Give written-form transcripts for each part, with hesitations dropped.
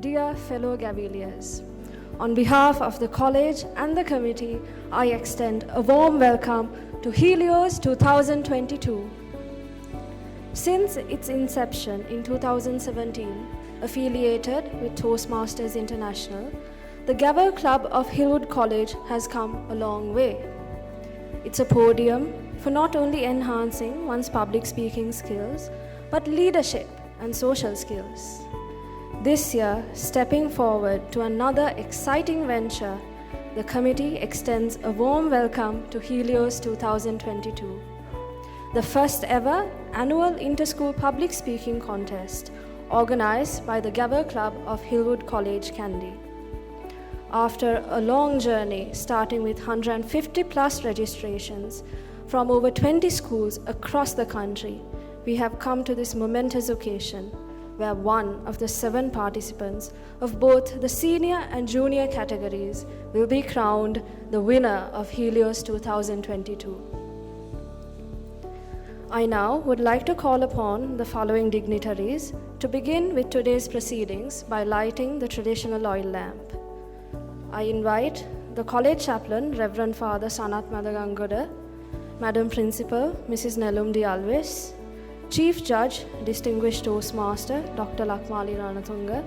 Dear fellow Gaviliers, on behalf of the college and the committee, I extend a warm welcome to Helios 2022. Since its inception in 2017, affiliated with Toastmasters International, the Gavel Club of Hillwood College has come a long way. It's a podium for not only enhancing one's public speaking skills, but leadership and social skills. This year, stepping forward to another exciting venture, the committee extends a warm welcome to Helios 2022, the first ever annual inter-school public speaking contest organized by the Gavel Club of Hillwood College Kandy. After a long journey starting with 150 plus registrations from over 20 schools across the country, we have come to this momentous occasion where one of the 7 participants of both the senior and junior categories will be crowned the winner of Helios 2022. I now would like to call upon the following dignitaries to begin with today's proceedings by lighting the traditional oil lamp. I invite the college chaplain, Reverend Father Sanath Madagangoda, Madam Principal, Mrs. Nelum D. Alves, Chief Judge, Distinguished Toastmaster, Dr. Lakmali Ranatunga,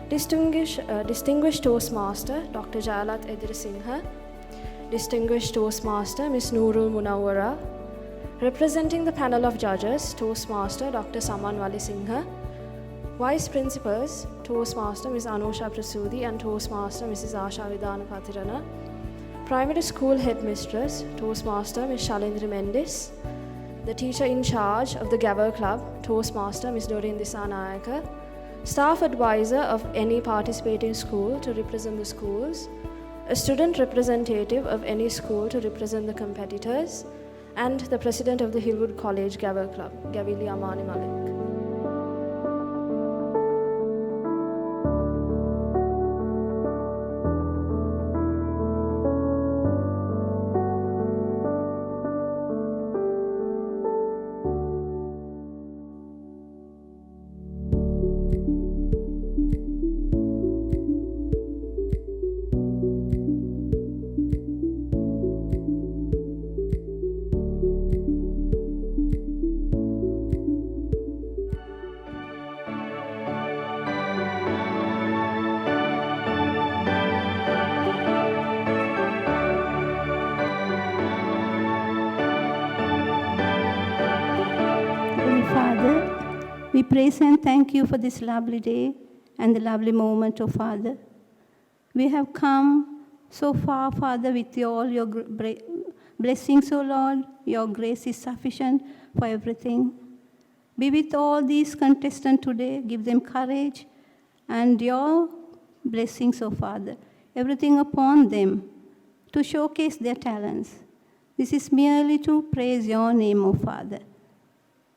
Distinguished Toastmaster, Dr. Jayalat Edirisinghe, Distinguished Toastmaster, Ms. Noorul Munawwara, representing the panel of judges, Toastmaster, Dr. Saman Walisinghe, Vice Principals, Toastmaster, Ms. Anusha Prasudi and Toastmaster, Mrs. Asha Vidana Patirana, Primary School Headmistress, Toastmaster, Ms. Shalindri Mendis, the teacher in charge of the Gavel Club, Toastmaster Ms. Doreen Disanayaka, staff advisor of any participating school to represent the schools, a student representative of any school to represent the competitors, and the president of the Hillwood College Gavel Club, Gavili Amani Malik. We praise and thank you for this lovely day and the lovely moment, oh Father. We have come so far, Father, with all your blessings, oh Lord. Your grace is sufficient for everything. Be with all these contestants today. Give them courage and your blessings, oh Father. Everything upon them to showcase their talents. This is merely to praise your name, oh Father.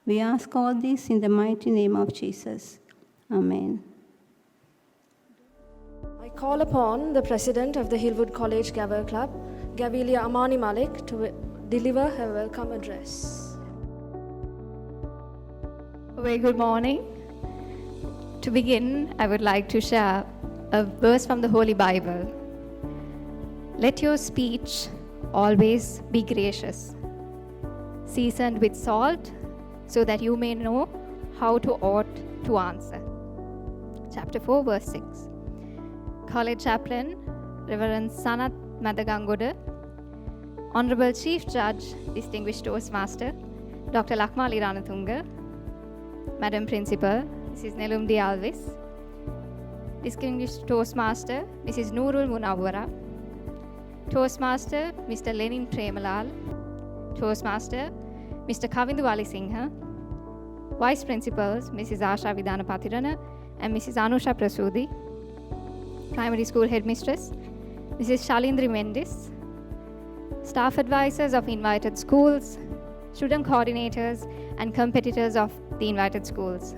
We ask all this in the mighty name of Jesus. Amen. I call upon the president of the Hillwood College Gavel Club, Gavilia Amani Malik, to deliver her welcome address. A very good morning. To begin, I would like to share a verse from the Holy Bible. Let your speech always be gracious, seasoned with salt, so that you may know how to ought to answer. Chapter 4, verse 6. College Chaplain, Reverend Sanath Madagangoda, Honorable Chief Judge, Distinguished Toastmaster, Dr. Lakmali Ranatunga, Madam Principal, Mrs. Nelum D. Alves, Distinguished Toastmaster, Mrs. Noorul Munawwara, Toastmaster, Mr. Lenin Premalal, Toastmaster, Mr. Kavindu Walisinghe, Vice Principals, Mrs. Asha Vidana Patirana and Mrs. Anusha Prasudi, Primary School Headmistress, Mrs. Shalindri Mendis, Staff Advisors of invited schools, Student Coordinators and competitors of the invited schools,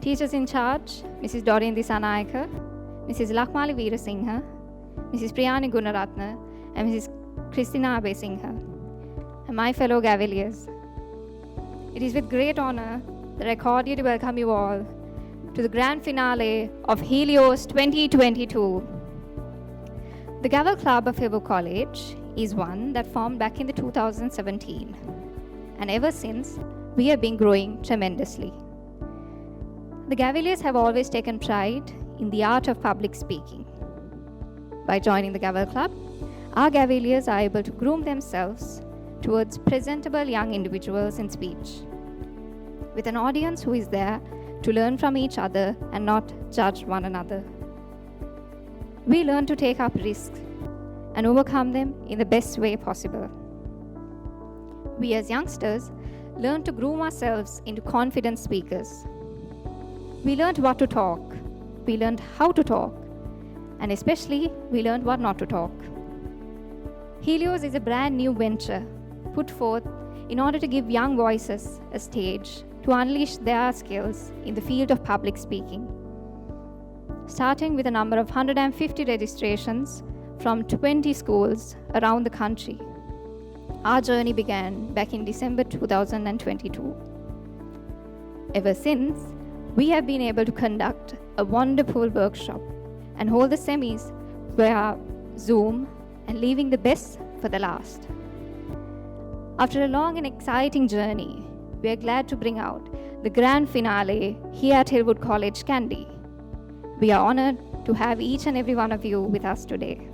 Teachers in charge, Mrs. Doreen Disanayaka, Mrs. Lakmali Veerasinghe, Mrs. Priyani Gunaratna and Mrs. Christina Abesinghe, and my fellow Gaviliers. It is with great honor that I cordially welcome you all to the grand finale of Helios 2022. The Gavel Club of Hillwood College is one that formed back in the 2017, and ever since, we have been growing tremendously. The Gaveliers have always taken pride in the art of public speaking. By joining the Gavel Club, our Gaveliers are able to groom themselves towards presentable young individuals in speech, with an audience who is there to learn from each other and not judge one another. We learn to take up risks and overcome them in the best way possible. We as youngsters learn to groom ourselves into confident speakers. We learned what to talk, we learned how to talk, and especially we learned what not to talk. Helios is a brand new venture put forth in order to give young voices a stage to unleash their skills in the field of public speaking. Starting with a number of 150 registrations from 20 schools around the country, our journey began back in December 2022. Ever since, we have been able to conduct a wonderful workshop and hold the semis via Zoom and leaving the best for the last. After a long and exciting journey, we are glad to bring out the grand finale here at Hillwood College Kandy. We are honored to have each and every one of you with us today.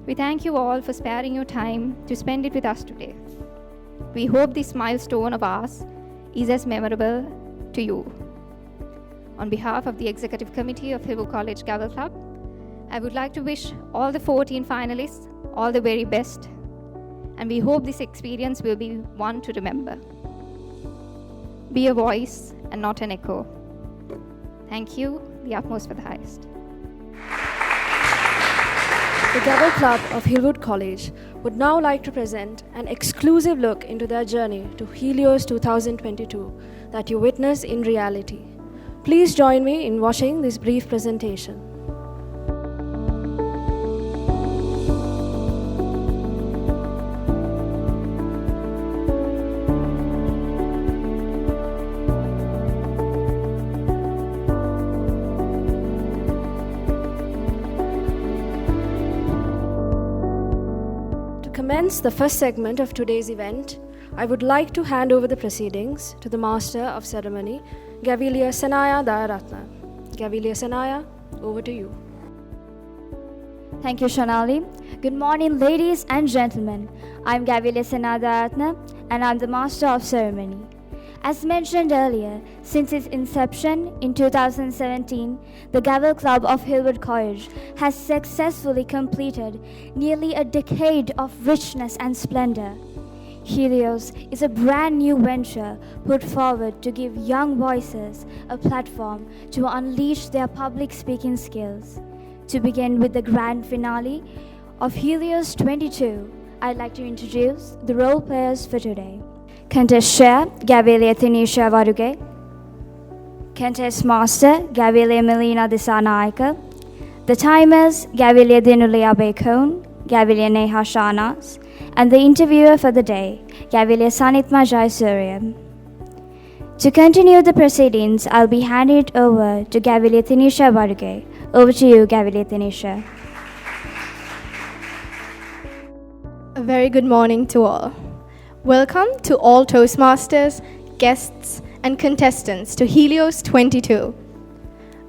We thank you all for sparing your time to spend it with us today. We hope this milestone of ours is as memorable to you. On behalf of the Executive Committee of Hillwood College Gavel Club, I would like to wish all the 14 finalists all the very best, and we hope this experience will be one to remember. Be a voice and not an echo. Thank you, the utmost for the highest. The Gavel Club of Hillwood College would now like to present an exclusive look into their journey to Helios 2022 that you witness in reality. Please join me in watching this brief presentation. To commence the first segment of today's event, I would like to hand over the proceedings to the Master of Ceremony, Gavelier Sanaya Dayaratna. Gavelier Sanaya, over to you. Thank you, Shonali. Good morning, ladies and gentlemen. I'm Gavelier Sanaya Dayaratna, and I'm the Master of Ceremony. As mentioned earlier, since its inception in 2017, the Gavel Club of Hillwood College has successfully completed nearly a decade of richness and splendor. Helios is a brand new venture put forward to give young voices a platform to unleash their public speaking skills. To begin with the grand finale of Helios 22, I'd like to introduce the role players for today. Contest Chair, Gavelier Thinisha Varuge. Contest Master, Gavelier Melina Disanaika. The timers, Gavelier Dinulea Bekon, Gavelier Neha Shanas, and the interviewer for the day, Gavelier Sanitma Jaisurya. To continue the proceedings, I'll be handing it over to Gavelier Thinisha Varuge. Over to you, Gavelier Thinisha. A very good morning to all. Welcome to all Toastmasters, guests, and contestants to Helios 22.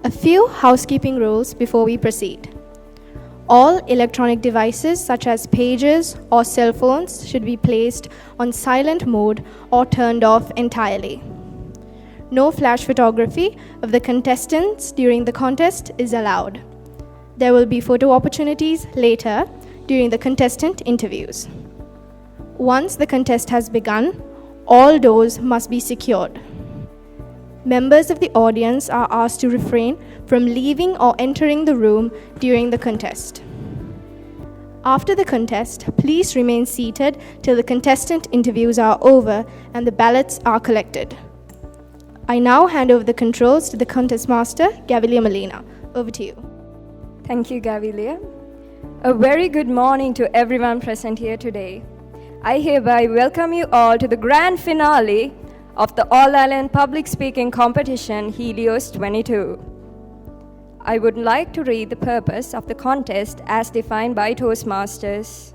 A few housekeeping rules before we proceed. All electronic devices such as pagers or cell phones should be placed on silent mode or turned off entirely. No flash photography of the contestants during the contest is allowed. There will be photo opportunities later during the contestant interviews. Once the contest has begun, all doors must be secured. Members of the audience are asked to refrain from leaving or entering the room during the contest. After the contest, please remain seated till the contestant interviews are over and the ballots are collected. I now hand over the controls to the contest master, Gavelier Melina. Over to you. Thank you, Gavelier. A very good morning to everyone present here today. I hereby welcome you all to the grand finale of the All-Island Public Speaking Competition Helios 22. I would like to read the purpose of the contest as defined by Toastmasters.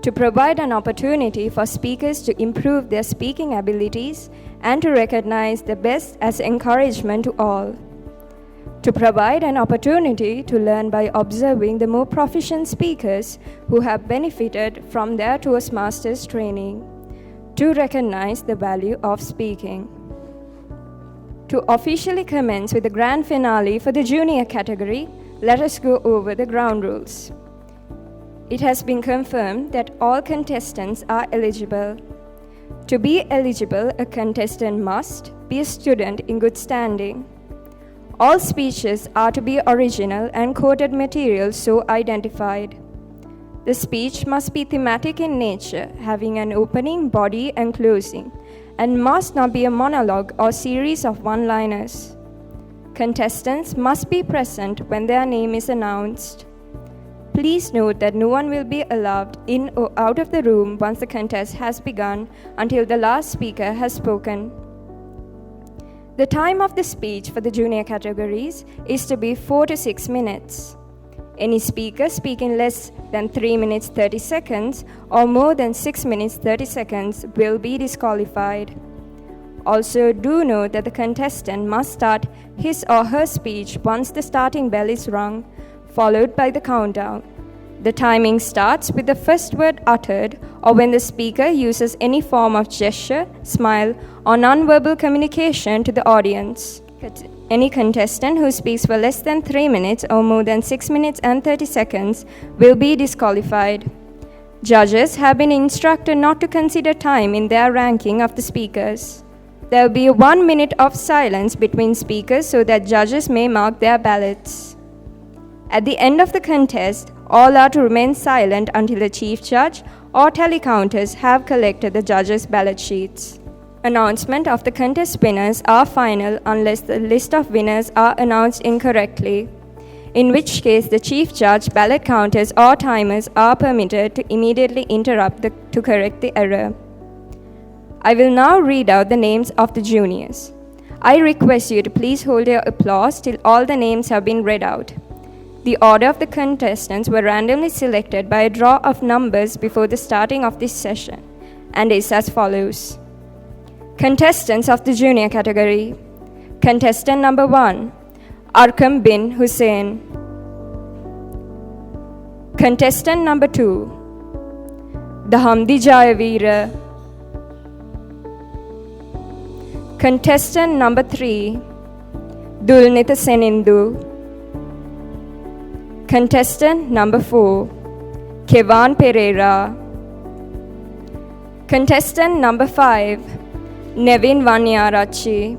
To provide an opportunity for speakers to improve their speaking abilities and to recognize the best as encouragement to all. To provide an opportunity to learn by observing the more proficient speakers who have benefited from their Toastmasters training. To recognize the value of speaking. To officially commence with the grand finale for the junior category, let us go over the ground rules. It has been confirmed that all contestants are eligible. To be eligible, a contestant must be a student in good standing. All speeches are to be original and quoted material so identified. The speech must be thematic in nature, having an opening, body, and closing, and must not be a monologue or series of one-liners. Contestants must be present when their name is announced. Please note that no one will be allowed in or out of the room once the contest has begun until the last speaker has spoken. The time of the speech for the junior categories is to be 4 to 6 minutes. Any speaker speaking less than 3 minutes 30 seconds or more than 6 minutes 30 seconds will be disqualified. Also, do note that the contestant must start his or her speech once the starting bell is rung, followed by the countdown. The timing starts with the first word uttered or when the speaker uses any form of gesture, smile, or nonverbal communication to the audience. Any contestant who speaks for less than 3 minutes or more than 6 minutes and 30 seconds will be disqualified. Judges have been instructed not to consider time in their ranking of the speakers. There will be 1 minute of silence between speakers so that judges may mark their ballots. At the end of the contest, all are to remain silent until the chief judge or telecounters have collected the judges' ballot sheets. Announcement of the contest winners are final unless the list of winners are announced incorrectly, in which case the chief judge, ballot counters, or timers are permitted to immediately interrupt to correct the error. I will now read out the names of the juniors. I request you to please hold your applause till all the names have been read out. The order of the contestants were randomly selected by a draw of numbers before the starting of this session and is as follows. Contestants of the junior category. Contestant number 1, Arkam bin Hussain. Contestant number 2, Dahamdi Jayavira. Contestant number 3, Dulnita Senindu. Contestant number 4, Kevan Pereira. Contestant number 5, Nevin Vanyarachi.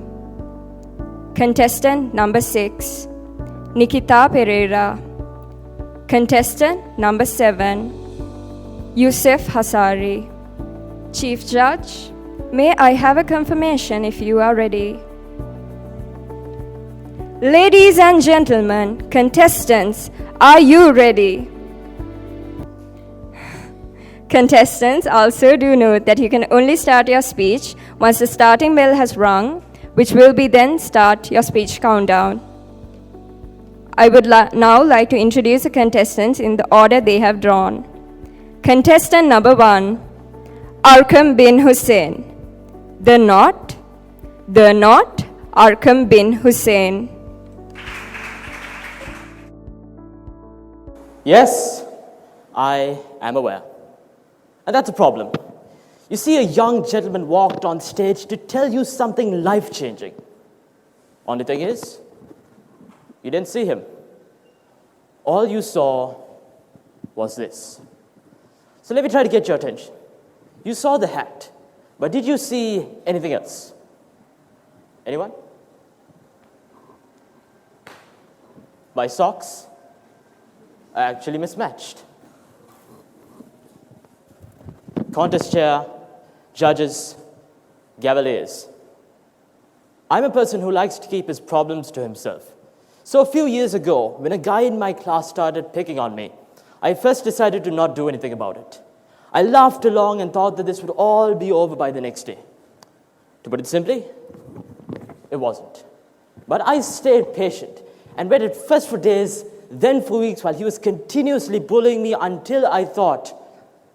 Contestant number 6, Nikita Pereira. Contestant number 7, Yusuf Hasari. Chief Judge, may I have a confirmation if you are ready? Ladies and gentlemen, contestants, are you ready? Contestants, also do note that you can only start your speech once the starting bell has rung, which will be then start your speech countdown. I would now like to introduce the contestants in the order they have drawn. Contestant number 1, Arkam bin Hussain. The not, Arkam bin Hussain. Yes, I am aware. And that's a problem. You see, a young gentleman walked on stage to tell you something life-changing. Only thing is, you didn't see him. All you saw was this. So let me try to get your attention. You saw the hat, but did you see anything else? Anyone? My socks are actually mismatched. Contest chair, judges, cavaliers. I'm a person who likes to keep his problems to himself. So a few years ago, when a guy in my class started picking on me, I first decided to not do anything about it. I laughed along and thought that this would all be over by the next day. To put it simply, it wasn't. But I stayed patient and waited first for days, then for weeks while he was continuously bullying me until I thought,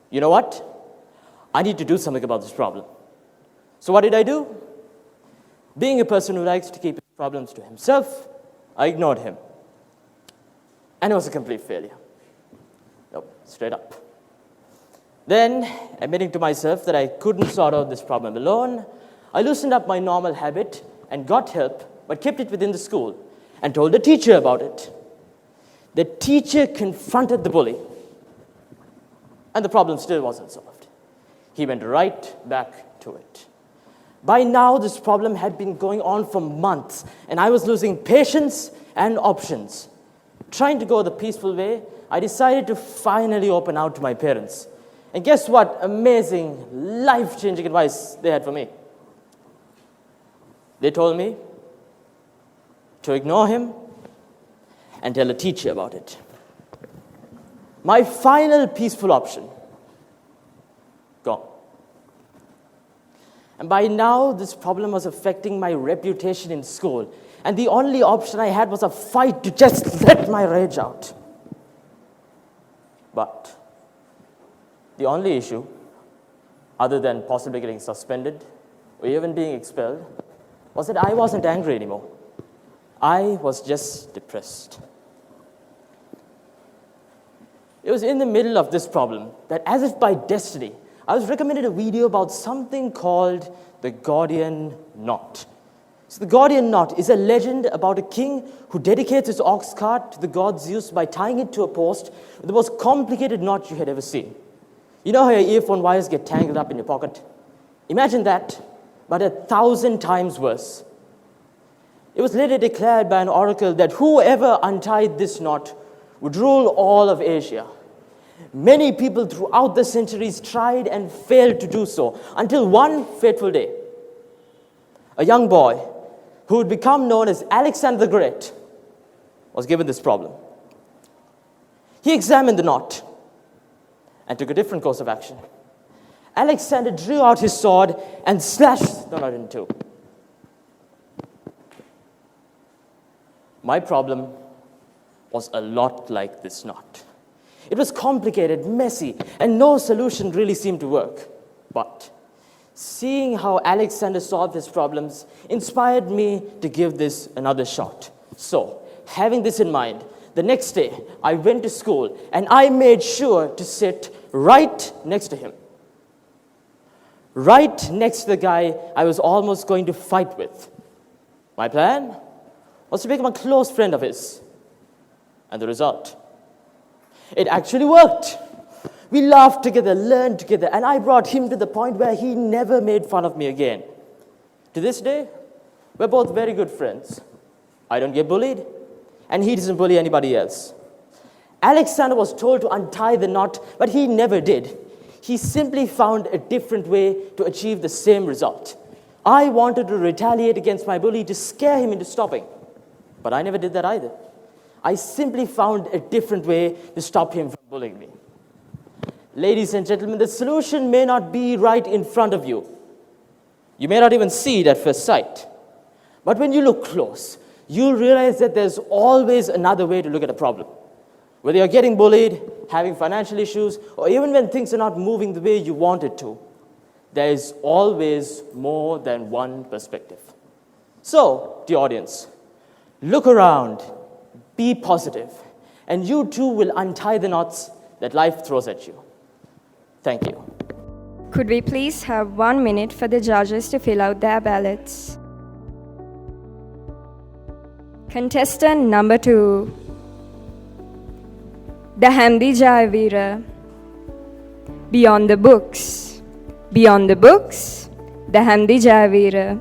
you know what? I need to do something about this problem. So what did I do? Being a person who likes to keep his problems to himself, I ignored him. And it was a complete failure. Nope, straight up. Then, admitting to myself that I couldn't sort out this problem alone, I loosened up my normal habit and got help, but kept it within the school and told the teacher about it. The teacher confronted the bully, and the problem still wasn't solved. He went right back to it. By now, this problem had been going on for months, and I was losing patience and options. Trying to go the peaceful way, I decided to finally open out to my parents. And guess what amazing, life-changing advice they had for me? They told me to ignore him and tell a teacher about it. My final peaceful option, gone. And by now, this problem was affecting my reputation in school. And the only option I had was a fight to just let my rage out. But the only issue, other than possibly getting suspended or even being expelled, was that I wasn't angry anymore. I was just depressed. It was in the middle of this problem that, as if by destiny, I was recommended a video about something called the Gordian knot. So the Gordian knot is a legend about a king who dedicates his ox cart to the god Zeus by tying it to a post with the most complicated knot you had ever seen. You know how your earphone wires get tangled up in your pocket? Imagine that, but 1,000 times worse. It was later declared by an oracle that whoever untied this knot would rule all of Asia. Many people throughout the centuries tried and failed to do so until one fateful day. A young boy who would become known as Alexander the Great was given this problem. He examined the knot and took a different course of action. Alexander drew out his sword and slashed the knot in two. My problem was a lot like this knot. It was complicated, messy, and no solution really seemed to work. But seeing how Alexander solved his problems inspired me to give this another shot. So, having this in mind, the next day I went to school and I made sure to sit right next to him. Right next to the guy I was almost going to fight with. My plan was to become a close friend of his. And the result? It actually worked. We laughed together, learned together, and I brought him to the point where he never made fun of me again. To this day, we're both very good friends. I don't get bullied, and he doesn't bully anybody else. Alexander was told to untie the knot, but he never did. He simply found a different way to achieve the same result. I wanted to retaliate against my bully to scare him into stopping, but I never did that either. I simply found a different way to stop him from bullying me. Ladies and gentlemen, the solution may not be right in front of you. You may not even see it at first sight. But when you look close, you'll realize that there's always another way to look at a problem. Whether you're getting bullied, having financial issues, or even when things are not moving the way you want it to, there is always more than one perspective. So, dear audience, look around. Be positive, and you too will untie the knots that life throws at you. Thank you. Could we please have 1 minute for the judges to fill out their ballots? Contestant number 2, the Hamdi Jayavira. Beyond the books, beyond the books, the Hamdi Jayavira.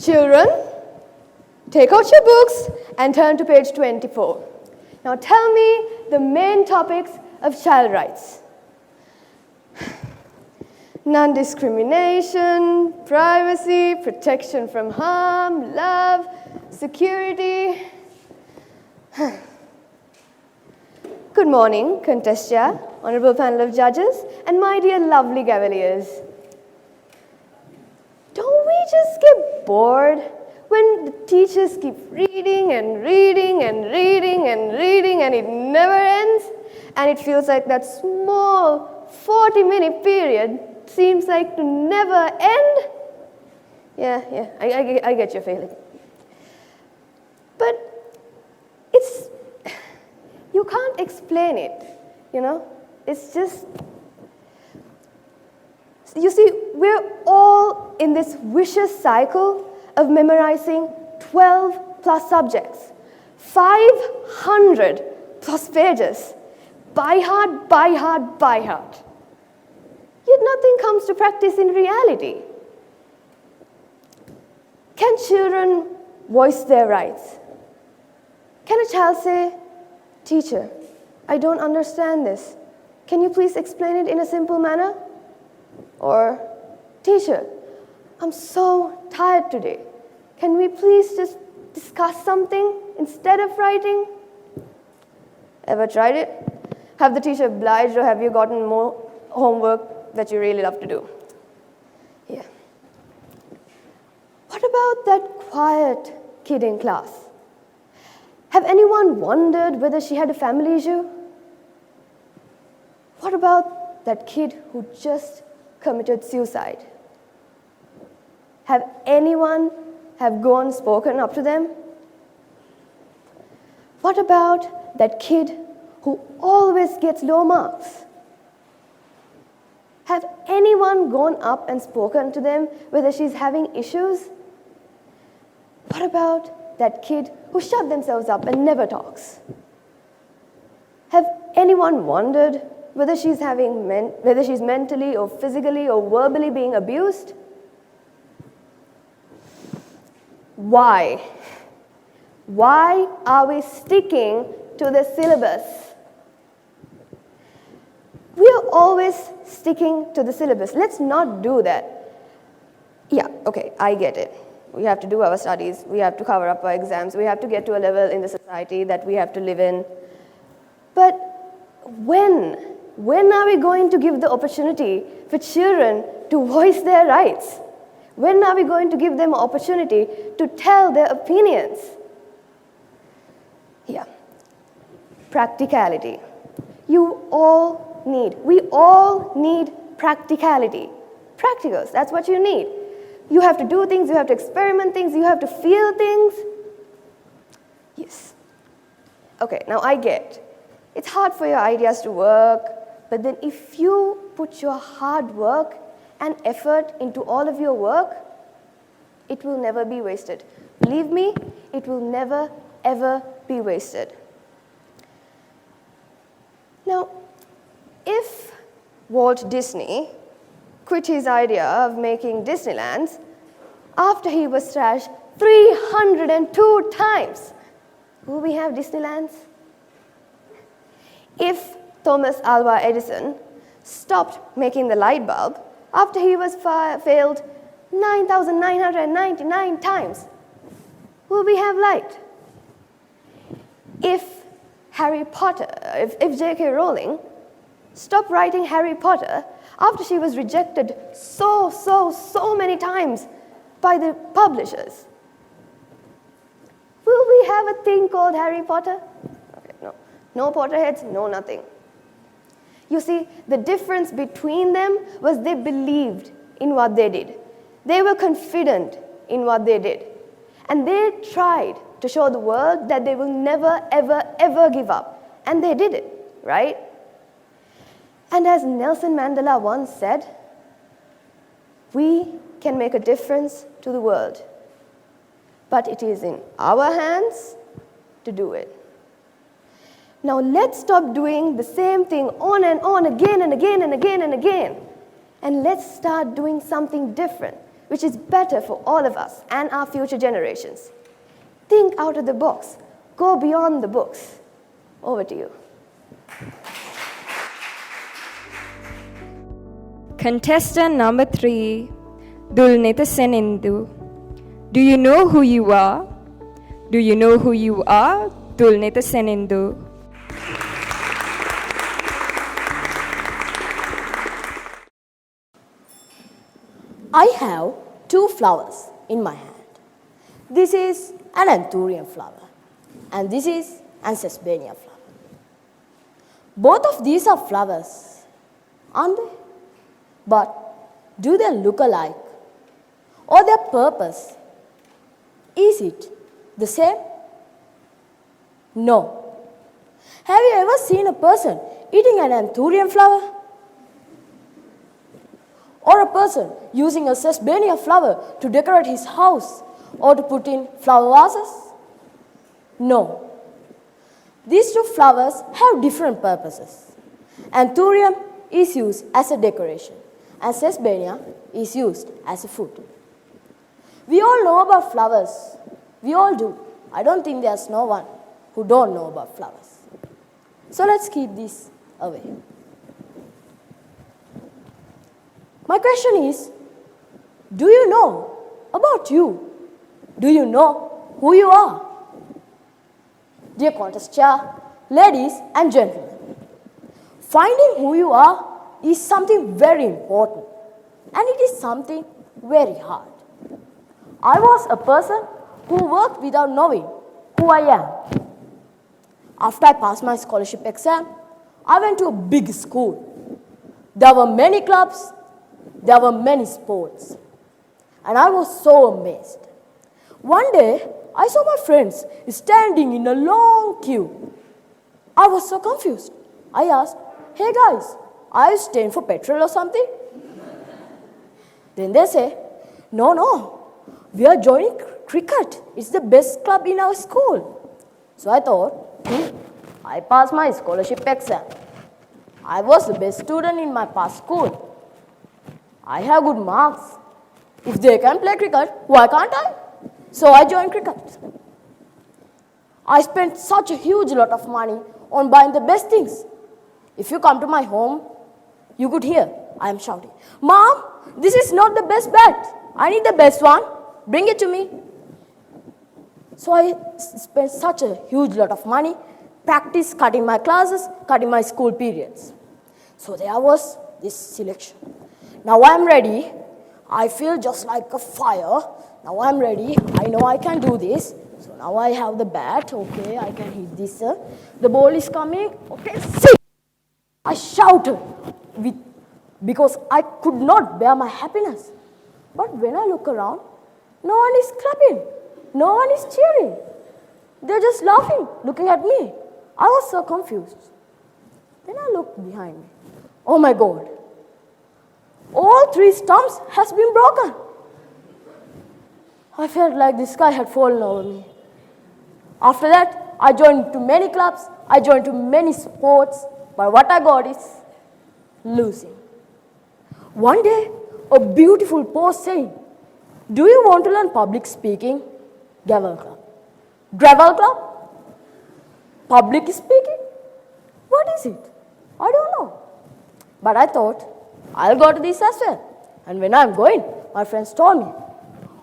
Children, take out your books and turn to page 24. Now tell me the main topics of child rights. Non-discrimination, privacy, protection from harm, love, security. Good morning, Contestia. honorable panel of judges, and my dear lovely Cavaliers. Don't we just get bored when the teachers keep reading and reading and reading and reading and it never ends? And it feels like that small 40-minute period seems like to never end? Yeah, I get your feeling. But you can't explain it, It's just, you see, we're all in this vicious cycle of memorizing 12 plus subjects, 500 plus pages, by heart, by heart, by heart. Yet nothing comes to practice in reality. Can children voice their rights? Can a child say, "Teacher, I don't understand this. Can you please explain it in a simple manner?" Or, "Teacher, I'm so tired today. Can we please just discuss something instead of writing?" Ever tried it? Have the teacher obliged, or have you gotten more homework that you really love to do? Yeah. What about that quiet kid in class? Have anyone wondered whether she had a family issue? What about that kid who just committed suicide? Have anyone gone and spoken up to them? What about that kid who always gets low marks? Have anyone gone up and spoken to them whether she's having issues? What about that kid who shut themselves up and never talks? Have anyone wondered whether she's mentally or physically or verbally being abused? Why? Why are we sticking to the syllabus? We are always sticking to the syllabus. Let's not do that. Yeah, okay, I get it. We have to do our studies. We have to cover up our exams. We have to get to a level in the society that we have to live in. But when are we going to give the opportunity for children to voice their rights? When are we going to give them an opportunity to tell their opinions? Yeah. Practicality. We all need practicality. Practicals, that's what you need. You have to do things, you have to experiment things, you have to feel things. Yes. Okay, now I get. It's hard for your ideas to work, but then if you put your hard work and effort into all of your work, it will never be wasted. Believe me, it will never, ever be wasted. Now, if Walt Disney quit his idea of making Disneylands after he was trashed 302 times, will we have Disneylands? If Thomas Alva Edison stopped making the light bulb after he was failed 9,999 times, will we have light? If J.K. Rowling stopped writing Harry Potter after she was rejected so many times by the publishers, will we have a thing called Harry Potter? Okay, no. No Potterheads, no nothing. You see, the difference between them was they believed in what they did. They were confident in what they did. And they tried to show the world that they will never, ever, ever give up. And they did it, right? And as Nelson Mandela once said, we can make a difference to the world. But it is in our hands to do it. Now let's stop doing the same thing on and on again and again and again and again. And let's start doing something different, which is better for all of us and our future generations. Think out of the box. Go beyond the books. Over to you. Contestant number 3, Dulnita Senindu. Do you know who you are? Do you know who you are, Dulnita Senindu? I have two flowers in my hand. This is an anthurium flower, and this is an sesbania flower. Both of these are flowers, aren't they? But do they look alike? Or their purpose? Is it the same? No. Have you ever seen a person eating an anthurium flower? Or a person using a sesbania flower to decorate his house or to put in flower vases? No. These two flowers have different purposes. Anthurium is used as a decoration, and sesbania is used as a food. We all know about flowers. We all do. I don't think there's no one who don't know about flowers. So let's keep this away. My question is, do you know about you? Do you know who you are? Dear contest chair, ladies and gentlemen, finding who you are is something very important, and it is something very hard. I was a person who worked without knowing who I am. After I passed my scholarship exam, I went to a big school. There were many clubs, there were many sports, and I was so amazed. One day, I saw my friends standing in a long queue. I was so confused. I asked, "Hey guys, are you staying for petrol or something?" Then they say, No, we are joining cricket. It's the best club in our school." So I thought, I passed my scholarship exam. I was the best student in my past school. I have good marks. If they can play cricket, why can't I? So I joined cricket. I spent such a huge lot of money on buying the best things. If you come to my home, you could hear I am shouting, "Mom, this is not the best bat. I need the best one. Bring it to me." So I spent such a huge lot of money, practice cutting my classes, cutting my school periods. So there was this selection. Now I'm ready. I feel just like a fire. Now I'm ready. I know I can do this. So now I have the bat. Okay, I can hit this. The ball is coming. Okay, see. I shouted because I could not bear my happiness. But when I look around, no one is clapping. No one is cheering. They're just laughing, looking at me. I was so confused. Then I looked behind me. Oh my God. All 3 stumps has been broken. I felt like the sky had fallen over me. After that, I joined to many clubs, I joined to many sports, but what I got is losing. One day, a beautiful post saying, "Do you want to learn public speaking? Gravel club." Gravel club? Public speaking? What is it? I don't know. But I thought, I'll go to this as well. And when I'm going, my friends told me,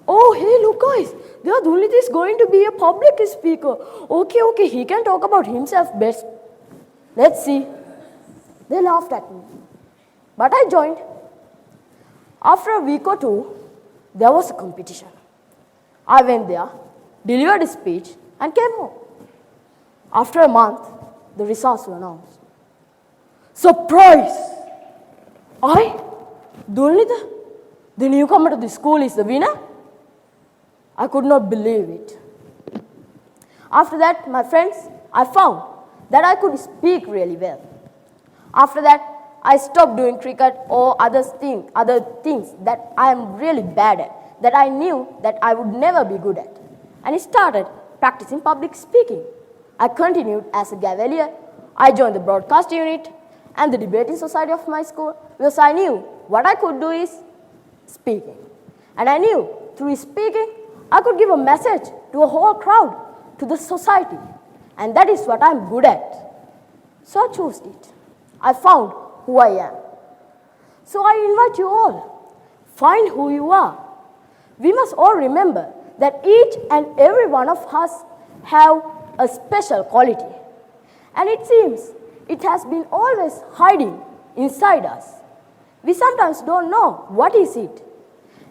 "Oh, hey, look guys, there's Dhulit is going to be a public speaker. Okay, he can talk about himself best. Let's see." They laughed at me. But I joined. After a week or 2, there was a competition. I went there, delivered a speech, and came home. After a month, the results were announced. Surprise! Dhulit, the newcomer to the school, is the winner? I could not believe it. After that, my friends, I found that I could speak really well. After that, I stopped doing cricket or other things that I am really bad at, that I knew that I would never be good at. And I started practicing public speaking. I continued as a Gavalier. I joined the broadcast unit and the debating society of my school because I knew what I could do is speaking. And I knew through speaking, I could give a message to a whole crowd, to the society. And that is what I'm good at. So I chose it. I found who I am. So I invite you all, find who you are. We must all remember that each and every one of us have a special quality. And it seems it has been always hiding inside us. We sometimes don't know what is it.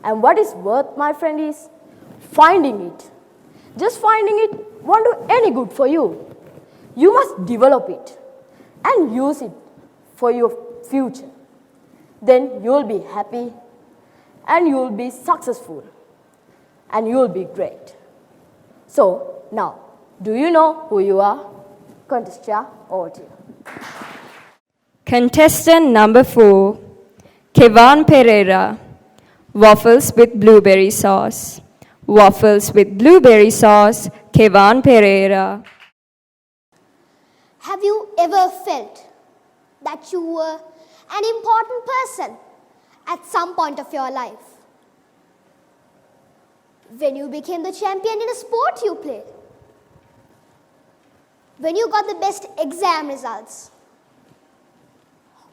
And what is worth, my friend, is finding it. Just finding it won't do any good for you. You must develop it and use it for your future. Then you will be happy and you will be successful and you will be great. So now, do you know who you are? Contestia, over to you. Contestant number 4, Kevan Pereira. Waffles with blueberry sauce. Waffles with blueberry sauce, Kevan Pereira. Have you ever felt that you were an important person at some point of your life? When you became the champion in a sport you played? When you got the best exam results?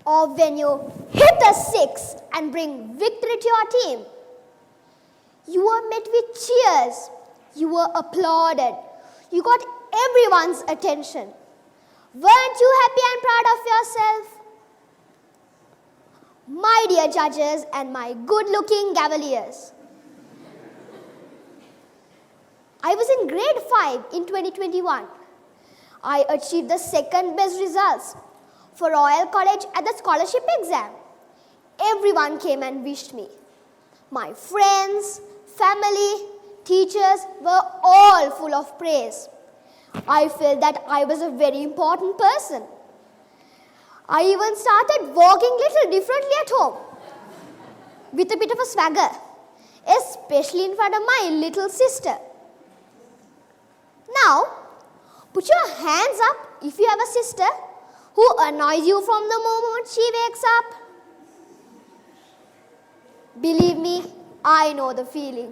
Or when you hit a 6 and bring victory to your team? You were met with cheers. You were applauded. You got everyone's attention. Weren't you happy and proud of yourself? My dear judges and my good-looking cavaliers, I was in grade 5 in 2021. I achieved the second best results for Royal College at the scholarship exam. Everyone came and wished me. My friends, family, teachers were all full of praise. I felt that I was a very important person. I even started walking a little differently at home, with a bit of a swagger, especially in front of my little sister. Now, put your hands up if you have a sister who annoys you from the moment she wakes up. Believe me, I know the feeling.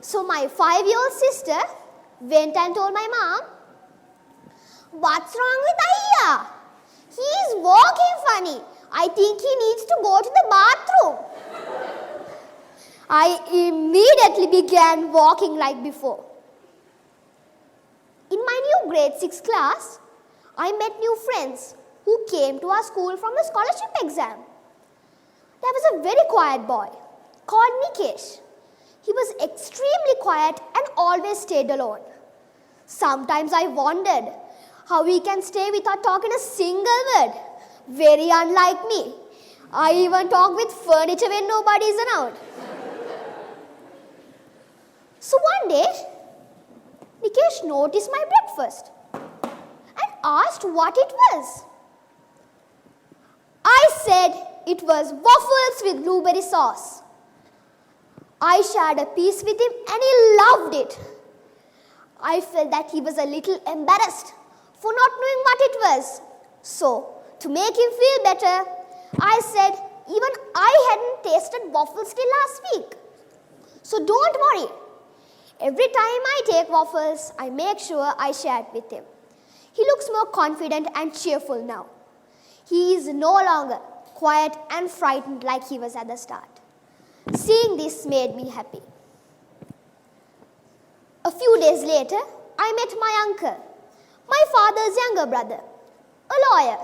So my 5-year-old sister went and told my mom, "What's wrong with Ayya? He is walking funny. I think he needs to go to the bathroom." I immediately began walking like before. In my new grade 6 class, I met new friends who came to our school from the scholarship exam. There was a very quiet boy called Nikesh. He was extremely quiet and always stayed alone. Sometimes I wondered how he can stay without talking a single word. Very unlike me. I even talk with furniture when nobody is around. So one day, Nikesh noticed my breakfast and asked what it was. I said it was waffles with blueberry sauce. I shared a piece with him and he loved it. I felt that he was a little embarrassed for not knowing what it was. So, to make him feel better, I said even I hadn't tasted waffles till last week. So don't worry. Every time I take waffles, I make sure I share it with him. He looks more confident and cheerful now. He is no longer quiet and frightened like he was at the start. Seeing this made me happy. A few days later, I met my uncle, my father's younger brother, a lawyer.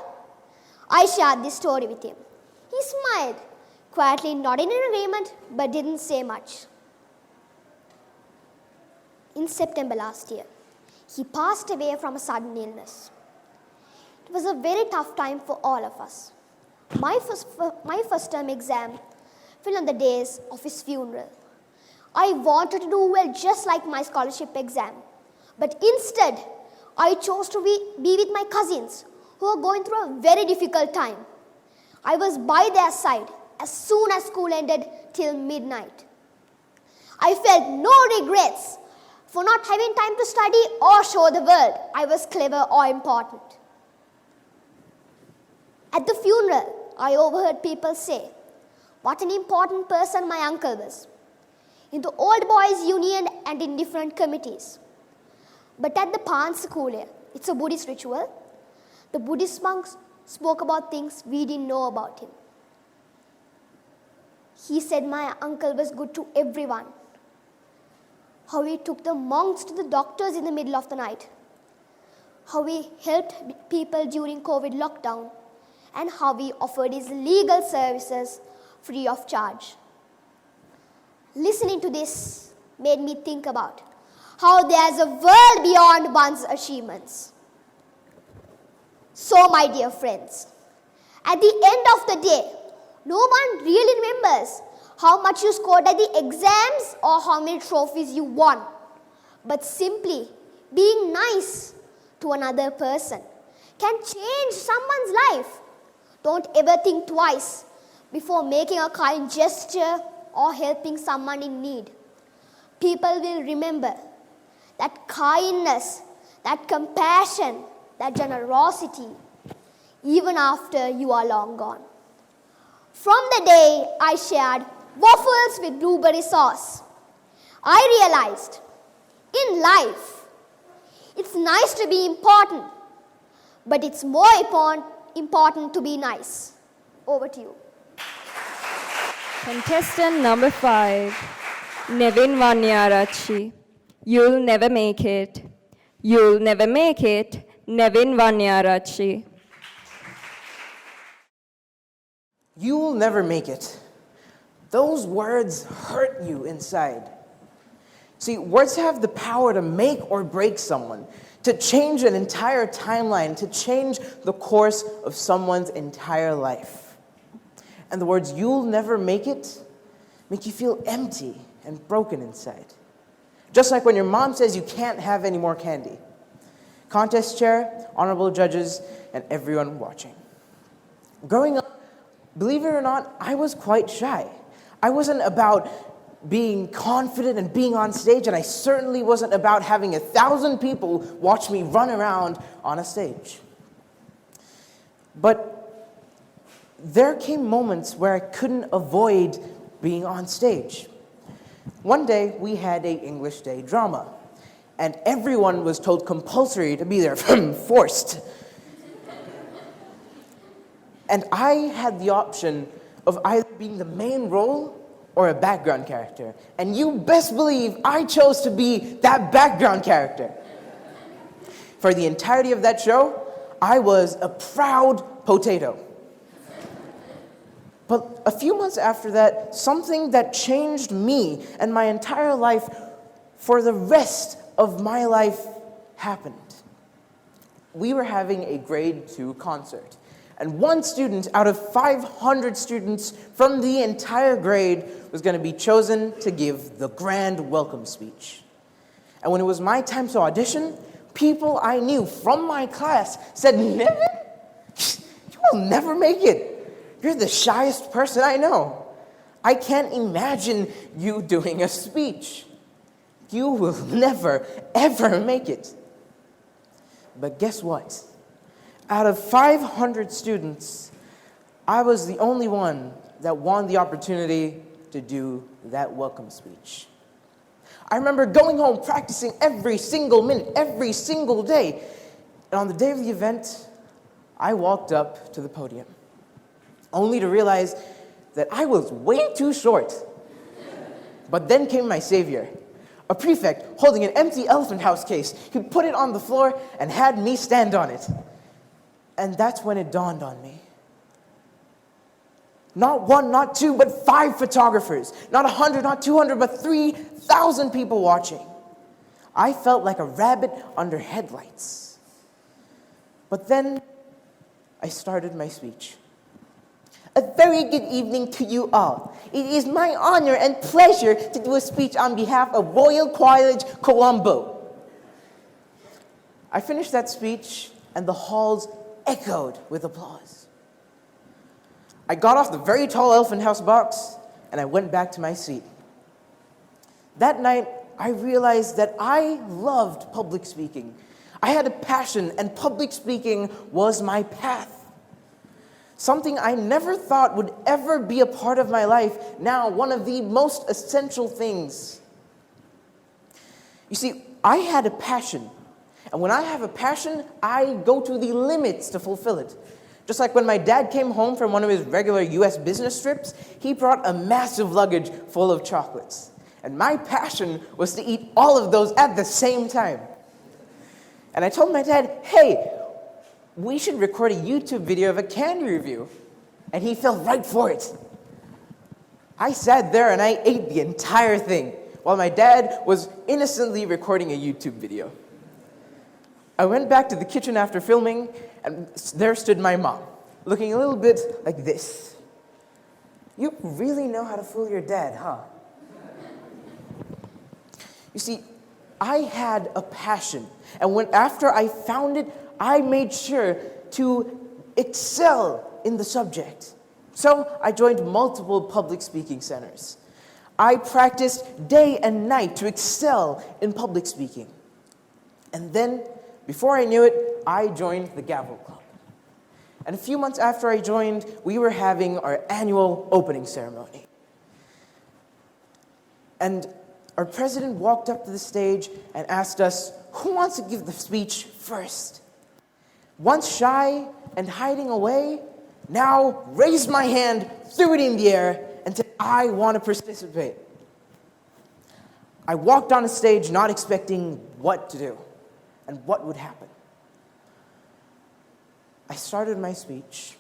I shared this story with him. He smiled, quietly nodding in agreement, but didn't say much. In September last year, he passed away from a sudden illness. It was a very tough time for all of us. My first term exam fell on the days of his funeral. I wanted to do well just like my scholarship exam. But instead, I chose to be with my cousins who were going through a very difficult time. I was by their side as soon as school ended till midnight. I felt no regrets for not having time to study or show the world I was clever or important. At the funeral, I overheard people say what an important person my uncle was, in the Old Boys Union and in different committees. But at the Pansakulia, it's a Buddhist ritual, the Buddhist monks spoke about things we didn't know about him. He said my uncle was good to everyone. How he took the monks to the doctors in the middle of the night. How he helped people during COVID lockdown. And how he offered his legal services free of charge. listening to this made me think about how there's a world beyond one's achievements. So, my dear friends, at the end of the day, no one really remembers how much you scored at the exams or how many trophies you won. But simply being nice to another person can change someone's life. Don't ever think twice before making a kind gesture or helping someone in need. People will remember that kindness, that compassion, that generosity, even after you are long gone. From the day I shared waffles with blueberry sauce, I realized in life, it's nice to be important, but it's more important to be nice. Over to you. Contestant number 5, Nevin Vanyarachi. You'll never make it. You'll never make it, Nevin Vanyarachi. You will never make it. Those words hurt you inside. See, words have the power to make or break someone, to change an entire timeline, to change the course of someone's entire life. And the words, "you'll never make it," make you feel empty and broken inside. Just like when your mom says you can't have any more candy. Contest chair, honorable judges, and everyone watching. Growing up, believe it or not, I was quite shy. I wasn't about being confident and being on stage, and I certainly wasn't about having 1,000 people watch me run around on a stage. But there came moments where I couldn't avoid being on stage. One day, we had an English Day drama, and everyone was told compulsory to be there, forced. And I had the option of either being the main role or a background character. And you best believe I chose to be that background character. For the entirety of that show, I was a proud potato. But a few months after that, something that changed me and my entire life for the rest of my life happened. We were having a grade 2 concert. And one student out of 500 students from the entire grade was going to be chosen to give the grand welcome speech. And when it was my time to audition, people I knew from my class said, "Nevin, you will never make it. You're the shyest person I know. I can't imagine you doing a speech. You will never, ever make it." But guess what? Out of 500 students, I was the only one that won the opportunity to do that welcome speech. I remember going home practicing every single minute, every single day. And on the day of the event, I walked up to the podium, only to realize that I was way too short. But then came my savior, a prefect holding an empty elephant house case. He put it on the floor and had me stand on it. And that's when it dawned on me. Not one, not two, but 5 photographers. Not 100, not 200, but 3,000 people watching. I felt like a rabbit under headlights. But then I started my speech. "A very good evening to you all. It is my honor and pleasure to do a speech on behalf of Royal College Colombo." I finished that speech, and the halls echoed with applause. I got off the very tall elephant house box, and I went back to my seat. That night, I realized that I loved public speaking. I had a passion, and public speaking was my path. Something I never thought would ever be a part of my life, now one of the most essential things. You see, I had a passion. And when I have a passion, I go to the limits to fulfill it. Just like when my dad came home from one of his regular US business trips, he brought a massive luggage full of chocolates. And my passion was to eat all of those at the same time. And I told my dad, "Hey, we should record a YouTube video of a candy review." And he fell right for it. I sat there and I ate the entire thing while my dad was innocently recording a YouTube video. I went back to the kitchen after filming, and there stood my mom, looking a little bit like this. You really know how to fool your dad, huh? You see, I had a passion, and after I found it, I made sure to excel in the subject. So I joined multiple public speaking centers. I practiced day and night to excel in public speaking. And then, before I knew it, I joined the Gavel Club. And a few months after I joined, we were having our annual opening ceremony. And our president walked up to the stage and asked us, who wants to give the speech first? Once shy and hiding away, now raised my hand, threw it in the air, and said, I want to participate. I walked on the stage not expecting what to do and what would happen. I started my speech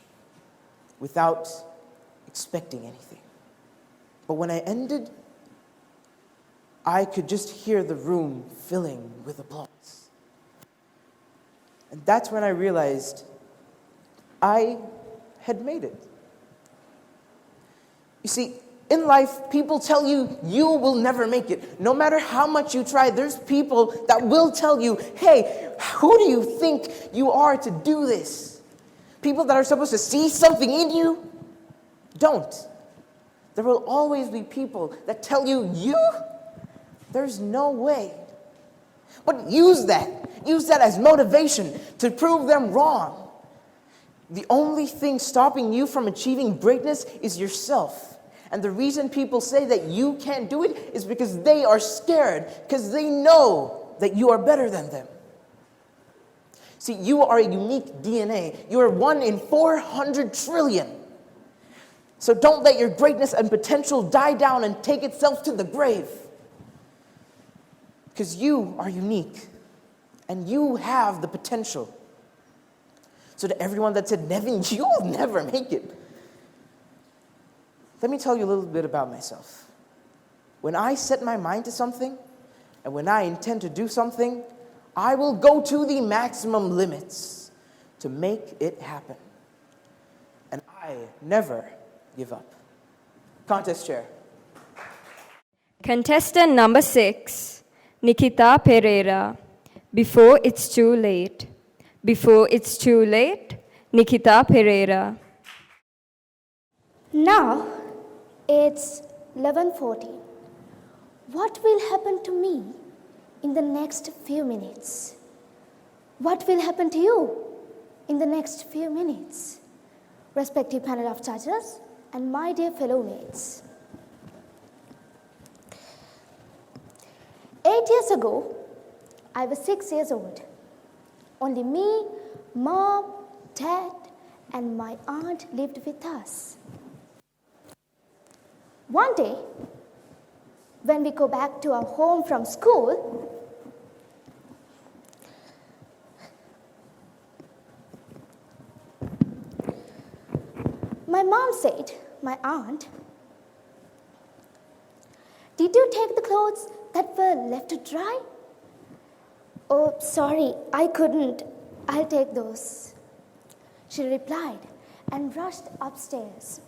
without expecting anything. But when I ended, I could just hear the room filling with applause. And that's when I realized I had made it. You see, in life, people tell you, you will never make it. No matter how much you try, there's people that will tell you, hey, who do you think you are to do this? People that are supposed to see something in you, don't. There will always be people that tell you, there's no way. But use that as motivation to prove them wrong. The only thing stopping you from achieving greatness is yourself. And the reason people say that you can't do it is because they are scared, because they know that you are better than them. See, you are a unique DNA. You are 1 in 400 trillion. So don't let your greatness and potential die down and take itself to the grave. Because you are unique, and you have the potential. So to everyone that said, Nevin, you'll never make it, let me tell you a little bit about myself. When I set my mind to something, and when I intend to do something, I will go to the maximum limits to make it happen. And I never give up. Contest chair. Contestant number 6, Nikita Pereira. Before it's too late. Before it's too late, Nikita Pereira. Now, it's 11:40. What will happen to me in the next few minutes? What will happen to you in the next few minutes? Respective panel of judges and my dear fellow mates. 8 years ago, I was 6 years old. Only me, mom, dad, and my aunt lived with us. One day, when we go back to our home from school, my mom said, my aunt, did you take the clothes that were left to dry? Oh, sorry, I couldn't. I'll take those. She replied and rushed upstairs.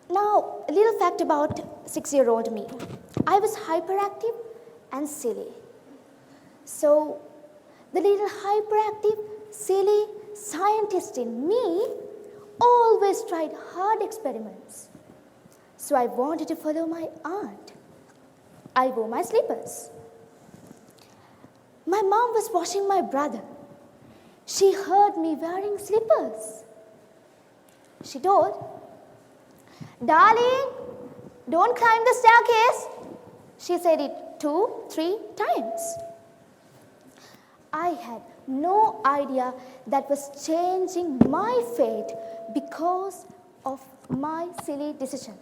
Now, a little fact about 6-year-old me. I was hyperactive and silly. So, the little hyperactive, silly scientist in me always tried hard experiments. So I wanted to follow my aunt. I wore my slippers. My mom was washing my brother. She heard me wearing slippers. She told, "Darling, don't climb the staircase." She said it 2-3 times. I had no idea that was changing my fate because of my silly decision.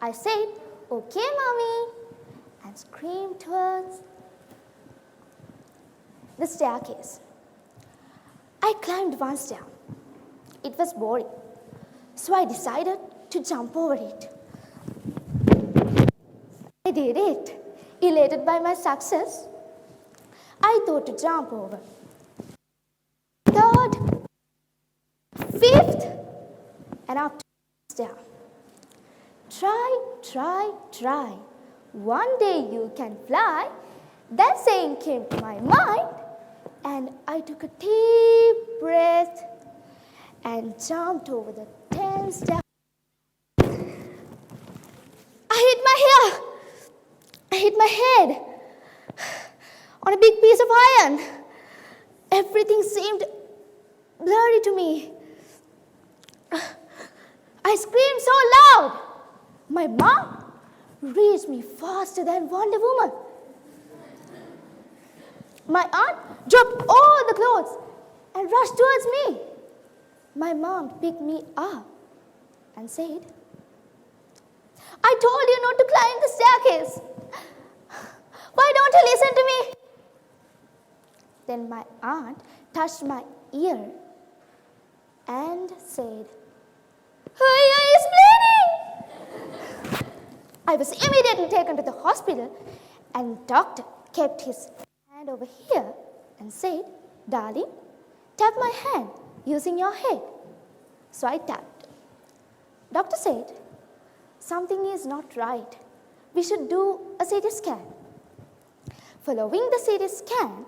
I said, "Okay, mommy," and screamed towards the staircase. I climbed one stair. It was boring. So I decided to jump over it. I did it. Elated by my success, I thought to jump over. Third, fifth, and up to down. Try. One day you can fly. That saying came to my mind, and I took a deep breath and jumped over the 10 steps. I hit my head on a big piece of iron. Everything seemed blurry to me. I screamed so loud. My mom reached me faster than Wonder Woman. My aunt dropped all the clothes and rushed towards me. My mom picked me up and said, I told you not to climb the staircase. Why don't you listen to me? Then my aunt touched my ear and said, her ear is bleeding. I was immediately taken to the hospital, and the doctor kept his hand over here and said, darling, tap my hand using your head. So I tapped. Doctor said, something is not right. We should do a CT scan. Following the CT scan,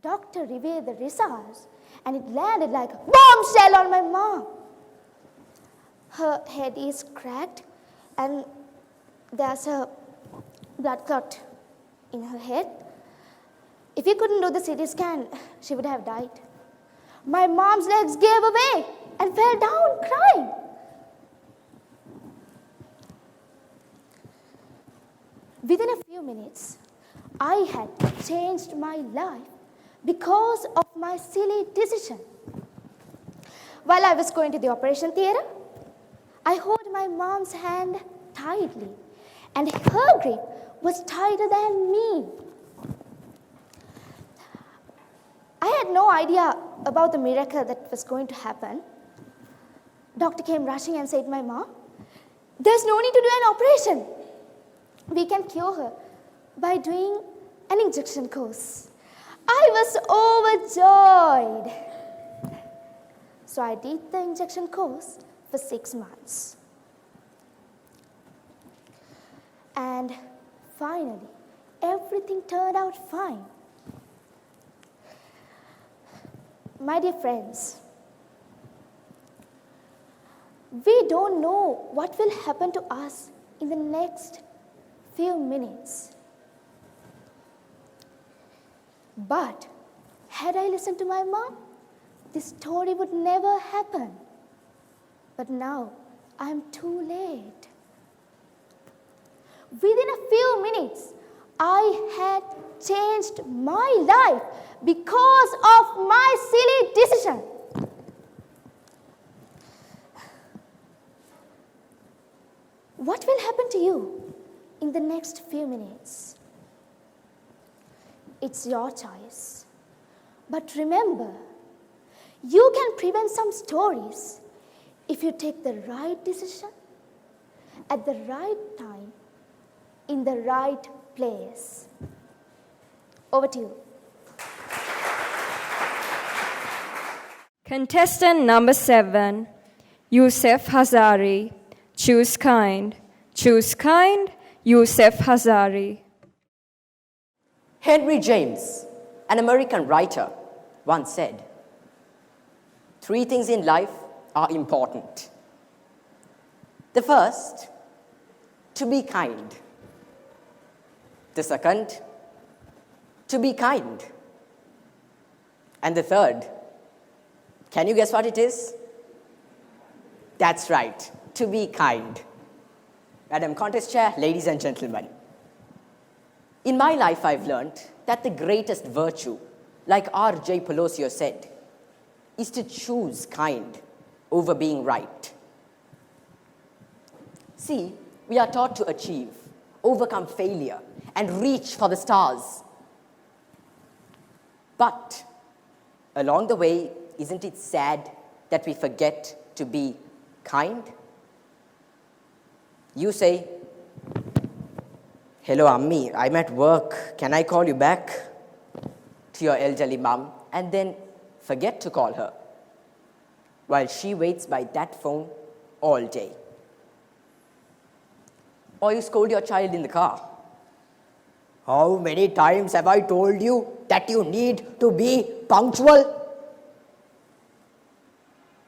doctor revealed the results, and it landed like a bombshell on my mom. Her head is cracked, and there's a blood clot in her head. If we couldn't do the CT scan, she would have died. My mom's legs gave away and fell down crying. Within a few minutes, I had changed my life because of my silly decision. While I was going to the operation theater, I held my mom's hand tightly, and her grip was tighter than me. I had no idea about the miracle that was going to happen. Doctor came rushing and said to my mom, there's no need to do an operation. We can cure her by doing an injection course. I was overjoyed. So I did the injection course for 6 months. And finally, everything turned out fine. My dear friends, we don't know what will happen to us in the next few minutes. But had I listened to my mom, this story would never happen. But now I am too late. Within a few minutes, I had changed my life because of my silly decision. What will happen to you in the next few minutes? It's your choice. But remember, you can prevent some stories if you take the right decision at the right time in the right place. Over to you. Contestant number 7, Yusuf Hazari. Choose kind. Choose kind, Yusuf Hazari. Henry James, an American writer, once said, 3 things in life are important. The first, to be kind. The second, to be kind. And the third, can you guess what it is? That's right, to be kind. Madam Contest Chair, ladies and gentlemen, in my life I've learned that the greatest virtue, like R.J. Pelosio said, is to choose kind over being right. See, we are taught to achieve, overcome failure, and reach for the stars. But along the way, isn't it sad that we forget to be kind? You say, "Hello, Ammi, I'm at work. Can I call you back?" to your elderly mum, and then forget to call her while she waits by that phone all day. Or you scold your child in the car. "How many times have I told you that you need to be punctual?"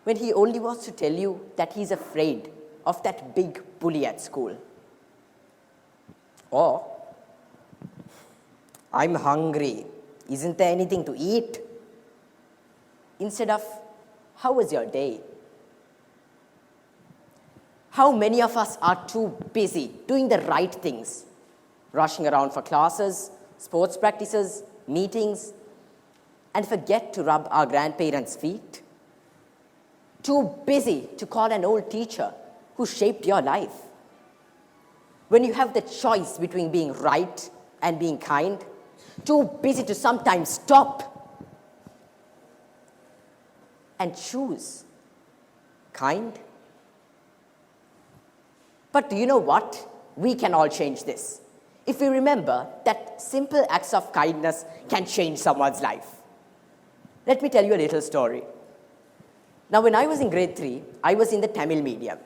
When he only wants to tell you that he's afraid of that big bully at school. Or, "I'm hungry. Isn't there anything to eat?" Instead of, "How was your day?" How many of us are too busy doing the right things, rushing around for classes, sports practices, meetings, and forget to rub our grandparents' feet? Too busy to call an old teacher who shaped your life. When you have the choice between being right and being kind, too busy to sometimes stop and choose kind. But do you know what? We can all change this if we remember that simple acts of kindness can change someone's life. Let me tell you a little story. Now, when I was in grade 3, I was in the Tamil medium,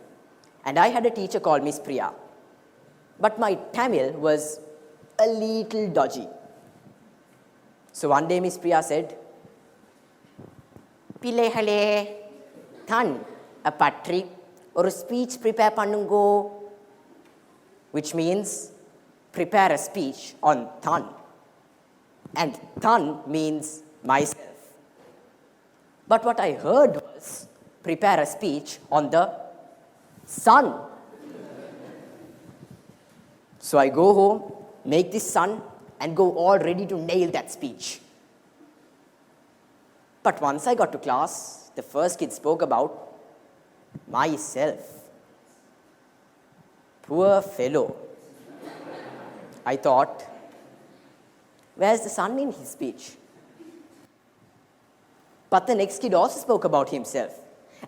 and I had a teacher called Miss Priya. But my Tamil was a little dodgy. So one day Miss Priya said, "Pillehale, than a patri or a speech prepare pannungo," which means prepare a speech on than. And than means myself. But what I heard was prepare a speech on the sun. So I go home, make this sun, and go all ready to nail that speech. But once I got to class, the first kid spoke about myself. Poor fellow. I thought, where's the sun in his speech? But the next kid also spoke about himself,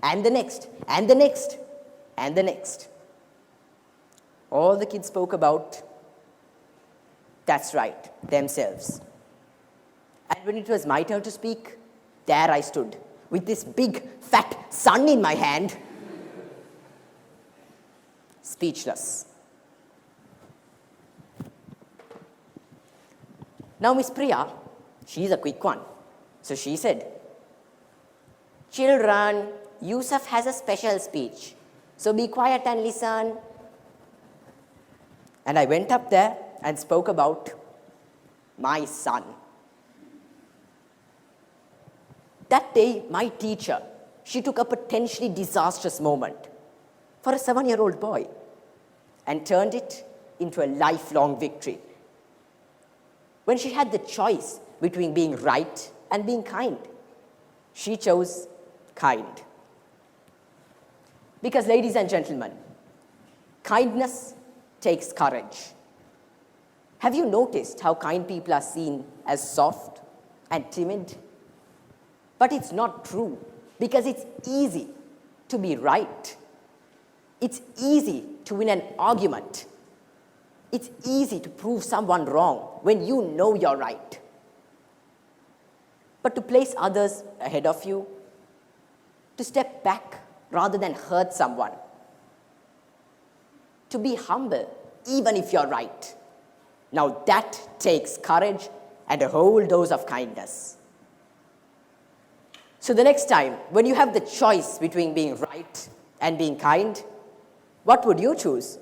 and the next, and the next, and the next. All the kids spoke about, that's right, themselves. And when it was my turn to speak, there I stood with this big, fat sun in my hand, speechless. Now, Miss Priya, she's a quick one. So she said, "Children, Yusuf has a special speech, so be quiet and listen." And I went up there and spoke about my son. That day, my teacher, she took a potentially disastrous moment for a 7-year-old boy and turned it into a lifelong victory. When she had the choice between being right and being kind, she chose kind. Because, ladies and gentlemen, kindness takes courage. Have you noticed how kind people are seen as soft and timid? But it's not true, because it's easy to be right. It's easy to win an argument. It's easy to prove someone wrong when you know you're right. But to place others ahead of you, to step back rather than hurt someone, to be humble even if you're right, now that takes courage and a whole dose of kindness. So the next time when you have the choice between being right and being kind, what would you choose?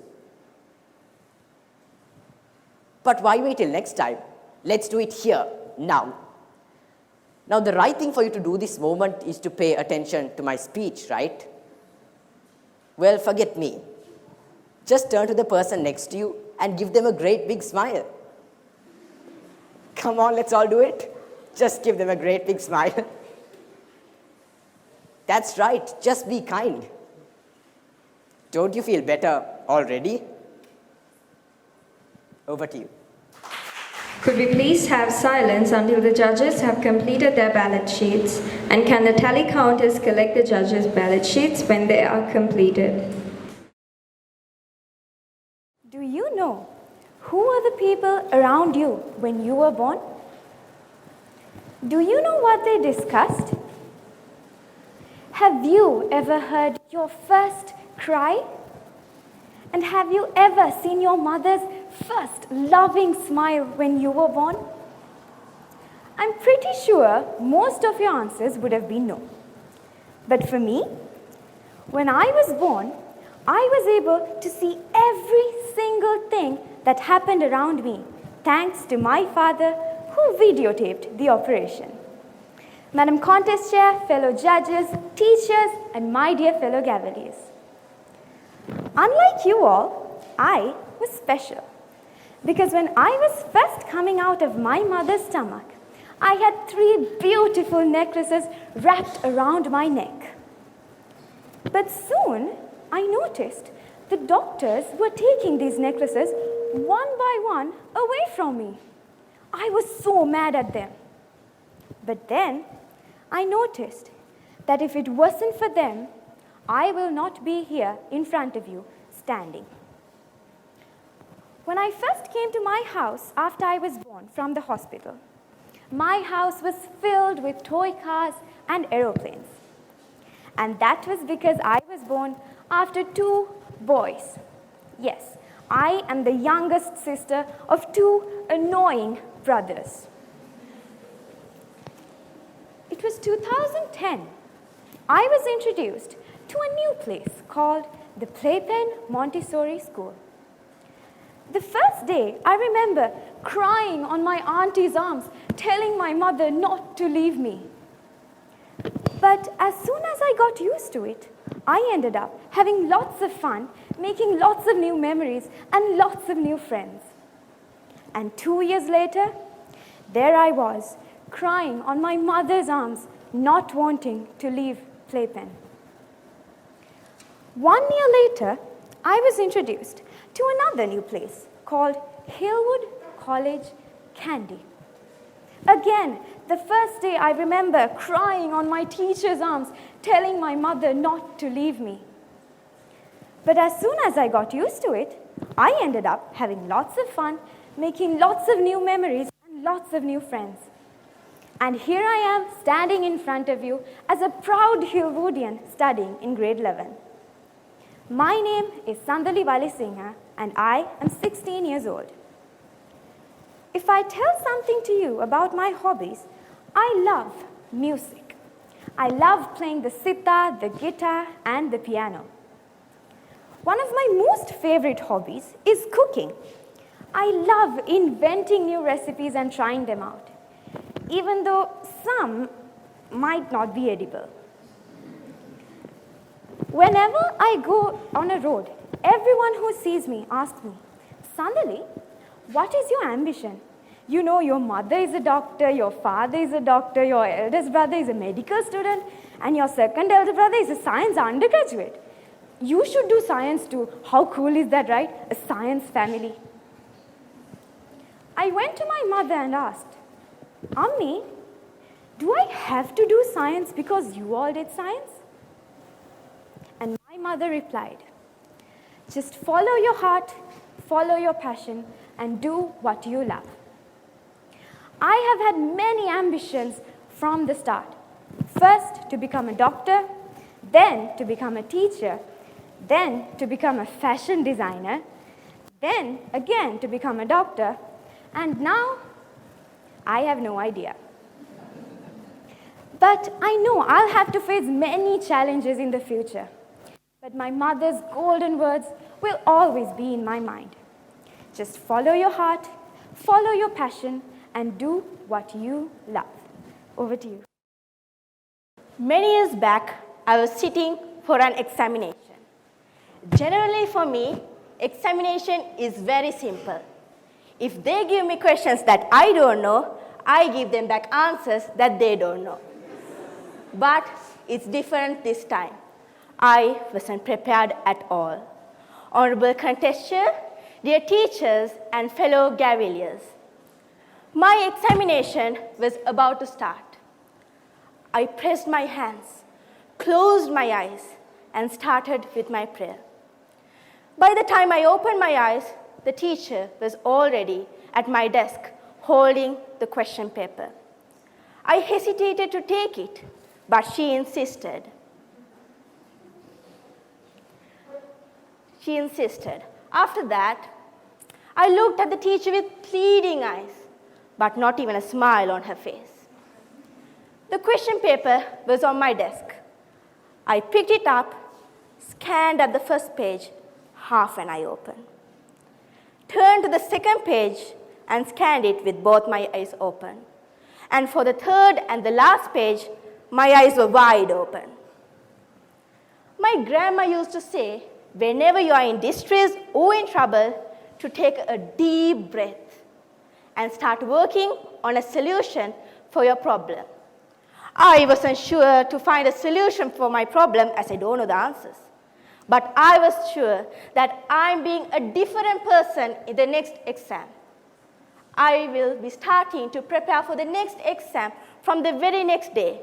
But why wait till next time? Let's do it here, now. Now, the right thing for you to do this moment is to pay attention to my speech, right? Well, forget me. Just turn to the person next to you and give them a great big smile. Come on, let's all do it. Just give them a great big smile. That's right, just be kind. Don't you feel better already? Over to you. Could we please have silence until the judges have completed their ballot sheets? And can the tally counters collect the judges' ballot sheets when they are completed? Do you know who were the people around you when you were born? Do you know what they discussed? Have you ever heard your first cry? And have you ever seen your mother's first loving smile when you were born? I'm pretty sure most of your answers would have been no. But for me, when I was born, I was able to see every single thing that happened around me, thanks to my father who videotaped the operation. Madam Contest Chair, fellow judges, teachers, and my dear fellow Cavaliers. Unlike you all, I was special. Because when I was first coming out of my mother's stomach, I had 3 beautiful necklaces wrapped around my neck. But soon, I noticed the doctors were taking these necklaces one by one away from me. I was so mad at them. But then, I noticed that if it wasn't for them, I will not be here in front of you, standing. When I first came to my house after I was born from the hospital, my house was filled with toy cars and aeroplanes. And that was because I was born after 2 boys. Yes, I am the youngest sister of 2 annoying brothers. It was 2010. I was introduced to a new place called the Playpen Montessori School. The first day, I remember crying on my auntie's arms, telling my mother not to leave me. But as soon as I got used to it, I ended up having lots of fun, making lots of new memories, and lots of new friends. And 2 years later, there I was, crying on my mother's arms, not wanting to leave Playpen. 1 year later, I was introduced to another new place called Hillwood College Kandy. Again, the first day I remember crying on my teacher's arms, telling my mother not to leave me. But as soon as I got used to it, I ended up having lots of fun, making lots of new memories and lots of new friends. And here I am standing in front of you as a proud Hillwoodian studying in grade 11. My name is Sandali Walisingha, and I am 16 years old. If I tell something to you about my hobbies, I love music. I love playing the sitar, the guitar, and the piano. One of my most favorite hobbies is cooking. I love inventing new recipes and trying them out, even though some might not be edible. Whenever I go on a road, everyone who sees me asks me, Sandali, what is your ambition? You know, your mother is a doctor, your father is a doctor, your eldest brother is a medical student, and your second elder brother is a science undergraduate. You should do science too. How cool is that, right? A science family. I went to my mother and asked, Ammi, do I have to do science because you all did science? And my mother replied, just follow your heart, follow your passion, and do what you love. I have had many ambitions from the start. First, to become a doctor, then to become a teacher, then to become a fashion designer, then again to become a doctor, and now I have no idea. But I know I'll have to face many challenges in the future. But my mother's golden words will always be in my mind. Just follow your heart, follow your passion, and do what you love. Over to you. Many years back, I was sitting for an examination. Generally for me, examination is very simple. If they give me questions that I don't know, I give them back answers that they don't know. But it's different this time. I wasn't prepared at all. Honorable contest chair, dear teachers and fellow Cavaliers, My examination was about to start. I pressed my hands, closed my eyes, and started with my prayer. By the time I opened my eyes, the teacher was already at my desk holding the question paper. I hesitated to take it, but she insisted. After that, I looked at the teacher with pleading eyes, but not even a smile on her face. The question paper was on my desk. I picked it up, scanned at the first page, half an eye open. Turned to the second page and scanned it with both my eyes open. And for the third and the last page, my eyes were wide open. My grandma used to say, whenever you are in distress or in trouble, to take a deep breath and start working on a solution for your problem. I wasn't sure to find a solution for my problem as I don't know the answers. But I was sure that I'm being a different person in the next exam. I will be starting to prepare for the next exam from the very next day,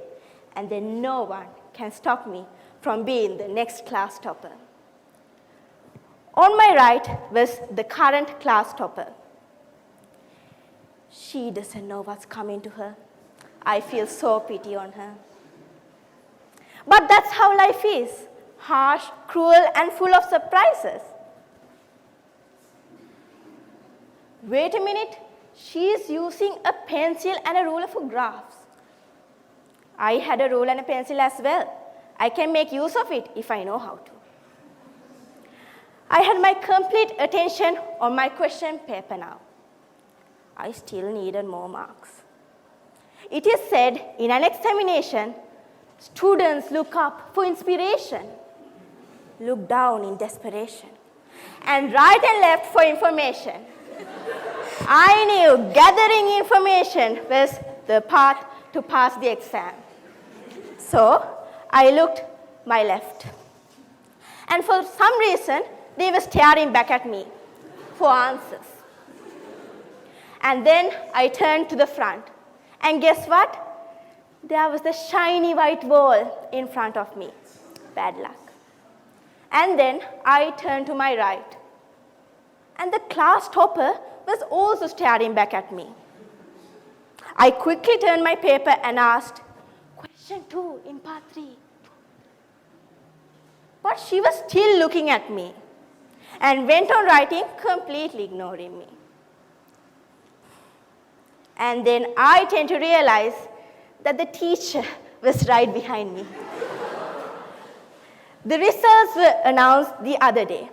and then no one can stop me from being the next class topper. On my right was the current class topper. She doesn't know what's coming to her. I feel so pity on her. But that's how life is. Harsh, cruel, and full of surprises. Wait a minute. She's using a pencil and a ruler for graphs. I had a ruler and a pencil as well. I can make use of it if I know how to. I had my complete attention on my question paper now. I still needed more marks. It is said in an examination, students look up for inspiration, look down in desperation, and right and left for information. I knew gathering information was the path to pass the exam. So I looked my left. And for some reason, they were staring back at me for answers. And then I turned to the front. And guess what? There was the shiny white wall in front of me. Bad luck. And then I turned to my right. And the class topper was also staring back at me. I quickly turned my paper and asked, question 2 in part 3. But she was still looking at me and went on writing, completely ignoring me. And then I tend to realize that the teacher was right behind me. The results were announced the other day.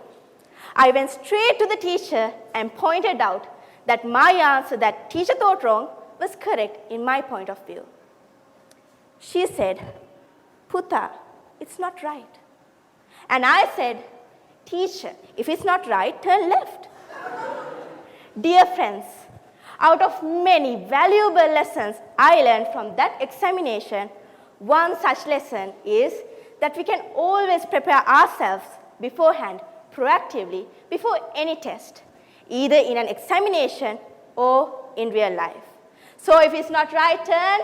I went straight to the teacher and pointed out that my answer that teacher thought wrong was correct in my point of view. She said, Putta, it's not right. And I said, teacher, if it's not right, turn left. Dear friends, out of many valuable lessons I learned from that examination, one such lesson is that we can always prepare ourselves beforehand, proactively, before any test, either in an examination or in real life. So if it's not right, turn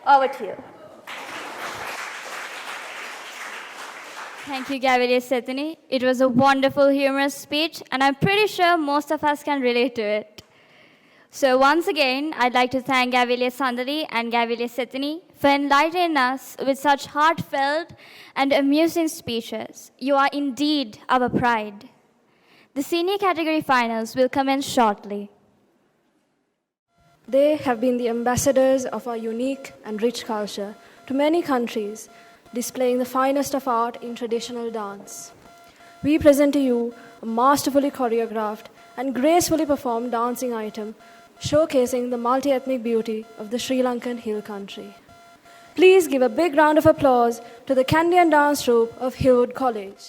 over to you. Thank you, Gaviria Sethini. It was a wonderful, humorous speech, and I'm pretty sure most of us can relate to it. So once again, I'd like to thank Gaviria Sandali and Gaviria Sethini for enlightening us with such heartfelt and amusing speeches. You are indeed our pride. The senior category finals will commence shortly. They have been the ambassadors of our unique and rich culture to many countries, displaying the finest of art in traditional dance. We present to you a masterfully choreographed and gracefully performed dancing item showcasing the multi-ethnic beauty of the Sri Lankan hill country. Please give a big round of applause to the Kandy dance troupe of Hillwood College.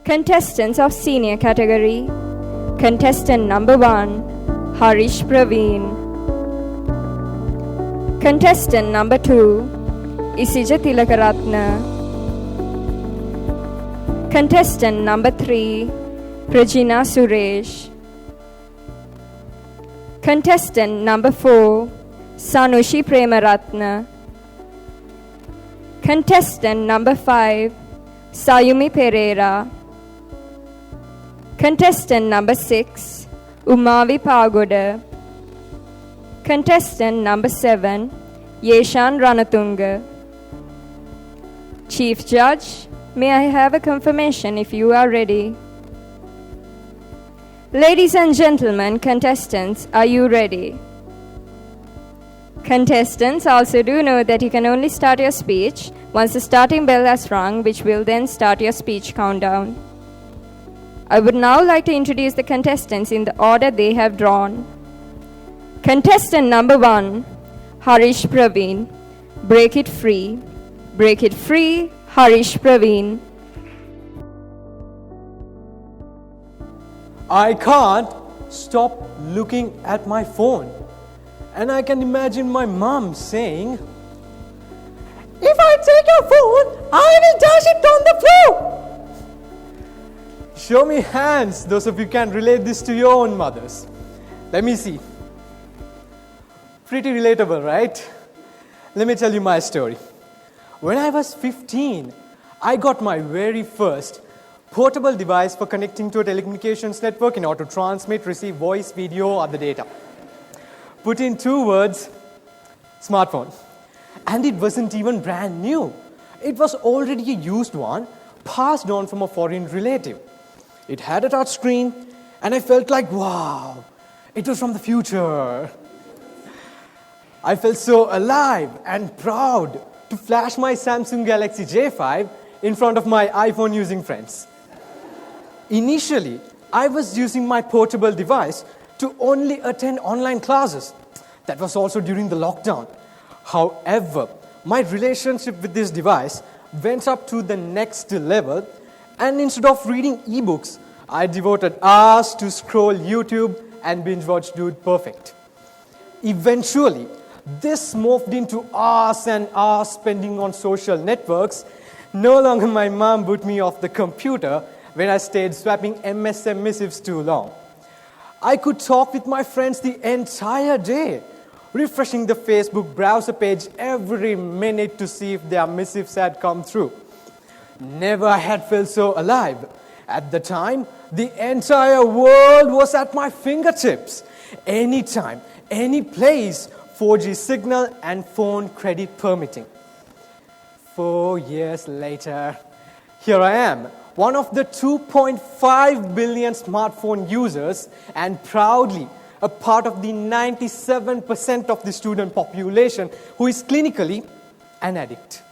Contestants of senior category. Contestant number 1, Harish Praveen. Contestant number 2, Isija Tilakaratna. Contestant number 3, Prajina Suresh. Contestant number 4, Sanushi Premaratna. Contestant number 5, Sayumi Pereira. Contestant number 6, Umavi Pagoda. Contestant number 7, Yeshan Ranatunga. Chief Judge, may I have a confirmation if you are ready? Ladies and gentlemen, contestants, are you ready? Contestants also do know that you can only start your speech once the starting bell has rung, which will then start your speech countdown. I would now like to introduce the contestants in the order they have drawn. Contestant number 1, Harish Praveen. Break it free. Break it free, Harish Praveen. I can't stop looking at my phone. And I can imagine my mom saying, "If I take your phone, I will dash it on the floor." Show me hands, those of you can relate this to your own mothers. Let me see. Pretty relatable, right? Let me tell you my story. When I was 15, I got my very first portable device for connecting to a telecommunications network in order to transmit, receive voice, video, or other data. put in 2 words, smartphone. And it wasn't even brand new. It was already a used one, passed on from a foreign relative. It had a touch screen, and I felt like, wow, it was from the future. I felt so alive and proud to flash my Samsung Galaxy J5 in front of my iPhone using friends. Initially, I was using my portable device to only attend online classes. That was also during the lockdown. However, my relationship with this device went up to the next level, and instead of reading ebooks, I devoted hours to scroll YouTube and binge watch Dude Perfect. Eventually, this morphed into hours and hours spending on social networks. No longer my mom would me off the computer when I stayed swapping MSM missives too long. I could talk with my friends the entire day, refreshing the Facebook browser page every minute to see if their missives had come through. Never had felt so alive. At the time, the entire world was at my fingertips. Anytime, any place, 4G signal and phone credit permitting. 4 years later, here I am, one of the 2.5 billion smartphone users, and proudly a part of the 97% of the student population who is clinically an addict.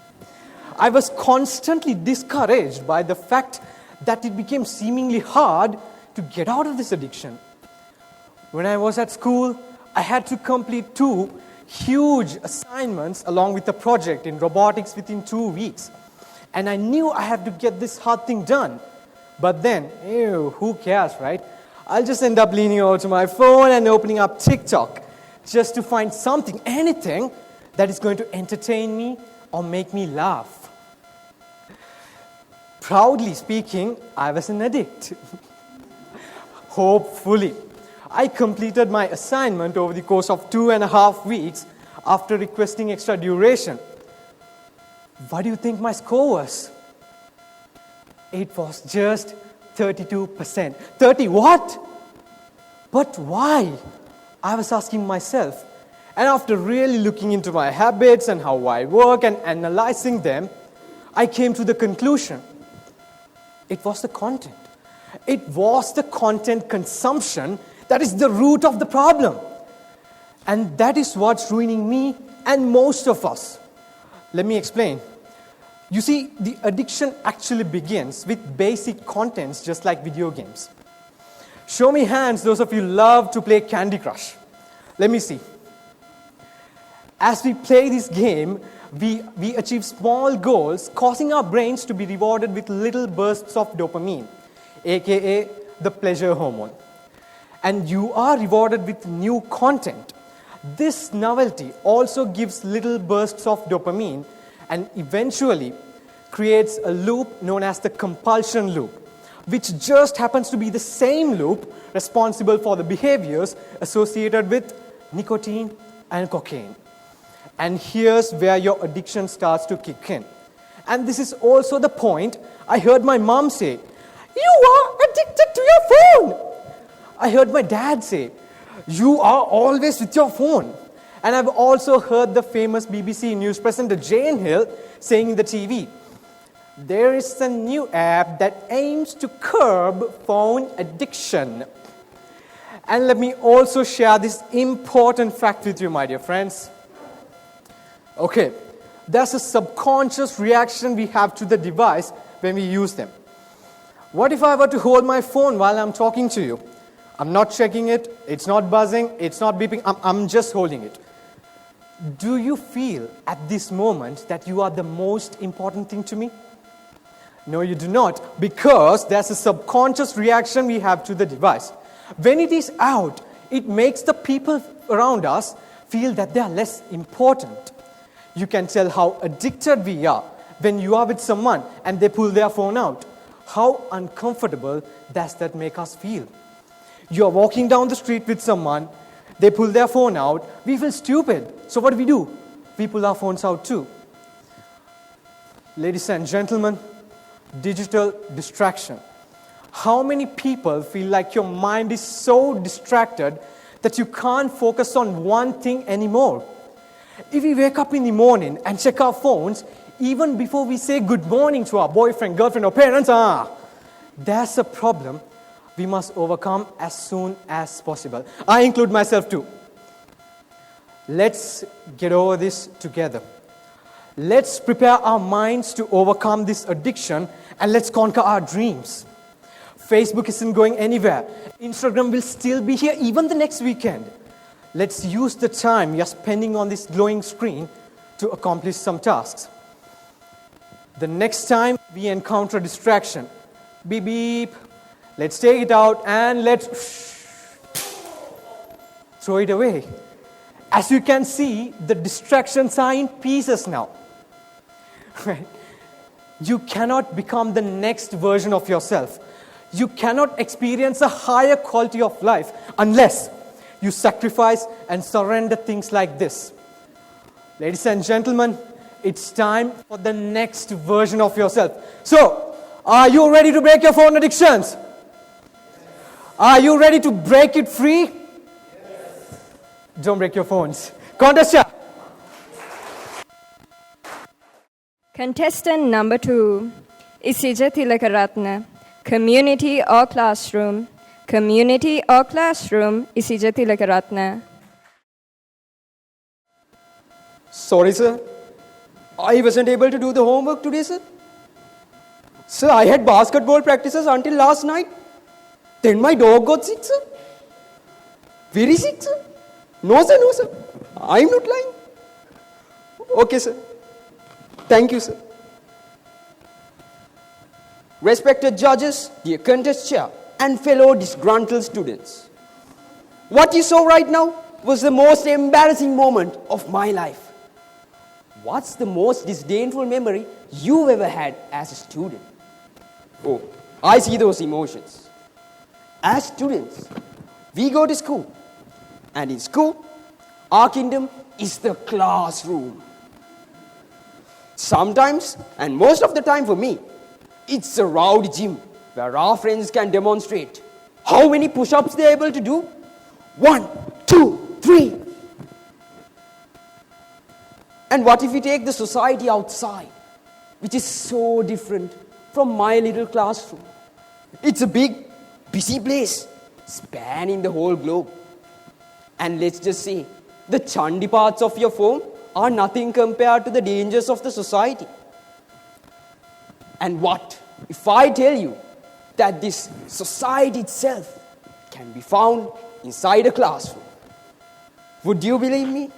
I was constantly discouraged by the fact that it became seemingly hard to get out of this addiction. When I was at school, I had to complete 2 huge assignments along with a project in robotics within 2 weeks. And I knew I had to get this hard thing done. But then, who cares, right? I'll just end up leaning over to my phone and opening up TikTok just to find something, anything, that is going to entertain me or make me laugh. Proudly speaking, I was an addict. Hopefully, I completed my assignment over the course of 2.5 weeks after requesting extra duration. What do you think my score was? It was just 32%. 30 what? But why? I was asking myself. And after really looking into my habits and how I work and analyzing them, I came to the conclusion. It was the content. It was the content consumption that is the root of the problem. And that is what's ruining me and most of us. Let me explain. You see, the addiction actually begins with basic contents just like video games. Show me hands, those of you love to play Candy Crush. Let me see. As we play this game, we achieve small goals, causing our brains to be rewarded with little bursts of dopamine, aka the pleasure hormone. And you are rewarded with new content. This novelty also gives little bursts of dopamine and eventually creates a loop known as the compulsion loop, which just happens to be the same loop responsible for the behaviors associated with nicotine and cocaine. And here's where your addiction starts to kick in. And this is also the point I heard my mom say, "You are addicted to your phone." I heard my dad say, "You are always with your phone." And I've also heard the famous BBC news presenter Jane Hill saying in the TV, "There is a new app that aims to curb phone addiction." And let me also share this important fact with you, my dear friends. Okay, there's a subconscious reaction we have to the device when we use them. What if I were to hold my phone while I'm talking to you? I'm not checking it, it's not buzzing, it's not beeping, I'm just holding it. Do you feel at this moment that you are the most important thing to me? No, you do not, because there's a subconscious reaction we have to the device. When it is out, it makes the people around us feel that they are less important. You can tell how addicted we are when you are with someone and they pull their phone out. How uncomfortable does that make us feel? You are walking down the street with someone, they pull their phone out, we feel stupid. So what do? We pull our phones out too. Ladies and gentlemen, digital distraction. How many people feel like your mind is so distracted that you can't focus on one thing anymore. If we wake up in the morning and check our phones, even before we say good morning to our boyfriend, girlfriend, or parents, there's a problem we must overcome as soon as possible. I include myself too. Let's get over this together. Let's prepare our minds to overcome this addiction, and let's conquer our dreams. Facebook isn't going anywhere. Instagram will still be here even the next weekend. Let's use the time we are spending on this glowing screen to accomplish some tasks. The next time we encounter distraction, beep beep, let's take it out and let's throw it away. As you can see, the distractions are in pieces now. Right? You cannot become the next version of yourself. You cannot experience a higher quality of life unless you sacrifice and surrender things like this. Ladies and gentlemen, it's time for the next version of yourself. So, are you ready to break your phone addictions? Are you ready to break it free? Yes. Don't break your phones. Contestant. Contestant number 2, Isija Tilakaratna. Community or classroom? Community or classroom, Isija Tilakaratna. Sorry, sir. I wasn't able to do the homework today, sir. Sir, I had basketball practices until last night. Then my dog got sick, sir. Very sick, sir. No, sir. I'm not lying. Okay, sir. Thank you, sir. Respected judges, dear contest chair, and fellow disgruntled students. What you saw right now was the most embarrassing moment of my life. What's the most disdainful memory you've ever had as a student? Oh, I see those emotions. As students, we go to school. And in school, our kingdom is the classroom. Sometimes, and most of the time for me, it's a rowdy gym where our friends can demonstrate how many push-ups they're able to do. 1, 2, 3. And what if we take the society outside, which is so different from my little classroom? It's a big, busy place, spanning the whole globe. And let's just say, the Chandi parts of your phone are nothing compared to the dangers of the society. And what if I tell you that this society itself can be found inside a classroom? Would you believe me?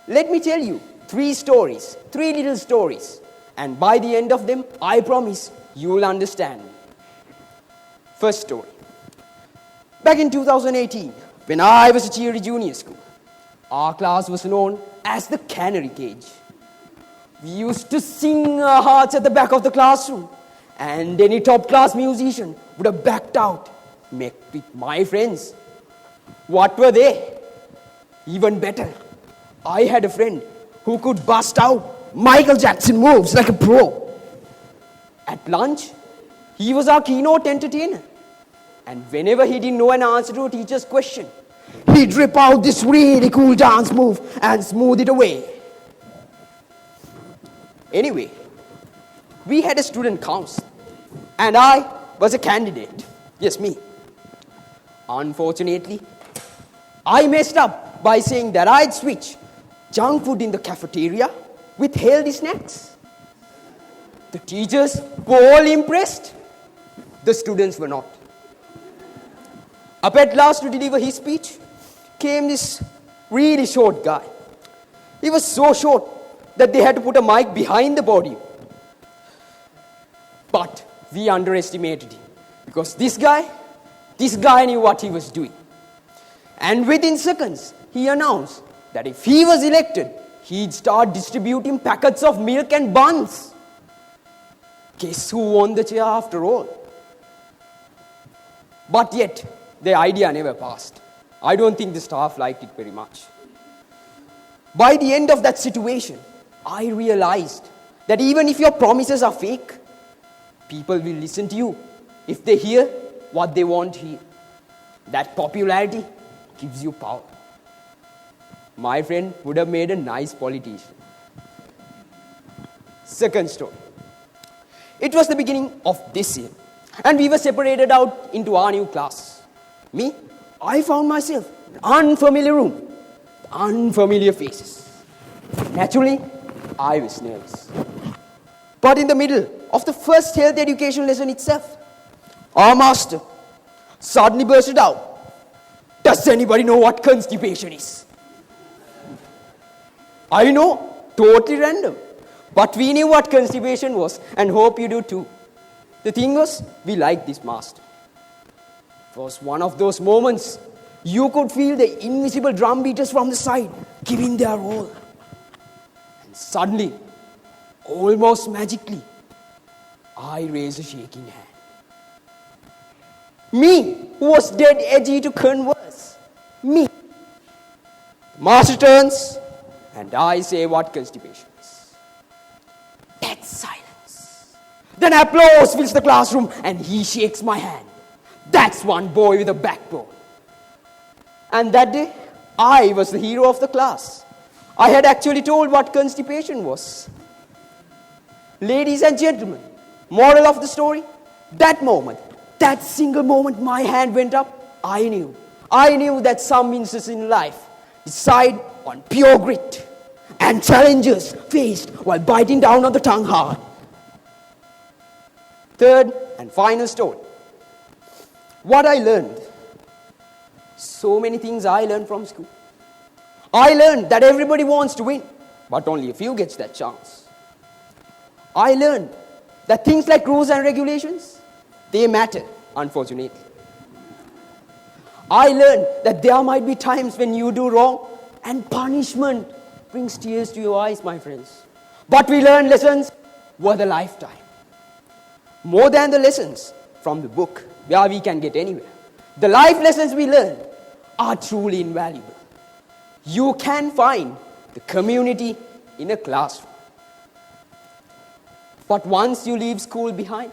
Let me tell you 3 little stories, and by the end of them, I promise you will understand me. First story. Back in 2018, when I was a cheery junior school, our class was known as the Canary Cage. We used to sing our hearts at the back of the classroom, and any top-class musician would have backed out, met with my friends. What were they? Even better, I had a friend who could bust out Michael Jackson moves like a pro. At lunch, he was our keynote entertainer. And whenever he didn't know an answer to a teacher's question, he'd rip out this really cool dance move and smooth it away. Anyway, we had a student council, and I was a candidate. Yes, me. Unfortunately, I messed up by saying that I'd switch junk food in the cafeteria with healthy snacks. The teachers were all impressed. The students were not. Up at last to deliver his speech came this really short guy. He was so short that they had to put a mic behind the podium. But we underestimated him because this guy knew what he was doing. And within seconds, he announced that if he was elected, he'd start distributing packets of milk and buns. Guess who won the chair after all? But yet, the idea never passed. I don't think the staff liked it very much. By the end of that situation, I realized that even if your promises are fake, people will listen to you if they hear what they want to hear. That popularity gives you power. My friend would have made a nice politician. Second story. It was the beginning of this year, and we were separated out into our new class. Me, I found myself in an unfamiliar room, unfamiliar faces. Naturally, I was nervous. But in the middle of the first health education lesson itself, our master suddenly bursted out. Does anybody know what constipation is? I know, totally random. But we knew what constipation was and hope you do too. The thing was, we liked this master. It was one of those moments you could feel the invisible drum beaters from the side giving their all. And suddenly, almost magically, I raised a shaking hand. Me, who was dead edgy to converse. Me. The master turns, and I say what constipation is. Dead silence. Then applause fills the classroom, and he shakes my hand. That's one boy with a backbone. And that day, I was the hero of the class. I had actually told what constipation was. Ladies and gentlemen, moral of the story, that moment, that single moment my hand went up, I knew that some instances in life decide on pure grit and challenges faced while biting down on the tongue hard. Third and final story. What I learned. So many things I learned from school. I learned that everybody wants to win, but only a few gets that chance. I learned that things like rules and regulations, they matter, unfortunately. I learned that there might be times when you do wrong and punishment brings tears to your eyes, my friends. But we learn lessons worth a lifetime. More than the lessons from the book where we can get anywhere. The life lessons we learn are truly invaluable. You can find the community in a classroom. But once you leave school behind,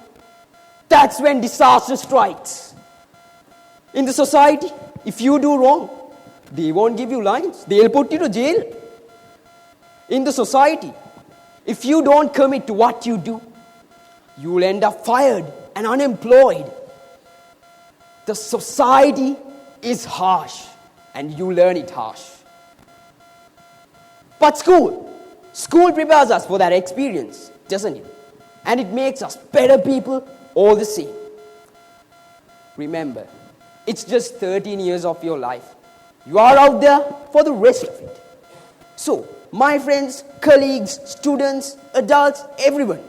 that's when disaster strikes. In the society, if you do wrong, they won't give you lines. They'll put you to jail. In the society, if you don't commit to what you do, you'll end up fired and unemployed. The society is harsh, and you learn it harsh. But school prepares us for that experience, doesn't it? And it makes us better people all the same. Remember, it's just 13 years of your life. You are out there for the rest of it. So, my friends, colleagues, students, adults, everyone,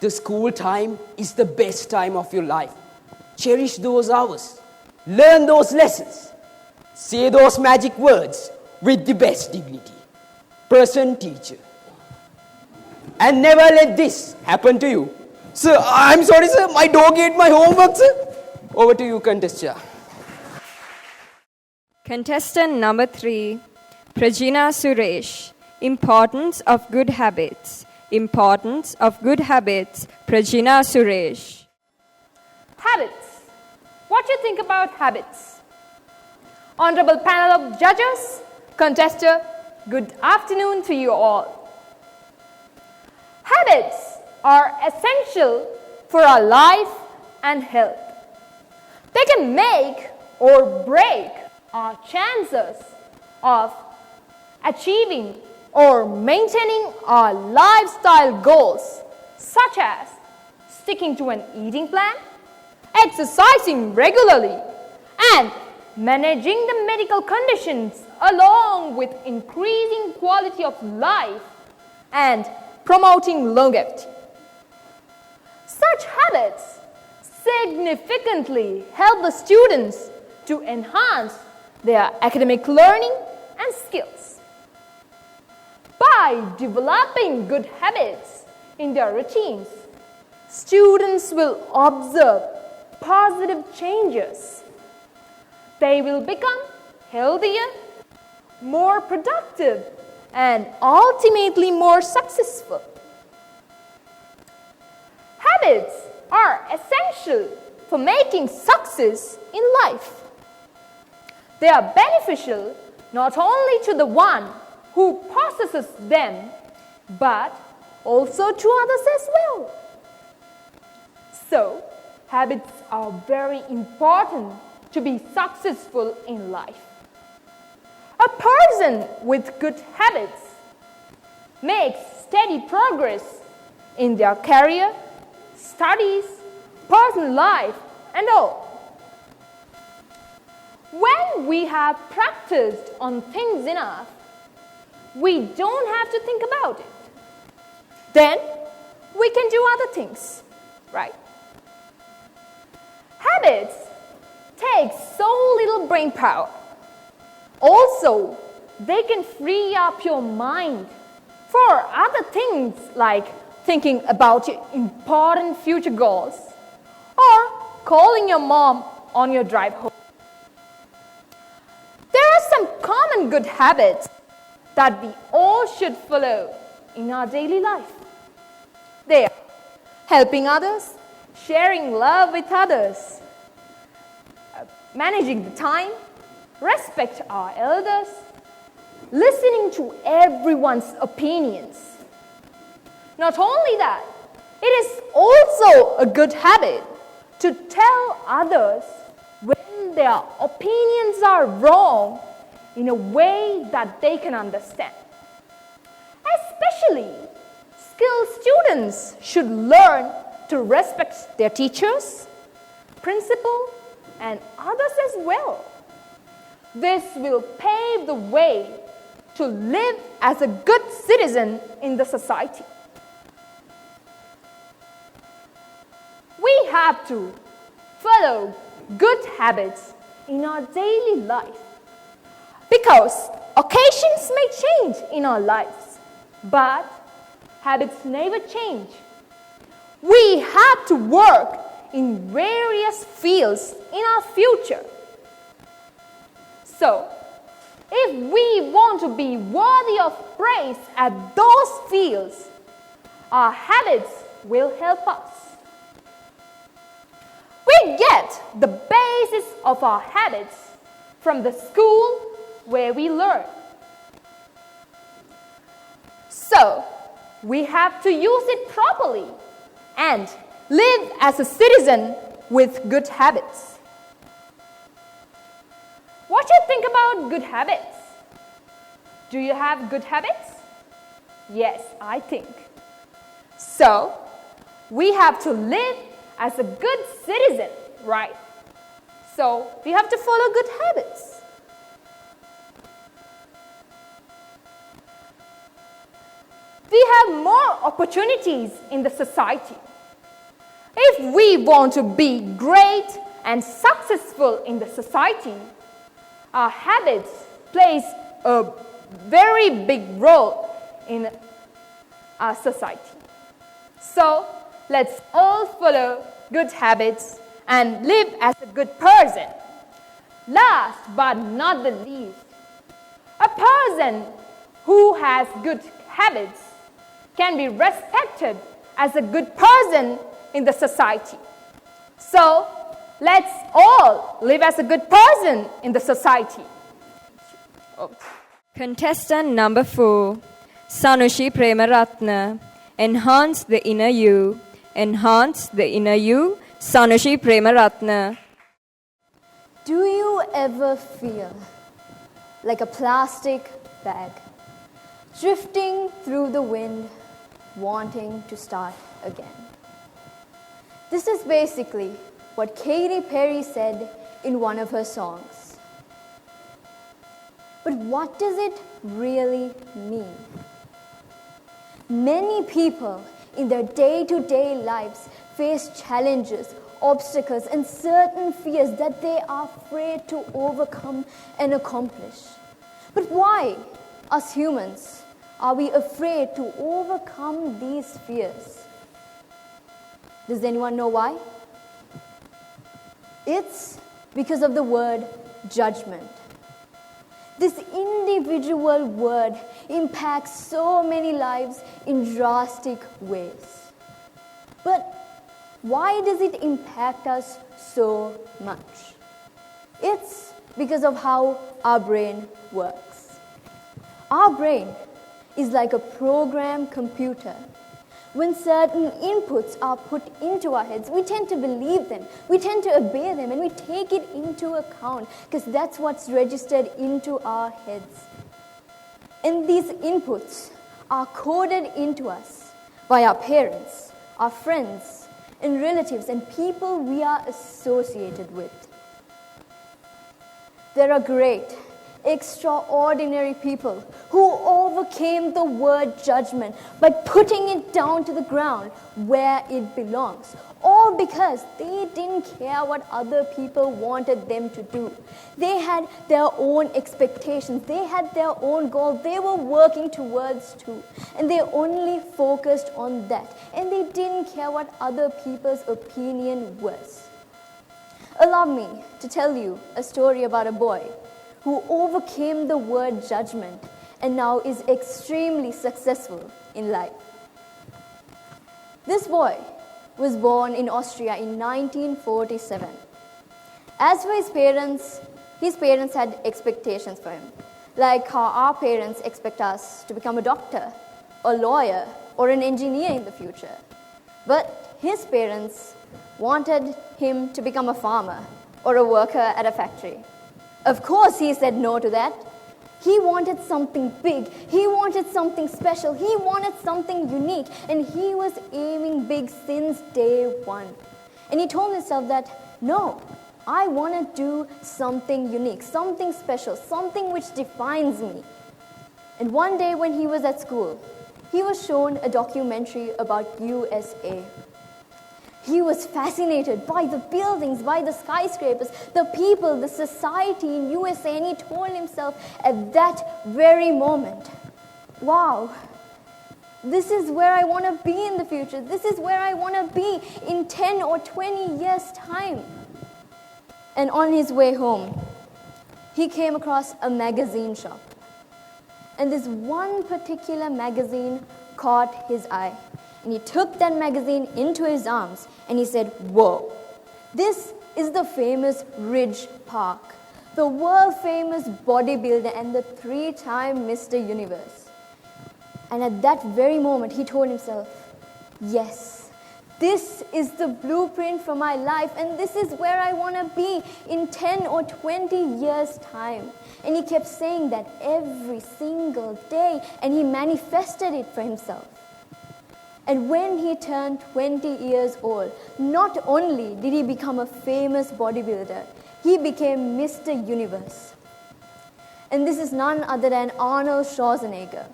the school time is the best time of your life. Cherish those hours. Learn those lessons. Say those magic words with the best dignity. Present teacher. And never let this happen to you. Sir, I'm sorry, sir. My dog ate my homework, sir. Over to you, contestant. Contestant number 3, Prajina Suresh. Importance of good habits. Importance of good habits. Prajina Suresh. Habits. What do you think about habits? Honorable panel of judges, contestant, good afternoon to you all. Habits are essential for our life and health. They can make or break our chances of achieving or maintaining our lifestyle goals, such as sticking to an eating plan, exercising regularly, and managing the medical conditions along with increasing quality of life and promoting longevity. Such habits significantly help the students to enhance their academic learning and skills. By developing good habits in their routines, students will observe positive changes. They will become healthier, more productive, and ultimately more successful. Habits are essential for making success in life. They are beneficial not only to the one who possesses them, but also to others as well. So, habits are very important to be successful in life. A person with good habits makes steady progress in their career, studies, personal life, and all. When we have practiced on things enough, we don't have to think about it. Then we can do other things, right? Habits take so little brain power. Also, they can free up your mind for other things like thinking about your important future goals or calling your mom on your drive home. There are some common good habits that we all should follow in our daily life. They are helping others, sharing love with others, managing the time, respect our elders, listening to everyone's opinions. Not only that, it is also a good habit to tell others when their opinions are wrong in a way that they can understand. Especially, skilled students should learn to respect their teachers, principal, and others as well. This will pave the way to live as a good citizen in the society. We have to follow good habits in our daily life because occasions may change in our lives, but habits never change. We have to work in various fields in our future. So, if we want to be worthy of praise at those fields, our habits will help us. We get the basis of our habits from the school where we learn. So, we have to use it properly and live as a citizen with good habits. What do you think about good habits? Do you have good habits? Yes, I think. So, we have to live as a good citizen, right? So, we have to follow good habits. We have more opportunities in the society. If we want to be great and successful in the society, our habits plays a very big role in our society. So, let's all follow good habits and live as a good person. Last but not the least, a person who has good habits can be respected as a good person in the society. So, let's all live as a good person in the society. Contestant number 4, Sanushi Premaratna. Enhance the inner you. Enhance the inner you. Sanushi Premaratna. Do you ever feel like a plastic bag drifting through the wind, wanting to start again? This is basically what Katy Perry said in one of her songs. But what does it really mean? Many people in their day-to-day lives face challenges, obstacles, and certain fears that they are afraid to overcome and accomplish. But why, as humans, are we afraid to overcome these fears? Does anyone know why? It's because of the word judgment. This individual word impacts so many lives in drastic ways. But why does it impact us so much? It's because of how our brain works. Our brain is like a programmed computer. When certain inputs are put into our heads, we tend to believe them, we tend to obey them, and we take it into account because that's what's registered into our heads. And these inputs are coded into us by our parents, our friends, and relatives, and people we are associated with. There are great, extraordinary people who overcame the word judgment by putting it down to the ground where it belongs, all because they didn't care what other people wanted them to do. They had their own expectations, they had their own goal they were working towards too, and they only focused on that, and they didn't care what other people's opinion was. Allow me to tell you a story about a boy who overcame the word judgment and now is extremely successful in life. This boy was born in Austria in 1947. As for his parents had expectations for him, like how our parents expect us to become a doctor, a lawyer, or an engineer in the future. But his parents wanted him to become a farmer or a worker at a factory. Of course, he said no to that. He wanted something big. He wanted something special. He wanted something unique. And he was aiming big since day one. And he told himself that, no, I want to do something unique, something special, something which defines me. And one day when he was at school, he was shown a documentary about USA. He was fascinated by the buildings, by the skyscrapers, the people, the society in USA, and he told himself at that very moment, wow, this is where I want to be in the future. This is where I want to be in 10 or 20 years' time. And on his way home, he came across a magazine shop. And this one particular magazine caught his eye. And he took that magazine into his arms and he said, whoa, this is the famous Ridge Park, the world-famous bodybuilder and the 3-time Mr. Universe. And at that very moment, he told himself, yes, this is the blueprint for my life, and this is where I want to be in 10 or 20 years' time. And he kept saying that every single day, and he manifested it for himself. And when he turned 20 years old, not only did he become a famous bodybuilder, he became Mr. Universe. And this is none other than Arnold Schwarzenegger.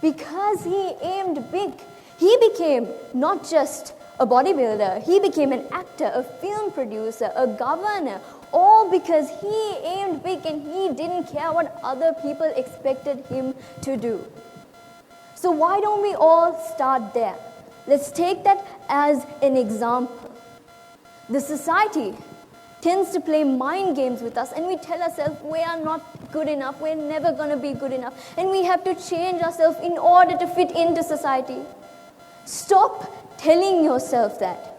Because he aimed big, he became not just a bodybuilder, he became an actor, a film producer, a governor, all because he aimed big and he didn't care what other people expected him to do. So why don't we all start there? Let's take that as an example. The society tends to play mind games with us, and we tell ourselves we are not good enough, we're never going to be good enough, and we have to change ourselves in order to fit into society. Stop telling yourself that.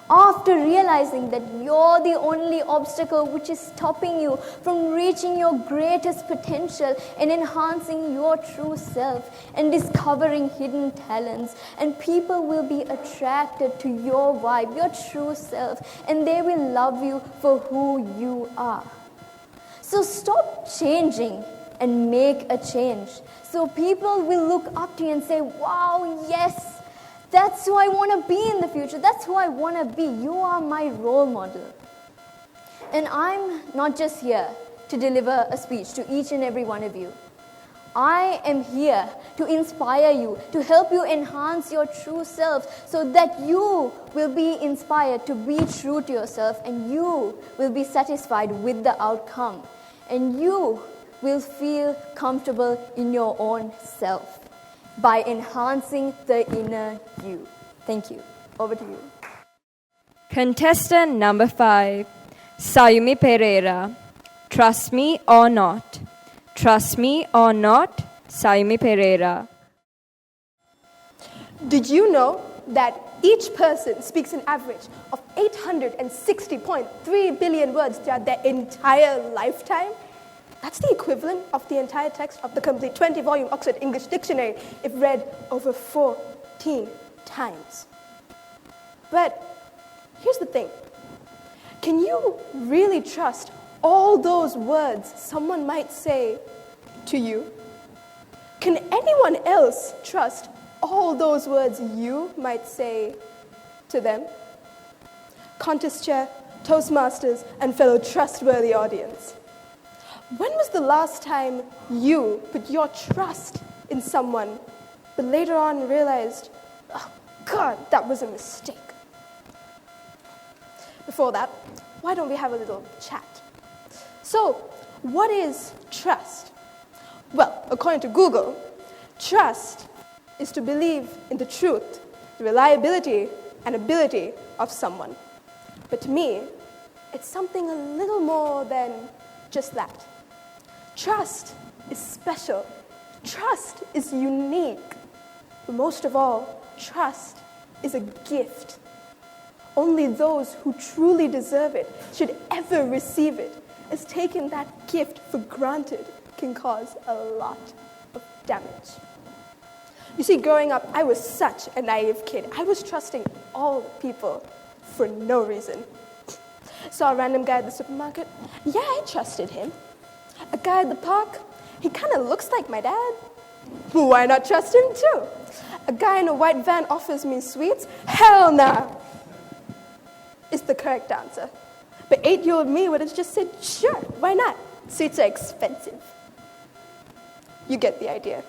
After realizing that you're the only obstacle which is stopping you from reaching your greatest potential and enhancing your true self and discovering hidden talents, and people will be attracted to your vibe, your true self, and they will love you for who you are. So stop changing and make a change. So people will look up to you and say, wow, yes, that's who I want to be in the future. That's who I want to be. You are my role model. And I'm not just here to deliver a speech to each and every one of you. I am here to inspire you, to help you enhance your true self so that you will be inspired to be true to yourself, and you will be satisfied with the outcome, and you will feel comfortable in your own self by enhancing the inner you. Thank you. Over to you. Contestant number 5, Sayumi Pereira. Trust me or not. Trust me or not, Sayumi Pereira. Did you know that each person speaks an average of 860.3 billion words throughout their entire lifetime, that's the equivalent of the entire text of the complete 20-volume Oxford English Dictionary if read over 14 times. But here's the thing. Can you really trust all those words someone might say to you? Can anyone else trust all those words you might say to them? Contest chair, Toastmasters, and fellow trustworthy audience. When was the last time you put your trust in someone, but later on realized, oh God, that was a mistake? Before that, why don't we have a little chat? So, what is trust? Well, according to Google, trust is to believe in the truth, the reliability, and ability of someone. But to me, it's something a little more than just that. Trust is special. Trust is unique. But most of all, trust is a gift. Only those who truly deserve it should ever receive it, as taking that gift for granted can cause a lot of damage. You see, growing up, I was such a naive kid. I was trusting all people for no reason. Saw a random guy at the supermarket. Yeah, I trusted him. A guy at the park. He kind of looks like my dad. Why not trust him too? A guy in a white van offers me sweets. Hell nah! Is the correct answer. But 8-year-old me would have just said, sure, why not? Sweets are expensive. You get the idea.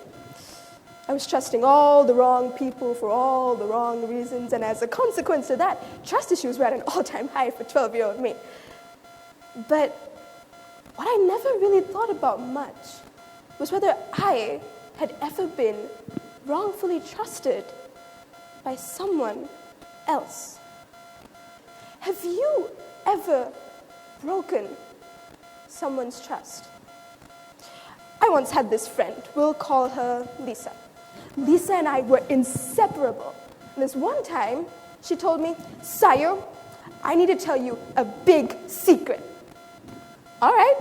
I was trusting all the wrong people for all the wrong reasons, and as a consequence of that, trust issues were at an all-time high for 12-year-old me. But what I never really thought about much was whether I had ever been wrongfully trusted by someone else. Have you ever broken someone's trust? I once had this friend. We'll call her Lisa. Lisa and I were inseparable. And this one time, she told me, Sayo, I need to tell you a big secret. All right,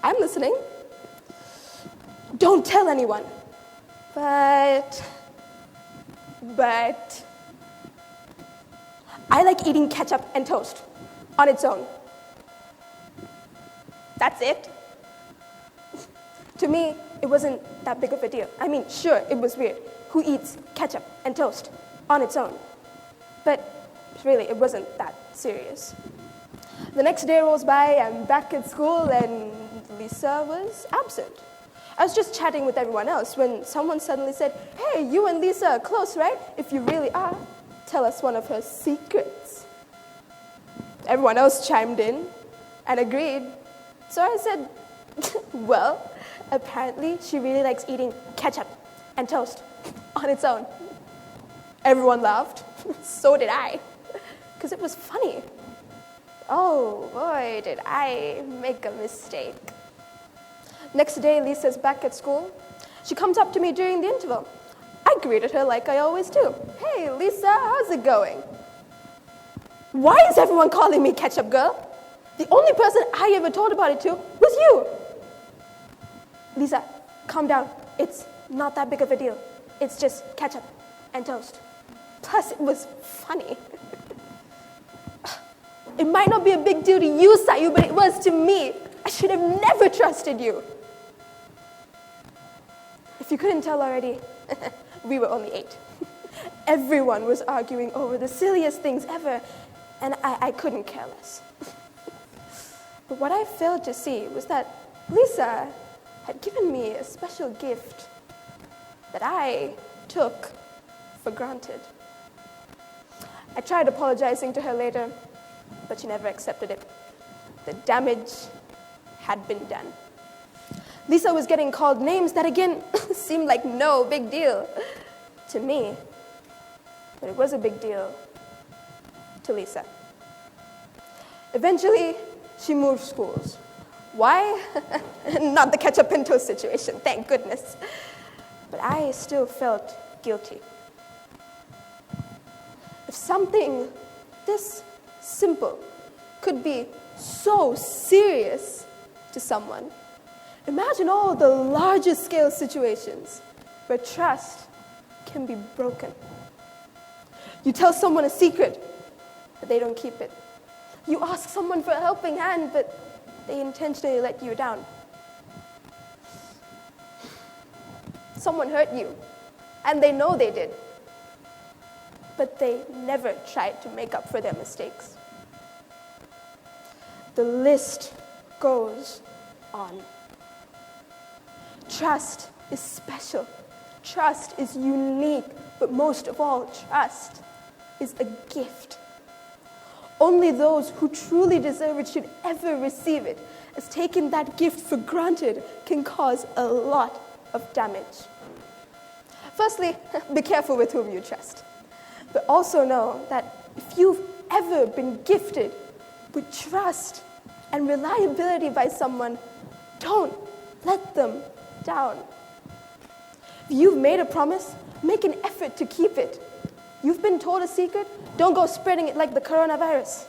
I'm listening. Don't tell anyone. But I like eating ketchup and toast on its own. That's it. To me, it wasn't that big of a deal. I mean, sure, it was weird. Who eats ketchup and toast on its own? But really, it wasn't that serious. The next day rolls by, I'm back at school, and Lisa was absent. I was just chatting with everyone else when someone suddenly said, hey, you and Lisa are close, right? If you really are, tell us one of her secrets. Everyone else chimed in and agreed. So I said, well, apparently she really likes eating ketchup and toast on its own. Everyone laughed. So did I, because it was funny. Oh boy, did I make a mistake. Next day, Lisa's back at school. She comes up to me during the interval. I greeted her like I always do. Hey, Lisa, how's it going? Why is everyone calling me Ketchup Girl? The only person I ever told about it to was you. Lisa, calm down. It's not that big of a deal. It's just ketchup and toast. Plus, it was funny. It might not be a big deal to you, Sayu, but it was to me. I should have never trusted you. If you couldn't tell already, we were only 8. Everyone was arguing over the silliest things ever, and I couldn't care less. But what I failed to see was that Lisa had given me a special gift that I took for granted. I tried apologizing to her later, but she never accepted it. The damage had been done. Lisa was getting called names that, again, seemed like no big deal to me, but it was a big deal to Lisa. Eventually, she moved schools. Why? Not the ketchup and toast situation, thank goodness. But I still felt guilty. If something this simple could be so serious to someone, imagine all the larger scale situations where trust can be broken. You tell someone a secret, but they don't keep it. You ask someone for a helping hand, but they intentionally let you down. Someone hurt you, and they know they did, but they never tried to make up for their mistakes. The list goes on. Trust is special. Trust is unique, but most of all, trust is a gift. Only those who truly deserve it should ever receive it, as taking that gift for granted can cause a lot of damage. Firstly, be careful with whom you trust. But also know that if you've ever been gifted with trust and reliability by someone, don't let them down. If you've made a promise, make an effort to keep it. You've been told a secret, don't go spreading it like the coronavirus.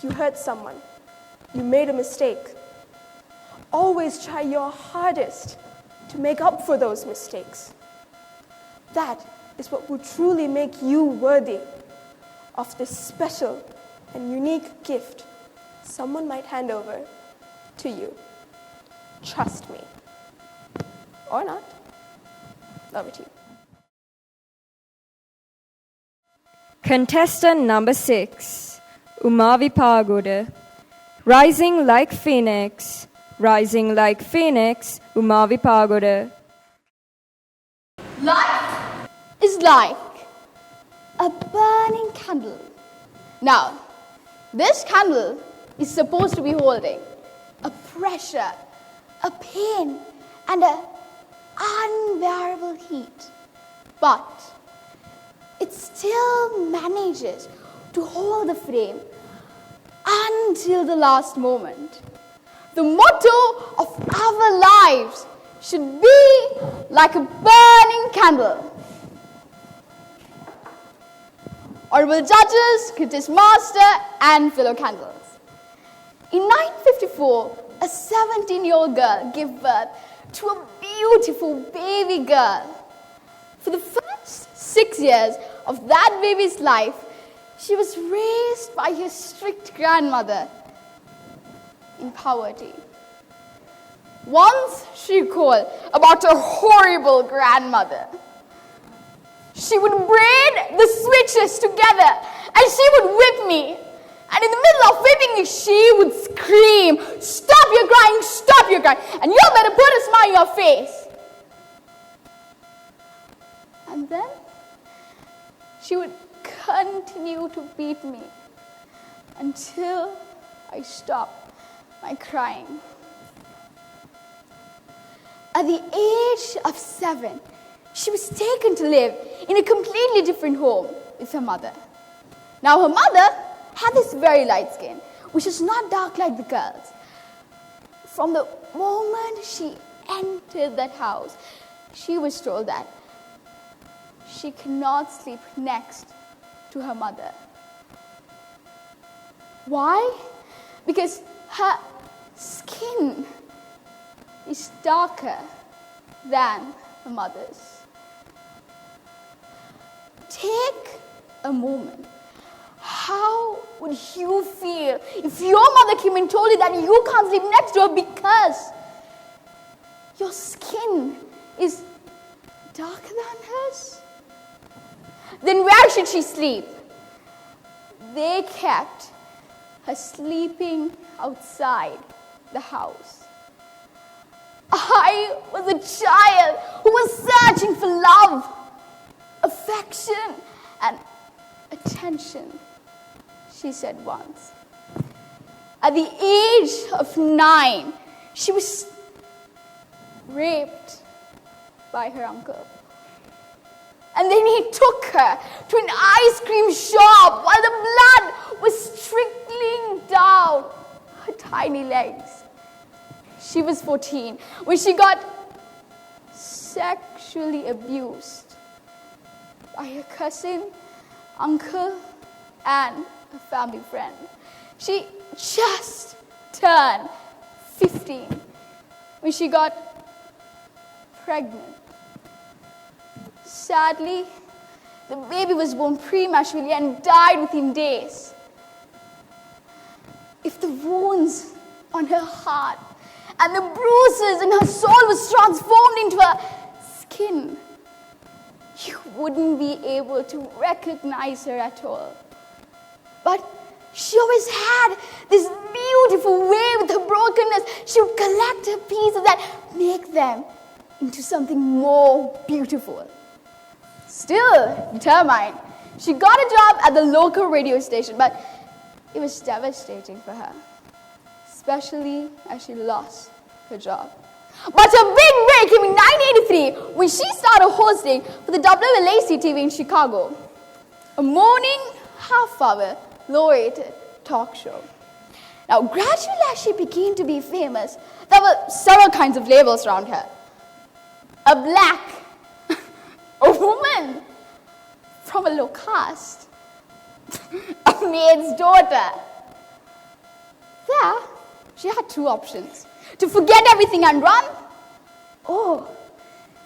You hurt someone. You made a mistake. Always try your hardest to make up for those mistakes. That is what will truly make you worthy of this special and unique gift someone might hand over to you. Trust me. Or not. Over to you. Contestant number 6, Umavi Pagoda. Rising like phoenix, Umavi Pagoda. Life is like a burning candle. Now, this candle is supposed to be holding a pressure, a pain, and an unbearable heat. But it still manages to hold the flame until the last moment. The motto of our lives should be like a burning candle. Honorable judges, critics master, and fellow candles. In 1954, a 17-year-old girl gave birth to a beautiful baby girl. For the first 6 years of that baby's life, she was raised by her strict grandmother in poverty. Once she recalled about her horrible grandmother. She would braid the switches together and she would whip me. And in the middle of whipping me, she would scream, "Stop your crying, stop your crying, and you better put a smile on your face." And then she would continue to beat me until I stopped my crying. At the age of 7, she was taken to live in a completely different home with her mother. Now, her mother had this very light skin, which is not dark like the girls. From the moment she entered that house, she was told that she cannot sleep next to her mother. Why? Because her skin is darker than her mother's. Take a moment. How would you feel if your mother came and told you that you can't sleep next to her because your skin is darker than hers? Then where should she sleep? They kept her sleeping outside the house. I was a child who was searching for love, affection, and attention, she said once. At the age of 9, she was raped by her uncle. And then he took her to an ice cream shop while the blood was trickling down her tiny legs. She was 14 when she got sexually abused by her cousin, uncle, and a family friend. She just turned 15 when she got pregnant. Sadly, the baby was born prematurely and died within days. If the wounds on her heart and the bruises in her soul was transformed into her skin, you wouldn't be able to recognize her at all. But she always had this beautiful way with her brokenness. She would collect her pieces and make them into something more beautiful. Still determined, she got a job at the local radio station, but it was devastating for her, especially as she lost her job. But a big break came in 1983 when she started hosting for the WLAC TV in Chicago, a morning half-hour low-rated talk show. Now, gradually as she began to be famous, there were several kinds of labels around her. A black, a woman from a low caste, a maid's daughter. There, she had two options: to forget everything and run, or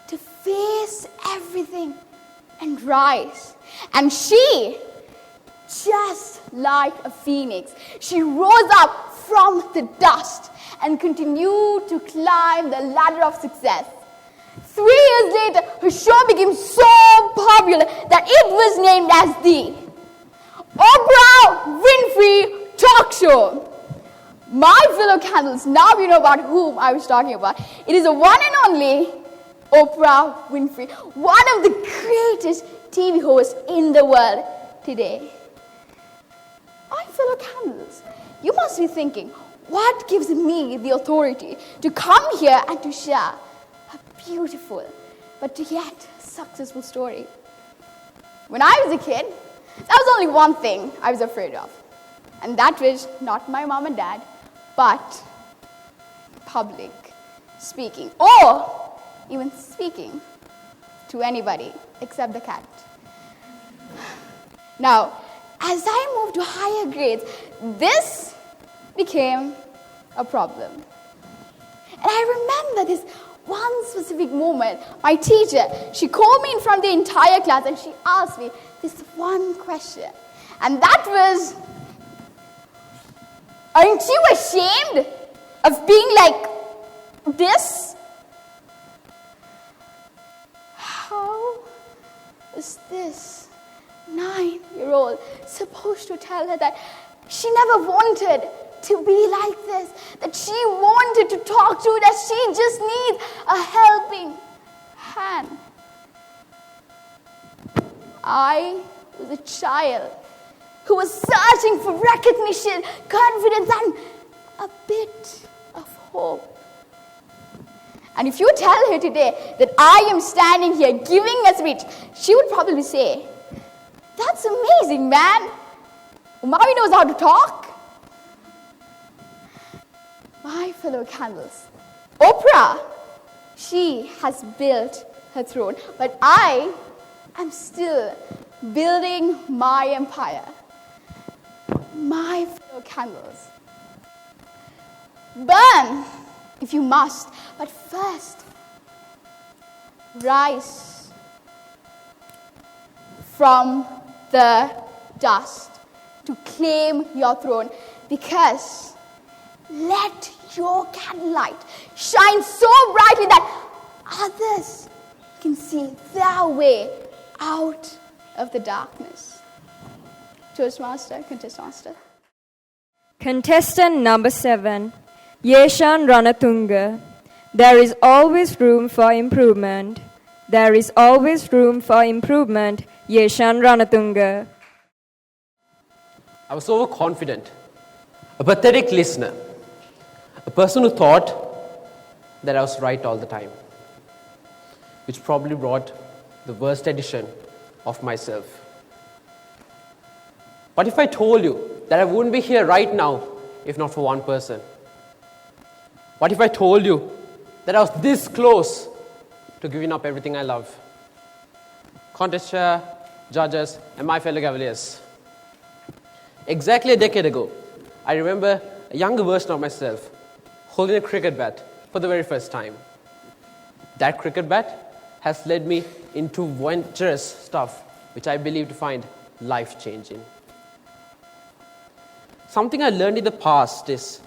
to face everything and rise. And she, just like a phoenix, she rose up from the dust and continued to climb the ladder of success. 3 years later, her show became so popular that it was named as the Oprah Winfrey Talk Show. My fellow candles, now you know about whom I was talking about. It is the one and only Oprah Winfrey, one of the greatest TV hosts in the world today. My fellow candles, you must be thinking, what gives me the authority to come here and to share a beautiful but yet successful story? When I was a kid, there was only one thing I was afraid of, and that was not my mom and dad, but public speaking, or even speaking to anybody except the cat. Now, as I moved to higher grades, this became a problem. And I remember this one specific moment. My teacher, she called me in front of the entire class and she asked me this one question. And that was, aren't you ashamed of being like this? How is this 9-year-old supposed to tell her that she never wanted to be like this, that she wanted to talk to, that she just needs a helping hand? I was a child who was searching for recognition, confidence, and a bit of hope. And if you tell her today that I am standing here giving a speech, she would probably say, "That's amazing, man. Umavi knows how to talk." My fellow candles, Oprah, she has built her throne, but I am still building my empire. My fellow candles, burn if you must, but first, rise from the dust to claim your throne, because let your candlelight shine so brightly that others can see their way out of the darkness. Toastmaster, contestmaster. Contestant number 7, Yeshan Ranatunga. There is always room for improvement. There is always room for improvement. Yeshan Ranatunga. I was overconfident, a pathetic listener, a person who thought that I was right all the time, which probably brought the worst edition of myself. What if I told you that I wouldn't be here right now if not for one person? What if I told you that I was this close to giving up everything I love? Contest chair, judges, and my fellow Cavaliers. Exactly a decade ago, I remember a younger version of myself holding a cricket bat for the very first time. That cricket bat has led me into adventurous stuff which I believe to find life-changing. Something I learned in the past is,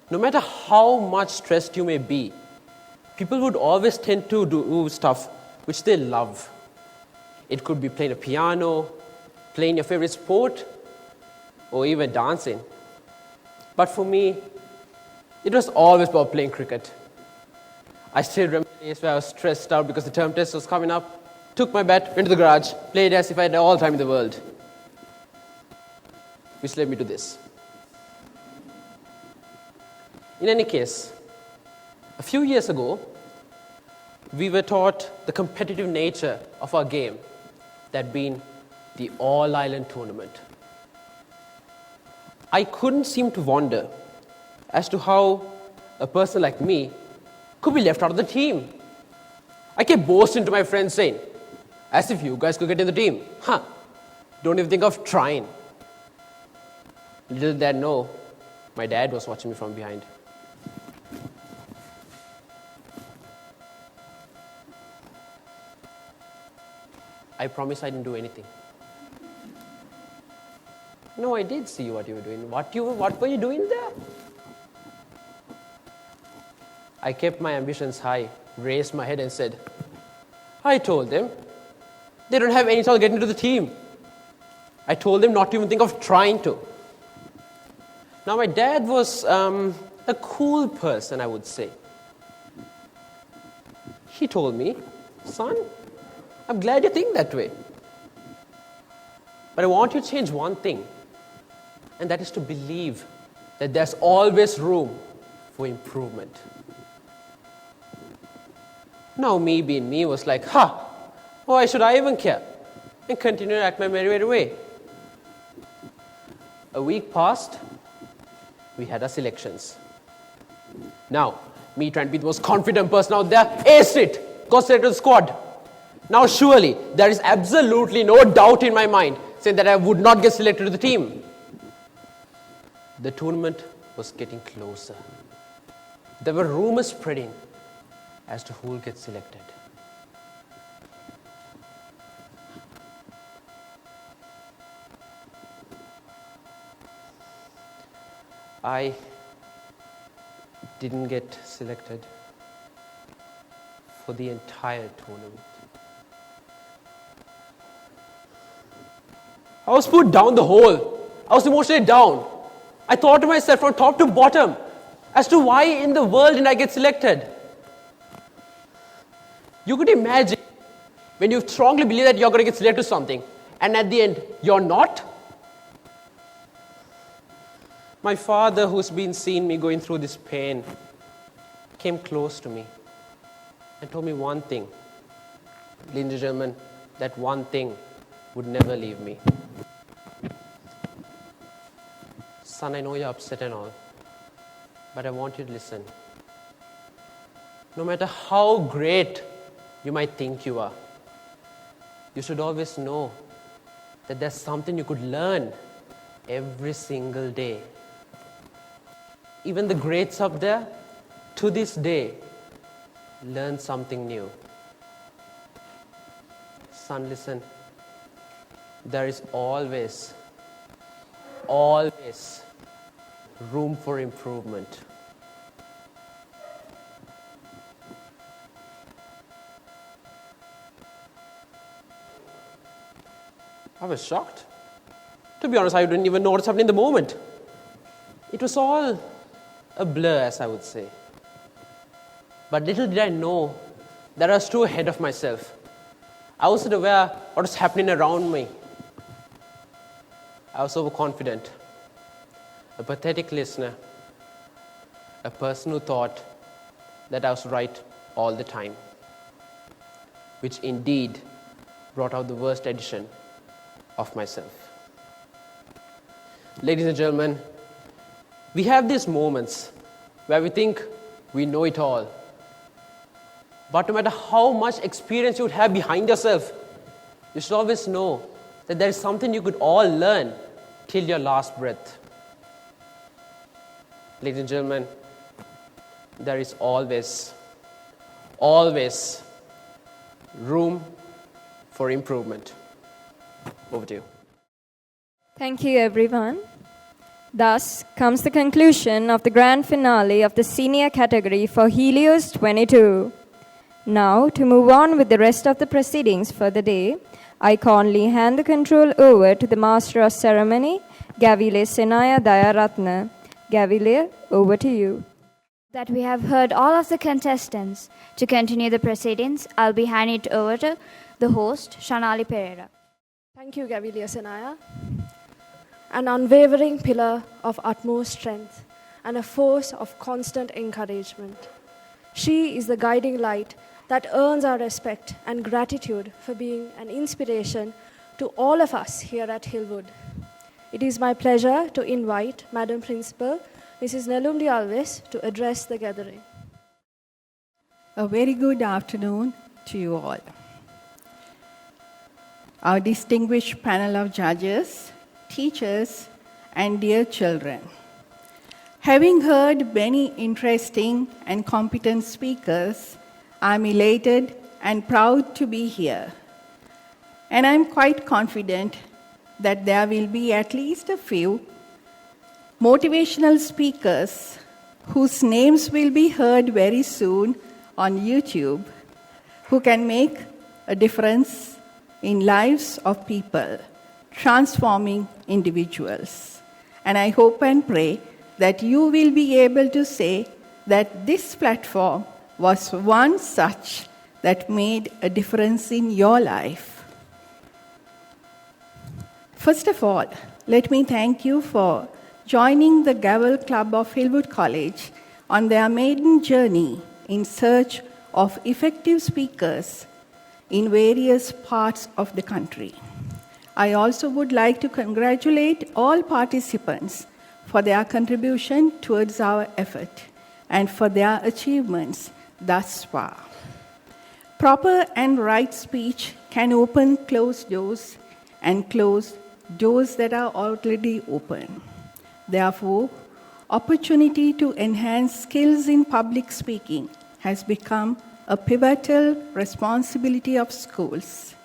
no matter how much stressed you may be, people would always tend to do stuff which they love. It could be playing a piano, playing your favorite sport, or even dancing. But for me, it was always about playing cricket. I still remember days where I was stressed out because the term test was coming up, took my bat, went to the garage, played as if I had all the time in the world. Which led me to this. In any case, a few years ago, we were taught the competitive nature of our game, that being the All-Island tournament. I couldn't seem to wonder as to how a person like me could be left out of the team. I kept boasting to my friends saying, as if you guys could get in the team. Don't even think of trying. Little did I know, my dad was watching me from behind. I promise I didn't do anything. No, I did see what you were doing. What were you doing there? I kept my ambitions high, raised my head and said, I told them they don't have any chance of getting into the team. I told them not to even think of trying to. Now, my dad was a cool person, I would say. He told me, son, I'm glad you think that way. But I want you to change one thing, and that is to believe that there's always room for improvement. Now, me being me was like, why should I even care? And continue to act my merry way. A week passed, we had our selections. Now, me trying to be the most confident person out there, aced it, got selected to the squad. Now, surely, there is absolutely no doubt in my mind saying that I would not get selected to the team. The tournament was getting closer. There were rumors spreading as to who will get selected. I didn't get selected for the entire tournament. I was put down the hole. I was emotionally down. I thought to myself from top to bottom as to why in the world didn't I get selected. You could imagine when you strongly believe that you're going to get selected to something and at the end you're not. My father, who's been seeing me going through this pain, came close to me and told me one thing. Ladies and gentlemen, that one thing would never leave me. Son, I know you're upset and all, but I want you to listen. No matter how great you might think you are, you should always know that there's something you could learn every single day. Even the greats up there, to this day, learn something new. Son, listen. There is always room for improvement. I was shocked. To be honest, I didn't even know what's happening in the moment. It was all a blur, as I would say. But little did I know that I was too ahead of myself. I wasn't aware what was happening around me. I was overconfident, a pathetic listener, a person who thought that I was right all the time, which indeed brought out the worst edition of myself. Ladies and gentlemen, we have these moments where we think we know it all. But no matter how much experience you would have behind yourself, you should always know that there is something you could all learn till your last breath. Ladies and gentlemen, there is always room for improvement. Over to you. Thank you, everyone. Thus comes the conclusion of the grand finale of the senior category for Helios 22. Now, to move on with the rest of the proceedings for the day, I kindly hand the control over to the Master of Ceremony, Gavile Senaya Dayaratna. Gavile, over to you. That we have heard all of the contestants. To continue the proceedings, I'll be handing it over to the host, Shanali Pereira. Thank you, Gavile Senaya. An unwavering pillar of utmost strength and a force of constant encouragement. She is the guiding light that earns our respect and gratitude for being an inspiration to all of us here at Hillwood. It is my pleasure to invite Madam Principal, Mrs. Nelumdi Alves, to address the gathering. A very good afternoon to you all. Our distinguished panel of judges, teachers, and dear children. Having heard many interesting and competent speakers, I'm elated and proud to be here. And I'm quite confident that there will be at least a few motivational speakers whose names will be heard very soon on YouTube, who can make a difference in lives of people, transforming individuals. And I hope and pray that you will be able to say that this platform was one such that made a difference in your life. First of all, let me thank you for joining the Gavel Club of Hillwood College on their maiden journey in search of effective speakers in various parts of the country. I also would like to congratulate all participants for their contribution towards our effort and for their achievements thus far. Proper and right speech can open closed doors and close doors that are already open. Therefore, opportunity to enhance skills in public speaking has become a pivotal responsibility of schools.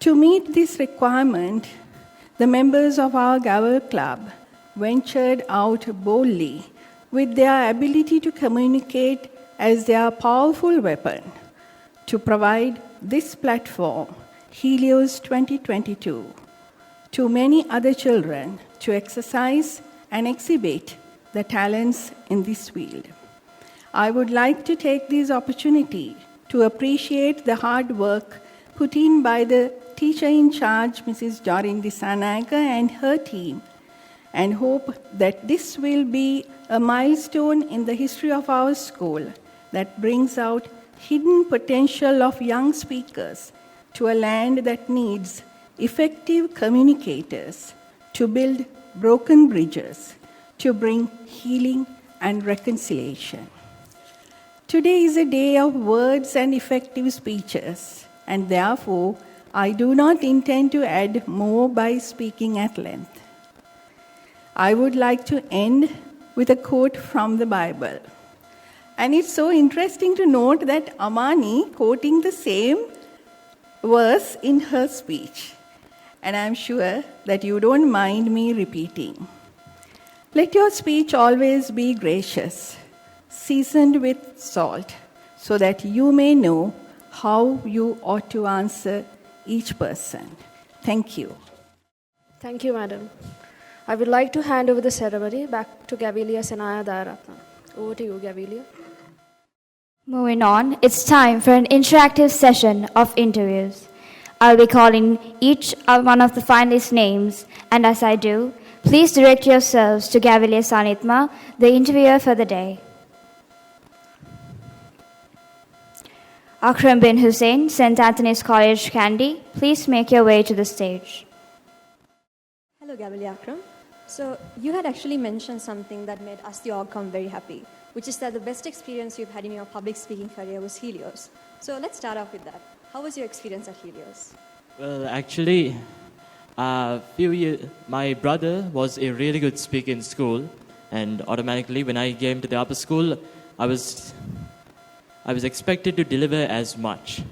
To meet this requirement, the members of our Gavel Club ventured out boldly with their ability to communicate as their powerful weapon to provide this platform, Helios 2022, to many other children to exercise and exhibit the talents in this field. I would like to take this opportunity to appreciate the hard work put in by the teacher in charge, Mrs. Dorin Disanaga, and her team, and hope that this will be a milestone in the history of our school that brings out hidden potential of young speakers to a land that needs effective communicators to build broken bridges, to bring healing and reconciliation. Today is a day of words and effective speeches, and therefore I do not intend to add more by speaking at length. I would like to end with a quote from the Bible. And it's so interesting to note that Amani quoting the same verse in her speech. And I'm sure that you don't mind me repeating. Let your speech always be gracious, seasoned with salt, so that you may know how you ought to answer each person. Thank you. Thank you, Madam. I would like to hand over the ceremony back to Gavilia Senaya Dayaratna. Over to you, Gavilia. Moving on, it's time for an interactive session of interviews. I'll be calling each one of the finalists' names, and as I do, please direct yourselves to Gavilia Sanitma, the interviewer for the day. Akram bin Hussein, St. Anthony's College Kandy, please make your way to the stage. Hello, Gavilia Akram. So you had actually mentioned something that made us the outcome very happy, which is that the best experience you've had in your public speaking career was Helios. So let's start off with that. How was your experience at Helios? Well, actually, My brother was a really good speaker in school, and automatically when I came to the upper school, I was expected to deliver as much.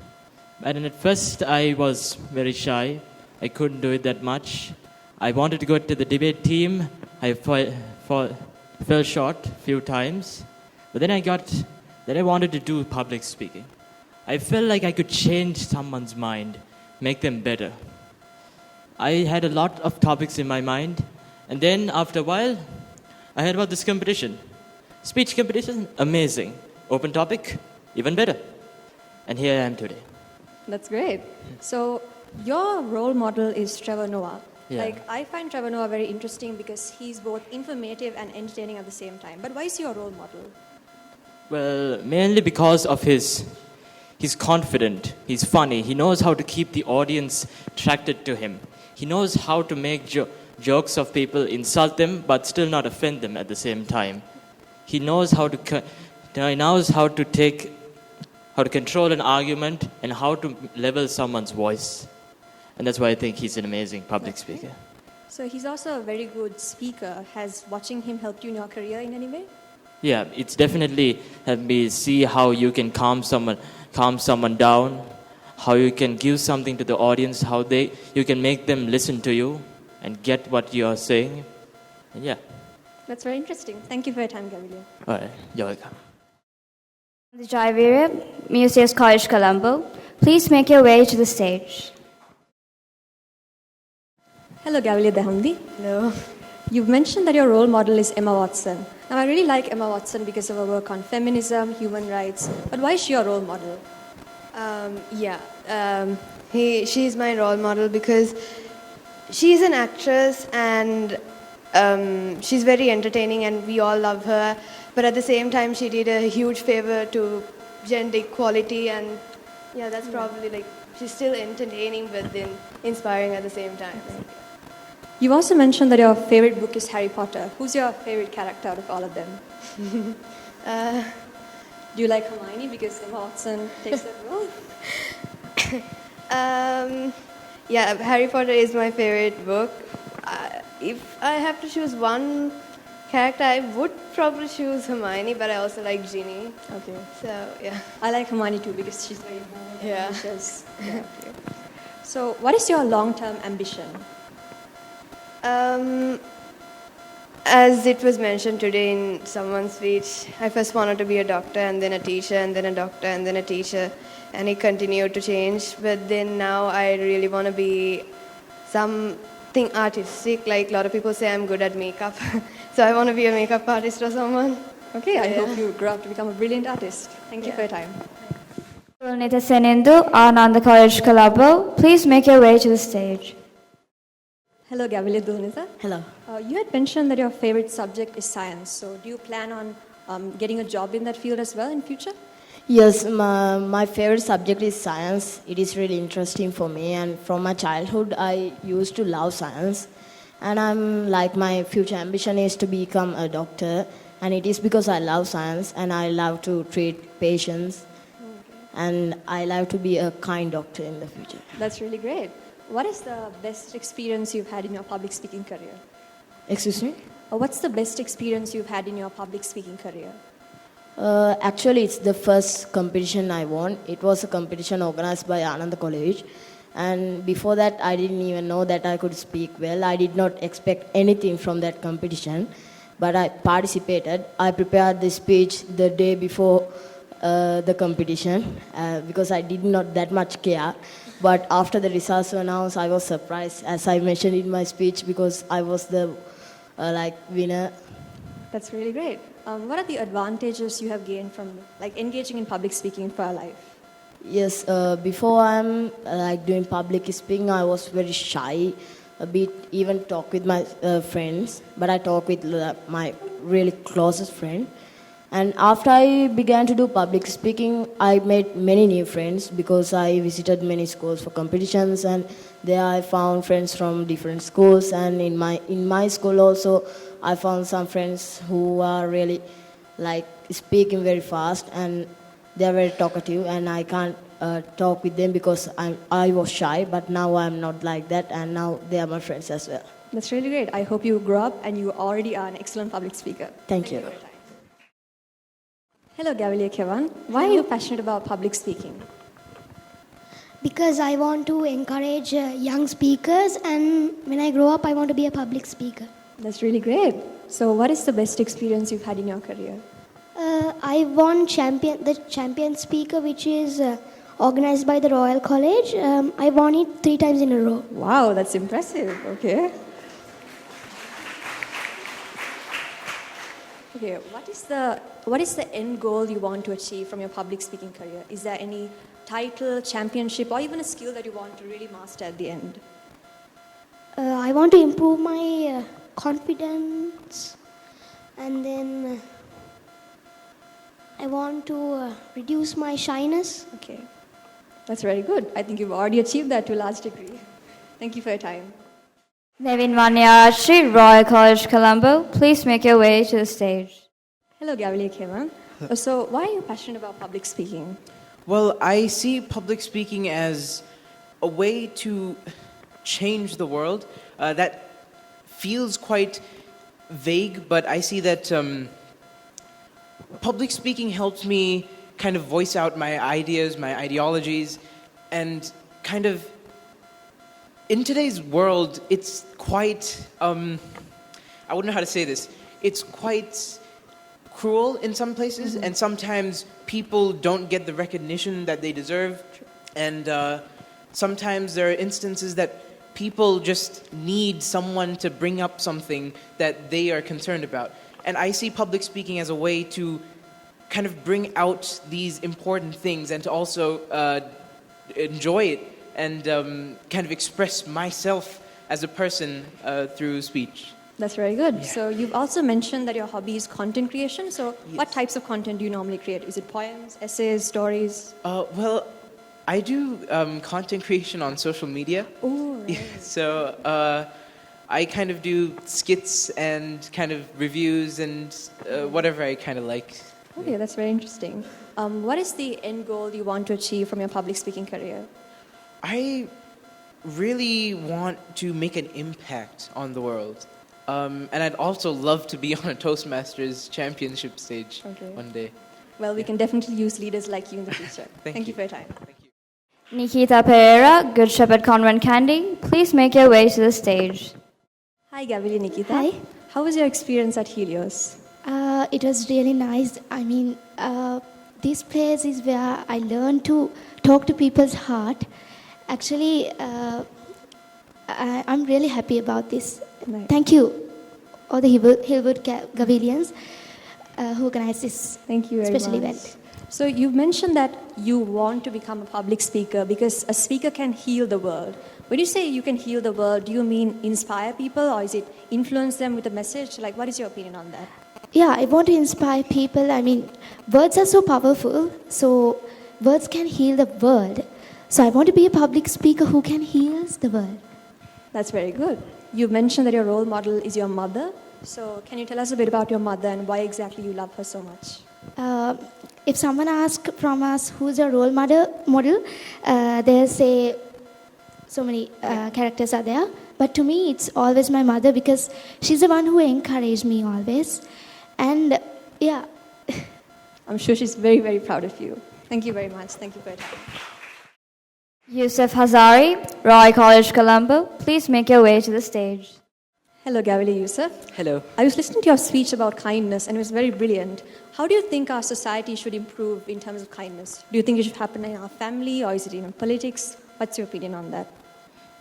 And at first I was very shy. I couldn't do it that much. I wanted to go to the debate team. I fell short a few times. But then I wanted to do public speaking. I felt like I could change someone's mind, make them better. I had a lot of topics in my mind. And then after a while, I heard about this competition. Speech competition, amazing. Open topic, even better. And here I am today. That's great. So your role model is Trevor Noah. Yeah. Like, I find Trevor Noah very interesting because he's both informative and entertaining at the same time. But why is he your role model? Well, mainly because of he's confident, he's funny, he knows how to keep the audience attracted to him. He knows how to make jokes of people, insult them, but still not offend them at the same time. He knows how to control an argument and how to level someone's voice. And that's why I think he's an amazing public speaker. So he's also a very good speaker. Has watching him helped you in your career in any way? Yeah, it's definitely helped me see how you can calm someone down, how you can give something to the audience, how you can make them listen to you and get what you are saying. And yeah. That's very interesting. Thank you for your time, Gabriel. All right, you're welcome. The Jaiveera, Helios College Colombo, please make your way to the stage. Hello, Gabriel Dehandi. Hello. You've mentioned that your role model is Emma Watson. Now, I really like Emma Watson because of her work on feminism, human rights. But why is she your role model? She's my role model because she's an actress and she's very entertaining and we all love her. But at the same time, she did a huge favor to gender equality, and yeah, that's probably like, she's still entertaining but then inspiring at the same time. You've also mentioned that your favorite book is Harry Potter. Who's your favorite character out of all of them? Do you like Hermione because Emma Watson takes that role? Yeah, Harry Potter is my favorite book. If I have to choose one character, I would probably choose Hermione, but I also like Ginny. Okay. So, yeah. I like Hermione too because she's very bold. Yeah. And ambitious. Yeah. So, what is your long-term ambition? As it was mentioned today in someone's speech, I first wanted to be a doctor and then a teacher and then a doctor and then a teacher, and it continued to change. But then now I really want to be something artistic. Like a lot of people say I'm good at makeup, so I want to be a makeup artist or someone. Okay, I hope you grow up to become a brilliant artist. Thank you for your time. Nita Senindu, Ananda College Colombo, please make your way to the stage. Hello, Gabriel Dulnisa. Hello. You had mentioned that your favorite subject is science. So do you plan on getting a job in that field as well in future? Yes, my favorite subject is science. It is really interesting for me, and from my childhood I used to love science. And my future ambition is to become a doctor, and it is because I love science and I love to treat patients. And I love to be a kind doctor in the future. That's really great. What is the best experience you've had in your public speaking career? Excuse me? What's the best experience you've had in your public speaking career? Actually, it's the first competition I won. It was a competition organized by Ananda College. And before that, I didn't even know that I could speak well. I did not expect anything from that competition. But I participated. I prepared the speech the day before the competition because I did not that much care. But after the results were announced, I was surprised, as I mentioned in my speech, because I was the winner. That's really great. What are the advantages you have gained from engaging in public speaking for your life? Yes, before I'm doing public speaking, I was very shy, a bit, even talk with my friends. But I talk with my really closest friend. And after I began to do public speaking, I made many new friends because I visited many schools for competitions, and there I found friends from different schools. And in my school also, I found some friends who are really speaking very fast, and they are very talkative, and I can't talk with them because I was shy, but now I'm not like that, and now they are my friends as well. That's really great. I hope you grow up and you already are an excellent public speaker. Thank you. For your time. Hello, Gavilia Kevan. Why are you passionate about public speaking? Because I want to encourage young speakers, and when I grow up, I want to be a public speaker. That's really great. So, what is the best experience you've had in your career? I won the champion speaker, which is organized by the Royal College. I won it 3 times in a row. Wow, that's impressive. Okay. Okay, what is the end goal you want to achieve from your public speaking career? Is there any title, championship, or even a skill that you want to really master at the end? I want to improve my confidence, and then I want to reduce my shyness. Okay, that's very good. I think you've already achieved that to a large degree. Thank you for your time. Nevin Vanyashi, Royal College Colombo, please make your way to the stage. Hello, Gavilia Kevan. So, why are you passionate about public speaking? Well, I see public speaking as a way to change the world. That feels quite vague, but I see that public speaking helps me kind of voice out my ideas, my ideologies, and kind of in today's world, it's quite, I wouldn't know how to say this, it's quite cruel in some places, and sometimes people don't get the recognition that they deserve, and sometimes there are instances that people just need someone to bring up something that they are concerned about. And I see public speaking as a way to kind of bring out these important things and to also enjoy it and kind of express myself as a person through speech. That's very good. Yeah. So you've also mentioned that your hobby is content creation. So what types of content do you normally create? Is it poems, essays, stories? Well, I do content creation on social media. Oh, right. So I kind of do skits and kind of reviews and whatever I kind of like. Okay, that's very interesting. What is the end goal you want to achieve from your public speaking career? I really want to make an impact on the world. And I'd also love to be on a Toastmasters championship stage one day. Well, we can definitely use leaders like you in the future. Thank you for your time. Nikita Pereira, Good Shepherd Convent Kandy, please make your way to the stage. Hi, Gavilia Nikita. Hi. How was your experience at Helios? It was really nice. I mean, this place is where I learned to talk to people's heart. Actually, I'm really happy about this. Nice. Thank you, all the Hillwood Gavilians who organized this special event. So you mentioned that you want to become a public speaker because a speaker can heal the world. When you say you can heal the world, do you mean inspire people or is it influence them with a message? Like, what is your opinion on that? Yeah, I want to inspire people. I mean, words are so powerful, so words can heal the world. So I want to be a public speaker who can heal the world. That's very good. You mentioned that your role model is your mother. So can you tell us a bit about your mother and why exactly you love her so much? If someone asks from us who's your role model, they'll say so many characters are there. But to me, it's always my mother because she's the one who encouraged me always. And yeah. I'm sure she's very, very proud of you. Thank you very much. Thank you for your time. Yusuf Hazari, Royal College Colombo, please make your way to the stage. Hello, Gavilia Yusuf. Hello. I was listening to your speech about kindness and it was very brilliant. How do you think our society should improve in terms of kindness? Do you think it should happen in our family or is it in politics? What's your opinion on that?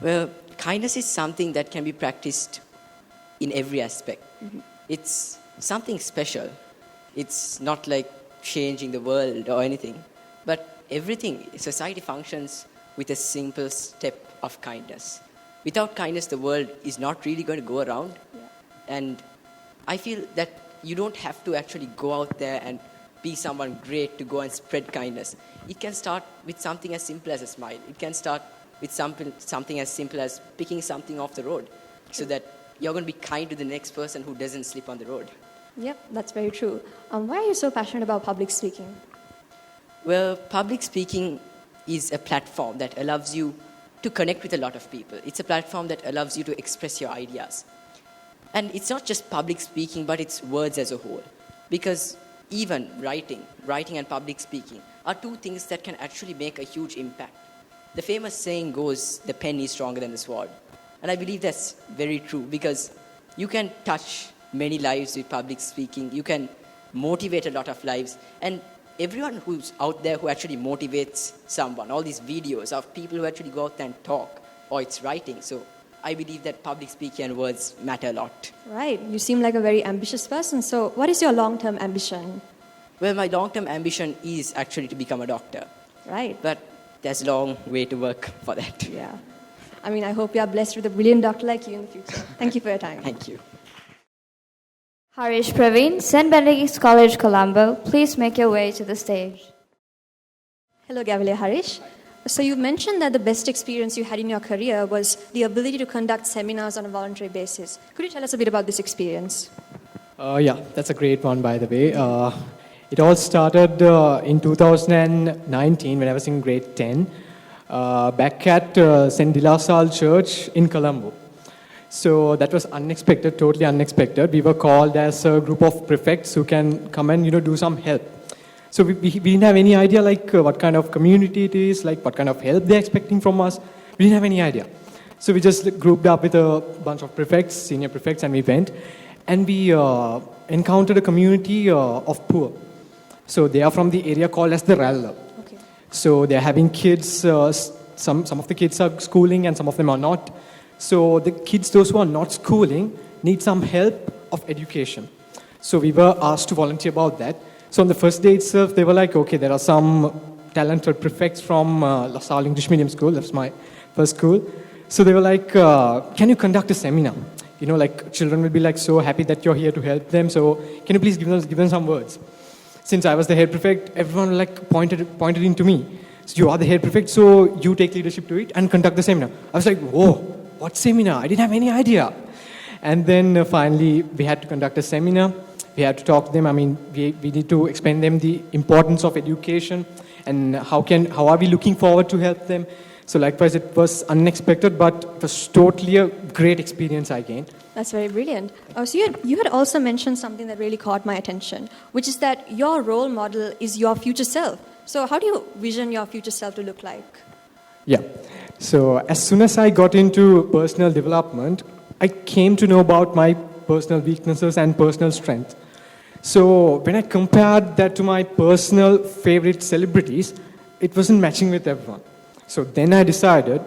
Well, kindness is something that can be practiced in every aspect. Mm-hmm. It's something special. It's not like changing the world or anything. But everything, society functions with a simple step of kindness. Without kindness, the world is not really going to go around. Yeah. And I feel that you don't have to actually go out there and be someone great to go and spread kindness. It can start with something as simple as a smile. It can start with something as simple as picking something off the road so that you're going to be kind to the next person who doesn't slip on the road. Yep, that's very true. Why are you so passionate about public speaking? Well, public speaking is a platform that allows you to connect with a lot of people. It's a platform that allows you to express your ideas. And it's not just public speaking, but it's words as a whole. Because even writing and public speaking are two things that can actually make a huge impact. The famous saying goes, the pen is stronger than the sword. And I believe that's very true, because you can touch many lives with public speaking. You can motivate a lot of lives. And everyone who's out there who actually motivates someone, all these videos of people who actually go out and talk, or it's writing. So I believe that public speaking and words matter a lot. Right. You seem like a very ambitious person. So what is your long-term ambition? Well, my long-term ambition is actually to become a doctor. Right. But there's a long way to work for that. Yeah. I mean, I hope you are blessed with a brilliant doctor like you in the future. Thank you for your time. Thank you. Harish Praveen, St. Benedict's College, Colombo, please make your way to the stage. Hello, Gavile Harish. So you mentioned that the best experience you had in your career was the ability to conduct seminars on a voluntary basis. Could you tell us a bit about this experience? Yeah, that's a great one, by the way. It all started in 2019 when I was in grade 10, back at St. Dilasal Church in Colombo. So that was unexpected, totally unexpected. We were called as a group of prefects who can come and do some help. So we didn't have any idea what kind of community it is, what kind of help they're expecting from us. We didn't have any idea. So we just grouped up with a bunch of prefects, senior prefects, and we went. And we encountered a community of poor. So they are from the area called as the Ralla. Okay. So they're having kids, some of the kids are schooling and some of them are not. So the kids, those who are not schooling, need some help of education. So we were asked to volunteer about that. So on the first day itself, they were like, okay, there are some talented prefects from La Salle English Medium School. That's my first school. So they were like, can you conduct a seminar? Children will be so happy that you're here to help them. So can you please give them some words? Since I was the head prefect, everyone pointed into me. So you are the head prefect, so you take leadership to it and conduct the seminar. I was like, whoa, what seminar? I didn't have any idea. And then finally, we had to conduct a seminar. We had to talk to them. I mean, we need to explain them the importance of education and how are we looking forward to help them. So likewise, it was unexpected, but it was totally a great experience I gained. That's very brilliant. So you had also mentioned something that really caught my attention, which is that your role model is your future self. So how do you vision your future self to look like? Yeah. So as soon as I got into personal development, I came to know about my personal weaknesses and personal strength. So when I compared that to my personal favorite celebrities, it wasn't matching with everyone. So then I decided,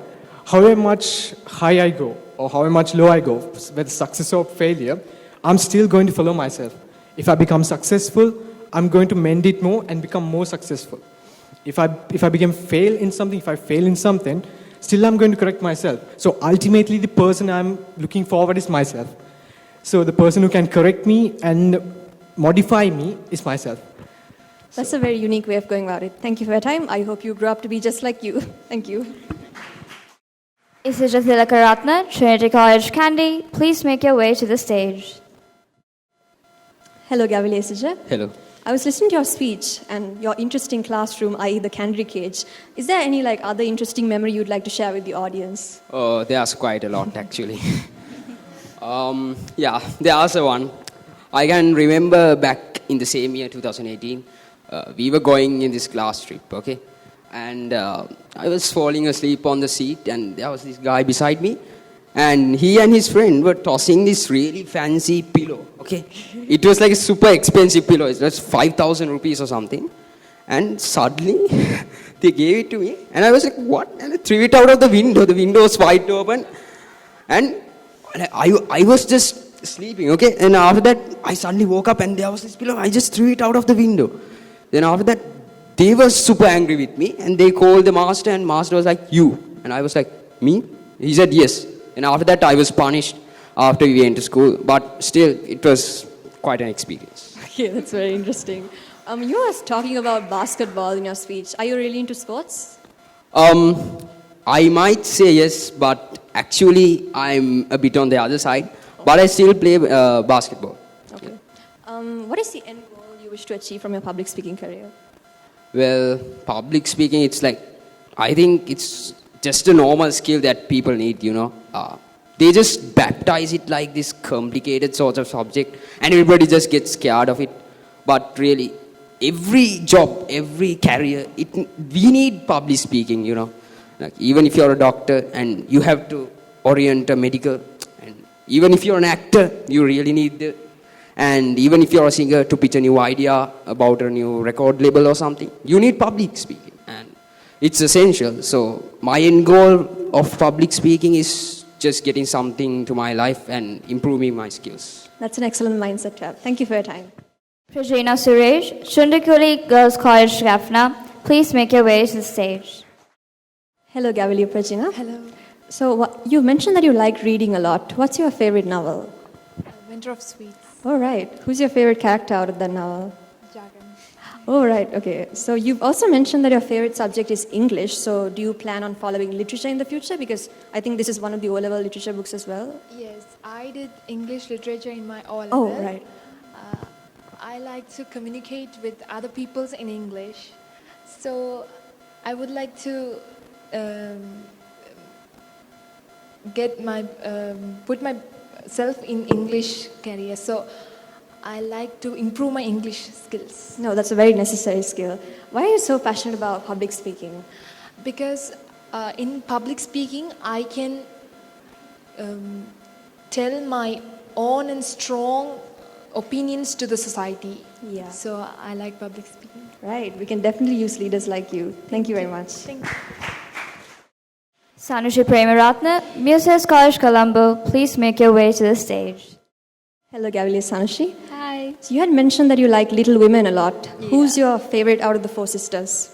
however much high I go or however much low I go, whether success or failure, I'm still going to follow myself. If I become successful, I'm going to mend it more and become more successful. If I fail in something, still I'm going to correct myself. So ultimately, the person I'm looking forward is myself. So the person who can correct me and modify me is myself. That's a very unique way of going about it. Thank you for your time. I hope you grow up to be just like you. Thank you. Isija Tilakaratna, Trinity College, Kandy, please make your way to the stage. Hello, Gavile Isija. Hello. I was listening to your speech and your interesting classroom, i.e. the Kandy cage. Is there any other interesting memory you'd like to share with the audience? Oh, there's quite a lot actually. Yeah, there's one. I can remember back in the same year, 2018, we were going in this class trip, okay? And I was falling asleep on the seat and there was this guy beside me. And he and his friend were tossing this really fancy pillow, okay? It was like a super expensive pillow. It was 5,000 rupees or something. And suddenly, they gave it to me. And I was like, what? And I threw it out of the window. The window was wide open. And I was just sleeping, okay? And after that, I suddenly woke up and there was this pillow. I just threw it out of the window. Then after that, they were super angry with me. And they called the master and master was like, you. And I was like, me? He said, yes. And after that, I was punished after we went to school. But still, it was quite an experience. Okay, that's very interesting. You were talking about basketball in your speech. Are you really into sports? I might say yes, but actually, I'm a bit on the other side. But I still play basketball. Okay. What is the end goal you wish to achieve from your public speaking career? Well, public speaking, it's like I think it's just a normal skill that people need, they just baptize it like this complicated sort of subject, and everybody just gets scared of it. But really, every job, every career, we need public speaking, Like even if you're a doctor and you have to orient a medical, and even if you're an actor, you really need the, and even if you're a singer to pitch a new idea about a new record label or something, you need public speaking, and it's essential. So my end goal of public speaking is just getting something to my life and improving my skills. That's an excellent mindset to have. Thank you for your time. Prajina Suresh, Chundakuri Girls College, Jaffna, please make your way to the stage. Hello, Gavili Prajina. Hello. So you mentioned that you like reading a lot. What's your favorite novel? Winter of Sweets. All right. Who's your favorite character out of that novel? Oh, right. Okay. So you've also mentioned that your favorite subject is English. So do you plan on following literature in the future? Because I think this is one of the O-level literature books as well. Yes, I did English literature in my O-level. Oh, right. I like to communicate with other peoples in English. So I would like to put myself in English career. So I like to improve my English skills. No, that's a very necessary skill. Why are you so passionate about public speaking? Because in public speaking, I can tell my own and strong opinions to the society. Yeah. So I like public speaking. Right. We can definitely use leaders like you. Thank you very much. Thank you. Sanushi Premaratna, Muses College, Colombo, please make your way to the stage. Hello, Gavili Sanushi. Hi. So you had mentioned that you like Little Women a lot. Yeah. Who's your favorite out of the four sisters?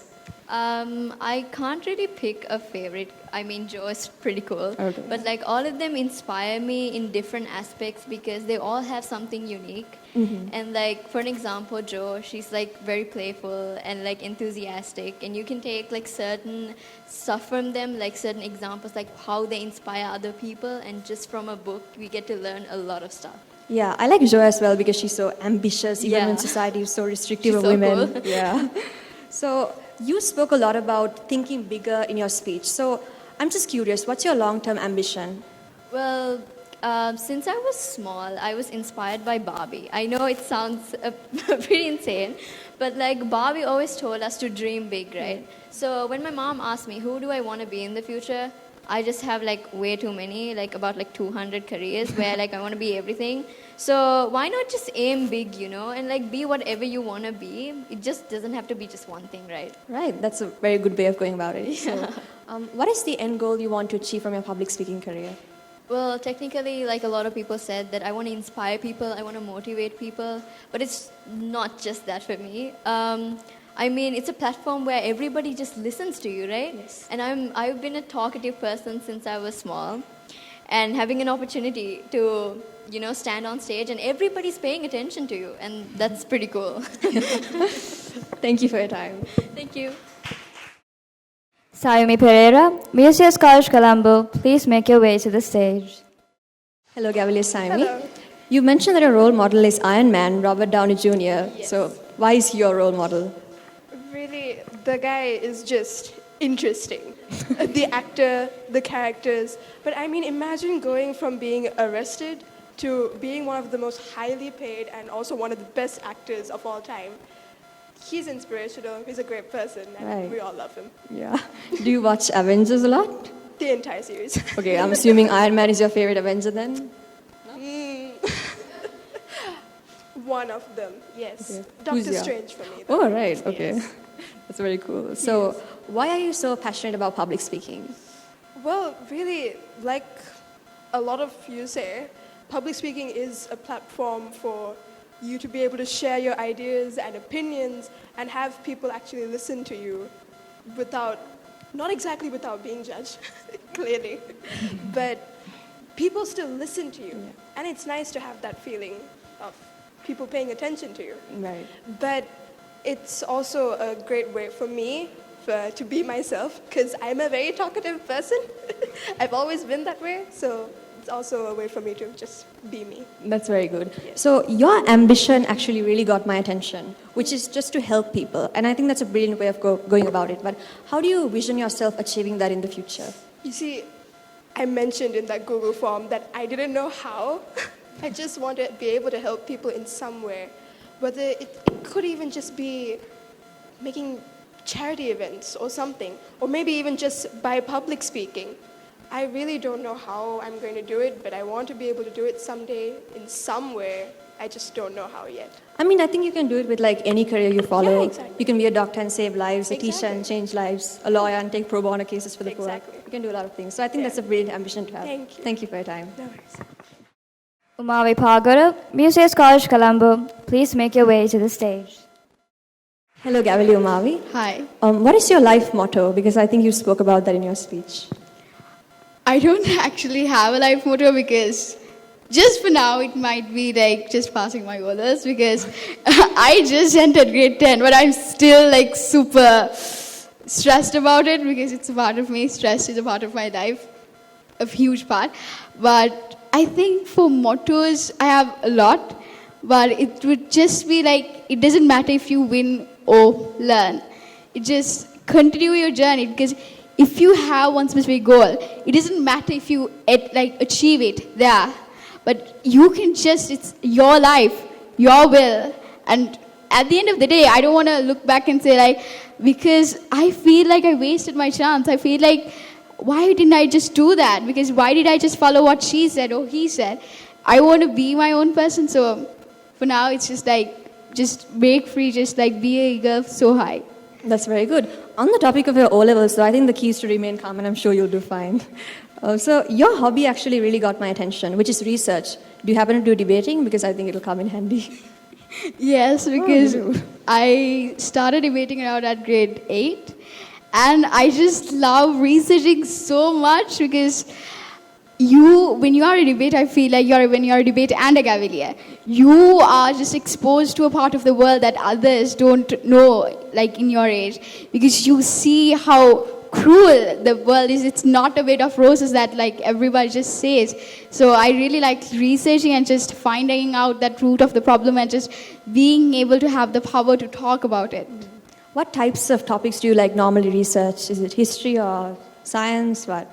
I can't really pick a favorite. I mean, Jo is pretty cool. Okay. But like all of them inspire me in different aspects because they all have something unique. Mm-hmm. And like, for an example, Jo, she's like very playful and like enthusiastic. And you can take like certain stuff from them, like certain examples, like how they inspire other people. And just from a book, we get to learn a lot of stuff. Yeah, I like Jo as well because she's so ambitious, even Yeah. when society is so restrictive of She's so women. cool. Yeah. So you spoke a lot about thinking bigger in your speech. So I'm just curious, what's your long-term ambition? Well, since I was small, I was inspired by Barbie. I know it sounds pretty insane, but like Barbie always told us to dream big, right? So when my mom asked me, who do I want to be in the future? I just have like way too many, like about like 200 careers where like I want to be everything. So why not just aim big, and like be whatever you want to be. It just doesn't have to be just one thing, right? Right, that's a very good way of going about it. Yeah. So, what is the end goal you want to achieve from your public speaking career? Well, technically, like a lot of people said, that I want to inspire people, I want to motivate people, but it's not just that for me. I mean, it's a platform where everybody just listens to you, right? Yes. And I've been a talkative person since I was small, and having an opportunity to, stand on stage and everybody's paying attention to you, and that's pretty cool. Thank you for your time. Thank you. Sayumi Pereira, Muses College, Colombo, please make your way to the stage. Hello, Gavili Sayumi. Hello. You mentioned that your role model is Iron Man, Robert Downey Jr. Yes. So why is he your role model? Really, the guy is just interesting. The actor, the characters. But I mean, imagine going from being arrested to being one of the most highly paid and also one of the best actors of all time. He's inspirational. He's a great person, and Right. we all love him. Yeah. Do you watch Avengers a lot? The entire series. Okay, I'm assuming Iron Man is your favorite Avenger then? One of them, yes. Okay. Doctor Who's your- Strange for me. Oh, right, okay. Yes. That's very cool. So, why are you so passionate about public speaking? Well, really, like a lot of you say, public speaking is a platform for you to be able to share your ideas and opinions and have people actually listen to you not exactly without being judged, clearly, but people still listen to you. Yeah. And it's nice to have that feeling of people paying attention to you. Right. But it's also a great way for me to be myself, because I'm a very talkative person. I've always been that way. So it's also a way for me to just be me. That's very good. So your ambition actually really got my attention, which is just to help people. And I think that's a brilliant way of going about it. But how do you vision yourself achieving that in the future? You see, I mentioned in that Google form that I didn't know how. I just want to be able to help people in some way. Whether it could even just be making charity events or something, or maybe even just by public speaking. I really don't know how I'm going to do it, but I want to be able to do it someday in some way. I just don't know how yet. I mean, I think you can do it with like any career you follow. Yeah, exactly. You can be a doctor and save lives, a teacher Exactly. and change lives, a lawyer and take pro bono cases for the poor. You can do a lot of things. So I think that's a brilliant ambition to have. Thank you. Thank you for your time. No worries. Umavi Phagara, Muses College Colombo, please make your way to the stage. Hello, Gavili Umavi. Hi. What is your life motto? Because I think you spoke about that in your speech. I don't actually have a life motto because just for now it might be like just passing my O-levels because I just entered grade 10, but I'm still like super stressed about it because it's a part of me. Stress is a part of my life, a huge part. But I think for mottos I have a lot, but it would just be like it doesn't matter if you win or learn. It just continue your journey because if you have one specific goal, it doesn't matter if you achieve it there, but you can just, it's your life, your will, and at the end of the day, I don't want to look back and say like, because I feel like I wasted my chance. I feel like, why didn't I just do that? Because why did I just follow what she said or he said? I want to be my own person, so for now it's just like, just break free, just like be a girl so high. That's very good. On the topic of your O-levels, so I think the key is to remain calm, and I'm sure you'll do fine. So your hobby actually really got my attention, which is research. Do you happen to do debating? Because I think it'll come in handy. Yes, because I started debating around at grade 8, and I just love researching so much because when you are a debate, I feel like when you're a debate and a Gavilier, you are just exposed to a part of the world that others don't know, like in your age, because you see how cruel the world is. It's not a bed of roses that like everybody just says. So I really like researching and just finding out that root of the problem and just being able to have the power to talk about it. What types of topics do you like normally research? Is it history or science? What?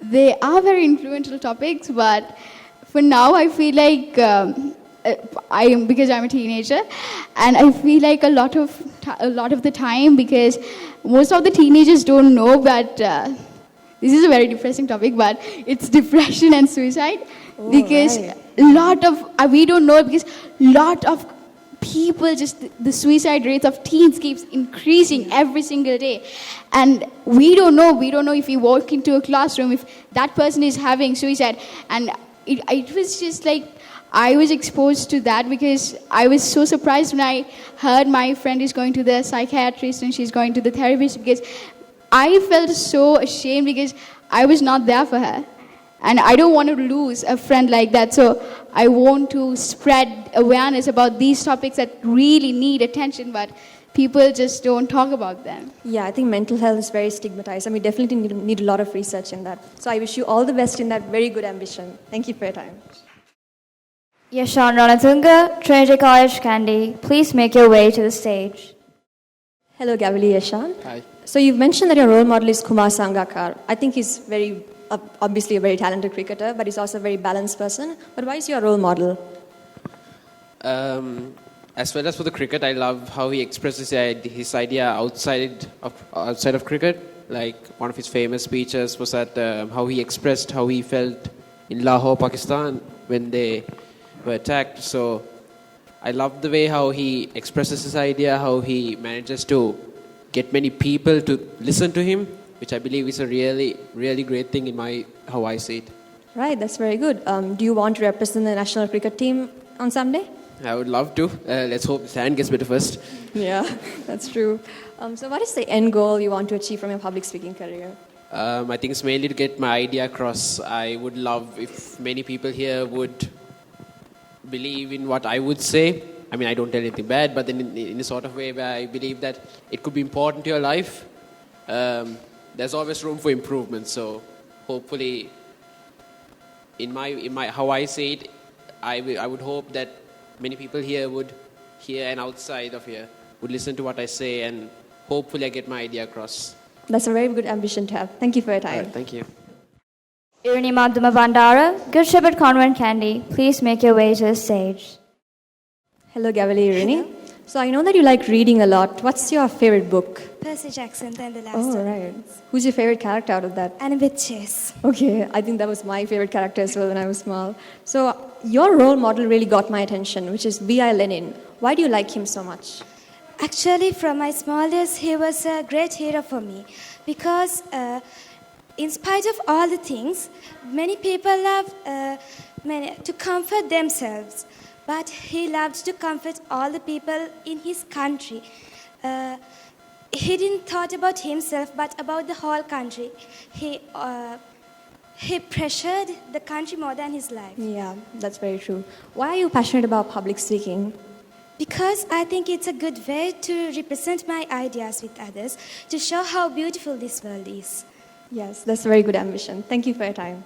They are very influential topics, but for now I feel like because I'm a teenager, and I feel like a lot of the time, because most of the teenagers don't know, but this is a very depressing topic, but it's depression and suicide. Because we don't know, because lot of people, just the suicide rates of teens keeps increasing every single day, and we don't know if we walk into a classroom if that person is having suicide. And it was just like I was exposed to that because I was so surprised when I heard my friend is going to the psychiatrist and she's going to the therapist, because I felt so ashamed because I was not there for her. And I don't want to lose a friend like that. So I want to spread awareness about these topics that really need attention, but people just don't talk about them. Yeah, I think mental health is very stigmatized, and we definitely need a lot of research in that. So I wish you all the best in that very good ambition. Thank you for your time. Yashan Ranatunga, Trinity College Kandy, please make your way to the stage. Hello, Gavili Yashan. Hi. So you've mentioned that your role model is Kumar Sangakkar. I think he's obviously a very talented cricketer, but he's also a very balanced person. But why is he your role model? As well as for the cricket, I love how he expresses his idea outside of cricket. Like one of his famous speeches was that how he expressed how he felt in Lahore, Pakistan, when they were attacked. So I love the way how he expresses his idea, how he manages to get many people to listen to him, which I believe is a really, really great thing in how I see it. Right, that's very good. Do you want to represent the national cricket team on someday? I would love to. Let's hope Stan gets better first. Yeah, that's true. So what is the end goal you want to achieve from your public speaking career? I think it's mainly to get my idea across. I would love if many people here would believe in what I would say. I mean, I don't tell anything bad, but then in a sort of way where I believe that it could be important to your life. There's always room for improvement, so hopefully in my how I say it, I would hope that many people here would hear and outside of here would listen to what I say, and hopefully I get my idea across. That's a very good ambition to have. Thank you for your time. Thank you. Irani Madhuma Bandara, Good Shepherd Convent Kandy, please make your way to the stage. Hello, Gavali Irani. So I know that you like reading a lot. What's your favorite book? Percy Jackson and the Last Oh, right. Who's your favorite character out of that? Annabeth Chase. Okay, I think that was my favorite character as well when I was small. So your role model really got my attention, which is V.I. Lenin. Why do you like him so much? Actually, from my small days, he was a great hero for me because in spite of all the things, many people love to comfort themselves, but he loved to comfort all the people in his country. He didn't thought about himself, but about the whole country. He pressured the country more than his life. Yeah, that's very true. Why are you passionate about public speaking? Because I think it's a good way to represent my ideas with others, to show how beautiful this world is. Yes, that's a very good ambition. Thank you for your time.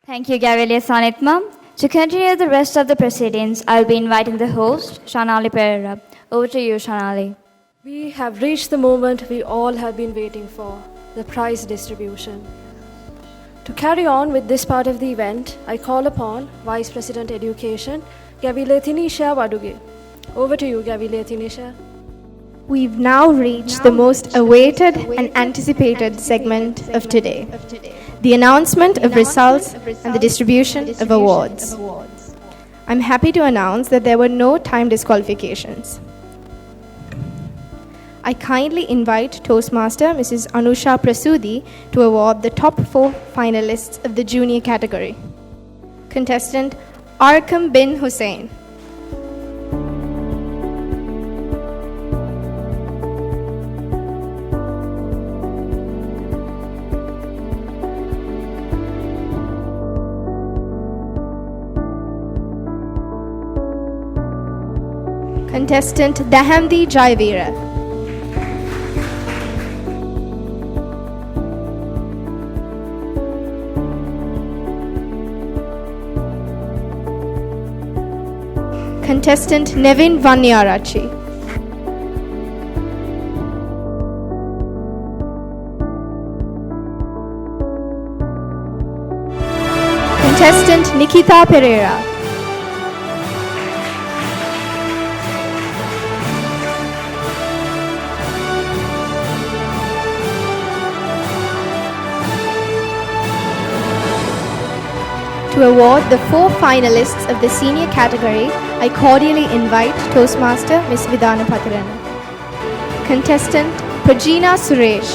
Thank you, Gavili Sanitma. To continue the rest of the proceedings, I'll be inviting the host, Shanali Pereira. Over to you, Shanali. We have reached the moment we all have been waiting for, the prize distribution. To carry on with this part of the event, I call upon Vice President Education, Gavile Thinisha Waduge. Over to you, Gavile Thinisha. We've now reached the most awaited and anticipated segment of today, the announcement of results and the distribution of awards. I'm happy to announce that there were no time disqualifications. I kindly invite Toastmaster Mrs. Anusha Prasudi to award the top 4 finalists of the junior category. Contestant Arkam bin Hussain. Contestant Dahamdi Jaivira. Contestant Nevin Vanyarachi. Contestant Nikita Pereira. To award the 4 finalists of the senior category, I cordially invite Toastmaster Ms. Vidana Patirana. Contestant Pajina Suresh.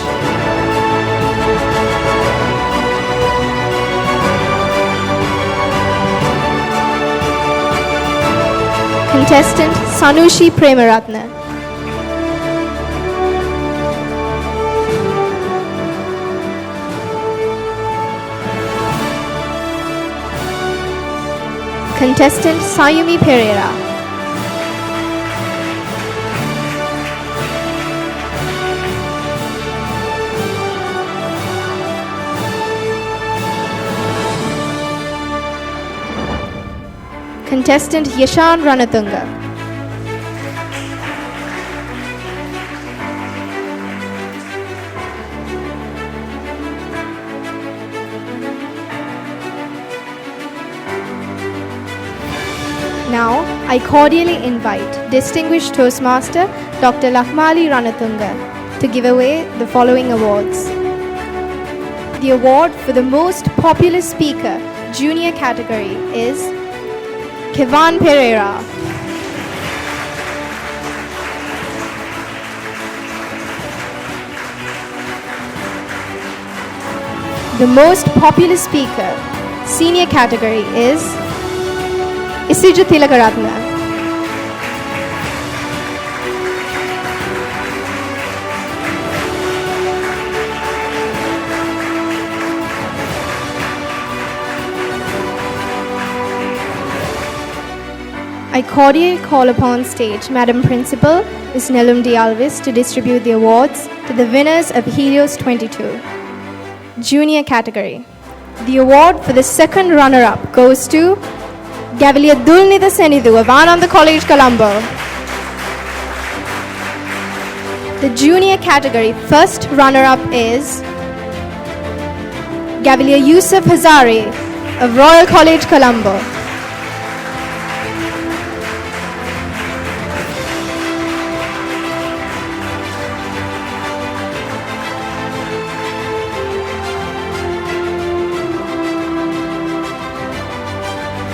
Contestant Sanushi Premaratna. Contestant Sayumi Pereira. Contestant Yashan Ranatunga. Now, I cordially invite distinguished Toastmaster Dr. Lakmali Ranatunga to give away the following awards. The award for the most popular speaker, junior category, is Kevan Pereira. The most popular speaker, senior category, is Isija Tilakaratna. I cordially call upon stage Madam Principal, Ms. Nelum D. Alvis, to distribute the awards to the winners of Helios 22. Junior category. The award for the second runner-up goes to Gaviliya Dulnida Senidu of Ananda College, Colombo. The junior category first runner-up is Gaviliya Yusuf Hazari of Royal College, Colombo.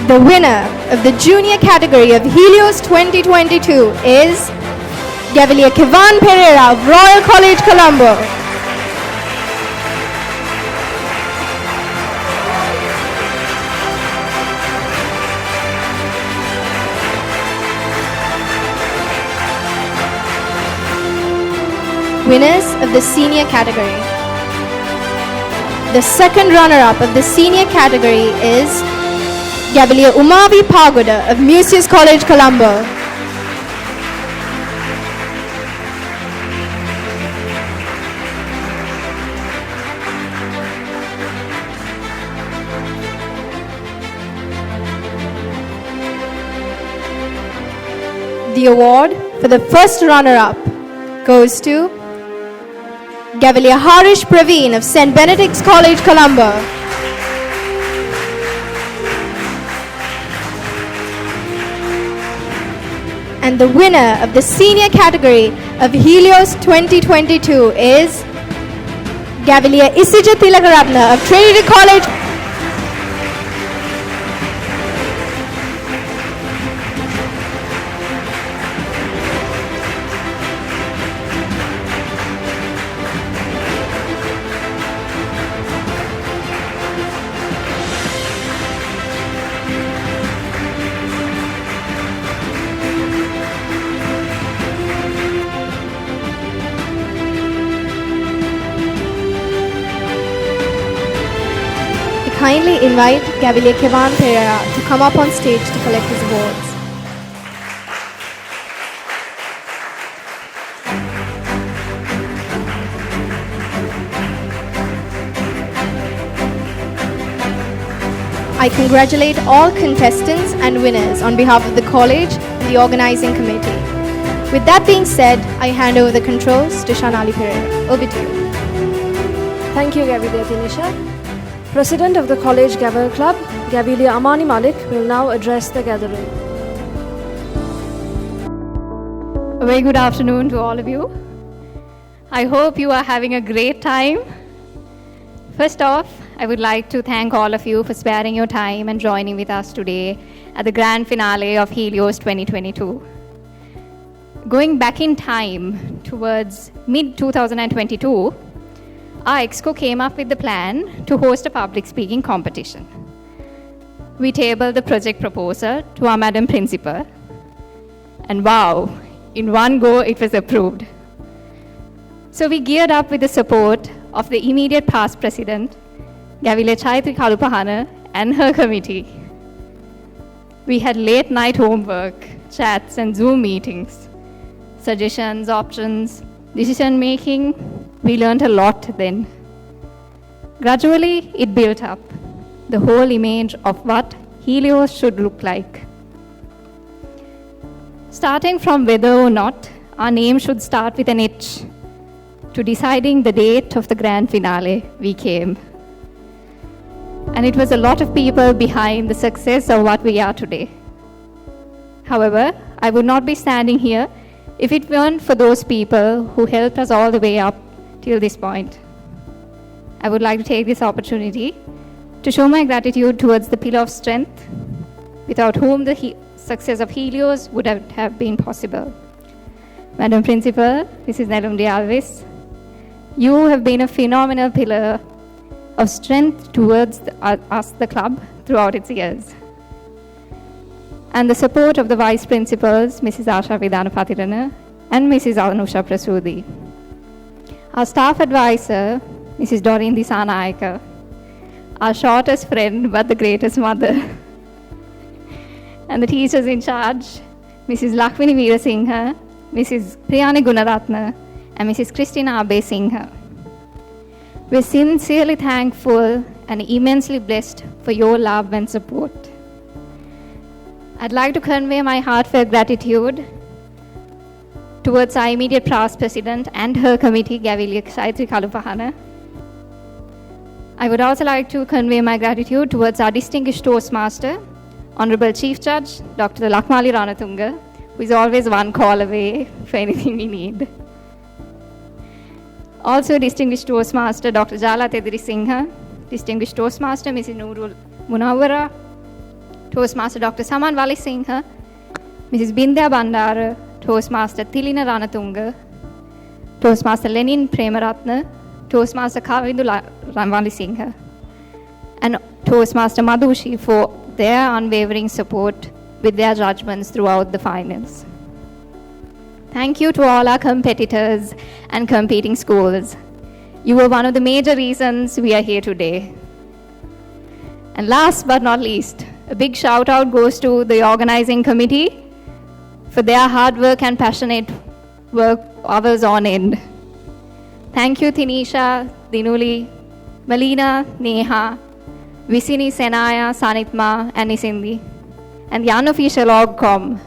The winner of the junior category of Helios 2022 is Gaviliya Kivan Pereira of Royal College, Colombo. Winners of the senior category. The second runner-up of the senior category is Gaviliya Umavi Pagoda of Mucius College, Colombo. The award for the first runner-up goes to Gaviliya Harish Praveen of St. Benedict's College, Colombo. And the winner of the senior category of Helios 2022 is Gaviliya Isija Tilakaratna of Trinity College. Kindly invite Gaviliya Kivan Pereira to come up on stage to collect his awards. I congratulate all contestants and winners on behalf of the college and the organizing committee. With that being said, I hand over the controls to Shanali Pereira. Over to you. Thank you, Gaviliya Tinisha. President of the College Gavel Club, Gaviliya Amani Malik, will now address the gathering. A very good afternoon to all of you. I hope you are having a great time. First off, I would like to thank all of you for sparing your time and joining with us today at the grand finale of Helios 2022. Going back in time towards mid-2022, our EXCO came up with the plan to host a public speaking competition. We tabled the project proposal to our Madam Principal, and wow, in one go it was approved. So we geared up with the support of the immediate past president, Gaviliya Chaitri Kalupahana, and her committee. We had late night homework, chats and Zoom meetings, suggestions, options, decision making. We learned a lot then. Gradually, it built up, the whole image of what Helios should look like. Starting from whether or not our name should start with an H, to deciding the date of the grand finale, we came. And it was a lot of people behind the success of what we are today. However, I would not be standing here if it weren't for those people who helped us all the way up till this point. I would like to take this opportunity to show my gratitude towards the pillar of strength, without whom the success of Helios would have been possible. Madam Principal, Mrs. Nelum de Alves, you have been a phenomenal pillar of strength towards us, the club, throughout its years. And the support of the Vice Principals, Mrs. Asha Vidanapatirana and Mrs. Anusha Prasudi. Our staff advisor, Mrs. Doreen Disanayaka, our shortest friend but the greatest mother. And the teachers in charge, Mrs. Lakshmi Veerasinghe, Mrs. Priyani Gunaratna, and Mrs. Christina Abbe Singha. We're sincerely thankful and immensely blessed for your love and support. I'd like to convey my heartfelt gratitude towards our immediate past president and her committee, Gavilia Saitri Kalupahana. I would also like to convey my gratitude towards our distinguished Toastmaster, Honorable Chief Judge, Dr. Lakmali Ranatunga, who is always one call away for anything we need. Also, distinguished Toastmaster Dr. Jala Tedri Singha, distinguished Toastmaster Mrs. Nurul Munawara, Toastmaster Dr. Saman Wali Singha, Mrs. Bindya Bandara, Toastmaster Tilina Ranatunga, Toastmaster Lenin Premaratna, Toastmaster Kavindu Ramwali Singha, and Toastmaster Madhushi for their unwavering support with their judgments throughout the finals. Thank you to all our competitors and competing schools. You were one of the major reasons we are here today. And last but not least, a big shout out goes to the organizing committee for their hard work and passionate work hours on end. Thank you, Tinisha, Dinuli, Malina, Neha, Visini, Senaya, Sanitma, and Nisindi, and the unofficial OGCOM,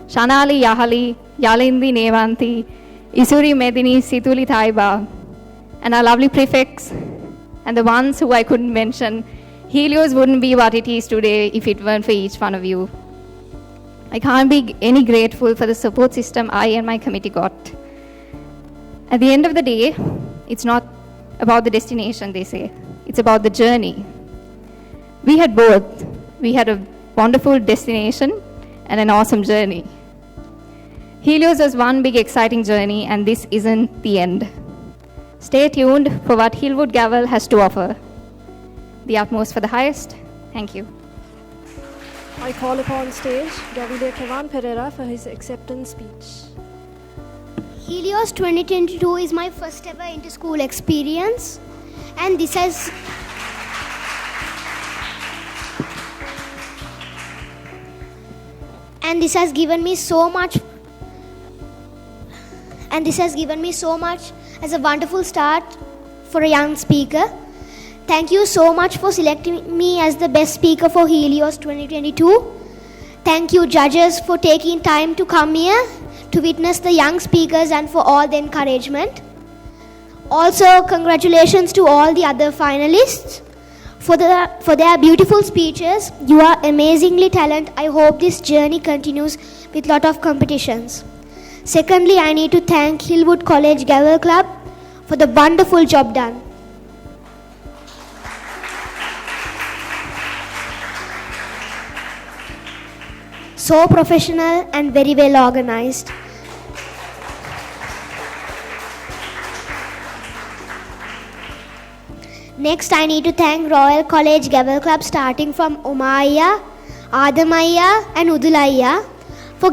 Shanali, Yahali, Yalindi, Nevanti, Isuri, Medini, Situli, Taiba, and our lovely prefects, and the ones who I couldn't mention. Helios wouldn't be what it is today if it weren't for each one of you. I can't be any grateful for the support system I and my committee got. At the end of the day, it's not about the destination, they say. It's about the journey. We had both. We had a wonderful destination and an awesome journey. Helios was one big exciting journey, and this isn't the end. Stay tuned for what Hillwood Gavel has to offer. The utmost for the highest. Thank you. I call upon stage Gavilia Kevan Pereira for his acceptance speech. Helios 2022 is my first ever inter-school experience, and this has given me so much as a wonderful start for a young speaker. Thank you so much for selecting me as the best speaker for Helios 2022. Thank you, judges, for taking time to come here to witness the young speakers and for all the encouragement. Also, congratulations to all the other finalists for their beautiful speeches. You are amazingly talented. I hope this journey continues with lot of competitions. Secondly, I need to thank Hillwood College Gavel Club for the wonderful job done. So professional and very well organized. Next, I need to thank Royal College Gavel Club, starting from Umayya, Adamayya and Udulayya for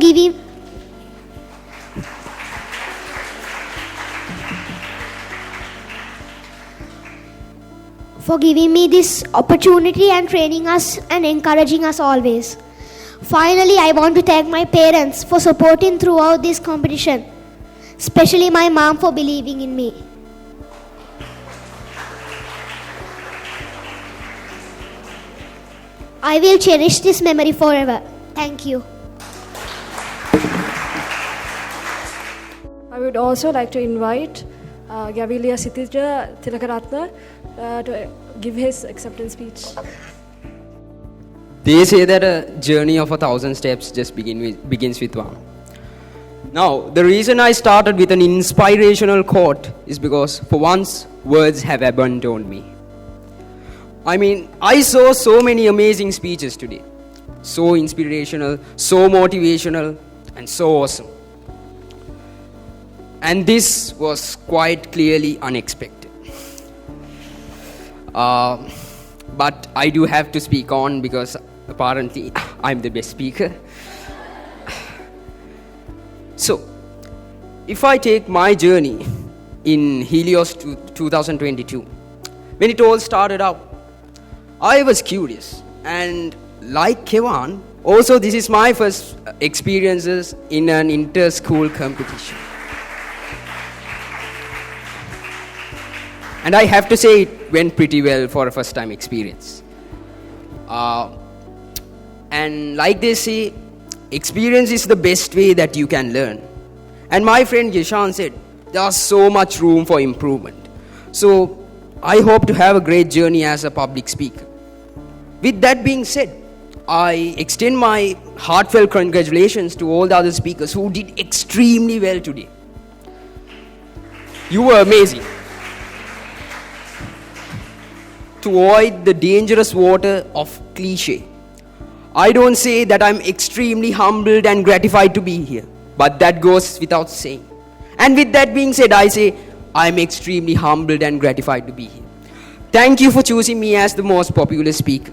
giving me this opportunity and training us and encouraging us always. Finally, I want to thank my parents for supporting throughout this competition, especially my mom for believing in me. I will cherish this memory forever. Thank you. I would also like to invite Gavilia Sitija Tilakaratna to give his acceptance speech. They say that a journey of 1,000 steps just begins with one. Now, the reason I started with an inspirational quote is because for once, words have abandoned me. I mean, I saw so many amazing speeches today. So inspirational, so motivational, and so awesome. And this was quite clearly unexpected. But I do have to speak on because apparently I'm the best speaker. So, if I take my journey in Helios 2022, when it all started out, I was curious, and like Kevan, also this is my first experiences in an inter-school competition. And I have to say it went pretty well for a first time experience. And like they say, experience is the best way that you can learn. And my friend Yashan said, there's so much room for improvement. So I hope to have a great journey as a public speaker. With that being said, I extend my heartfelt congratulations to all the other speakers who did extremely well today. You were amazing. To avoid the dangerous water of cliche, I don't say that I'm extremely humbled and gratified to be here, but that goes without saying. And with that being said, I say I'm extremely humbled and gratified to be here. Thank you for choosing me as the most popular speaker.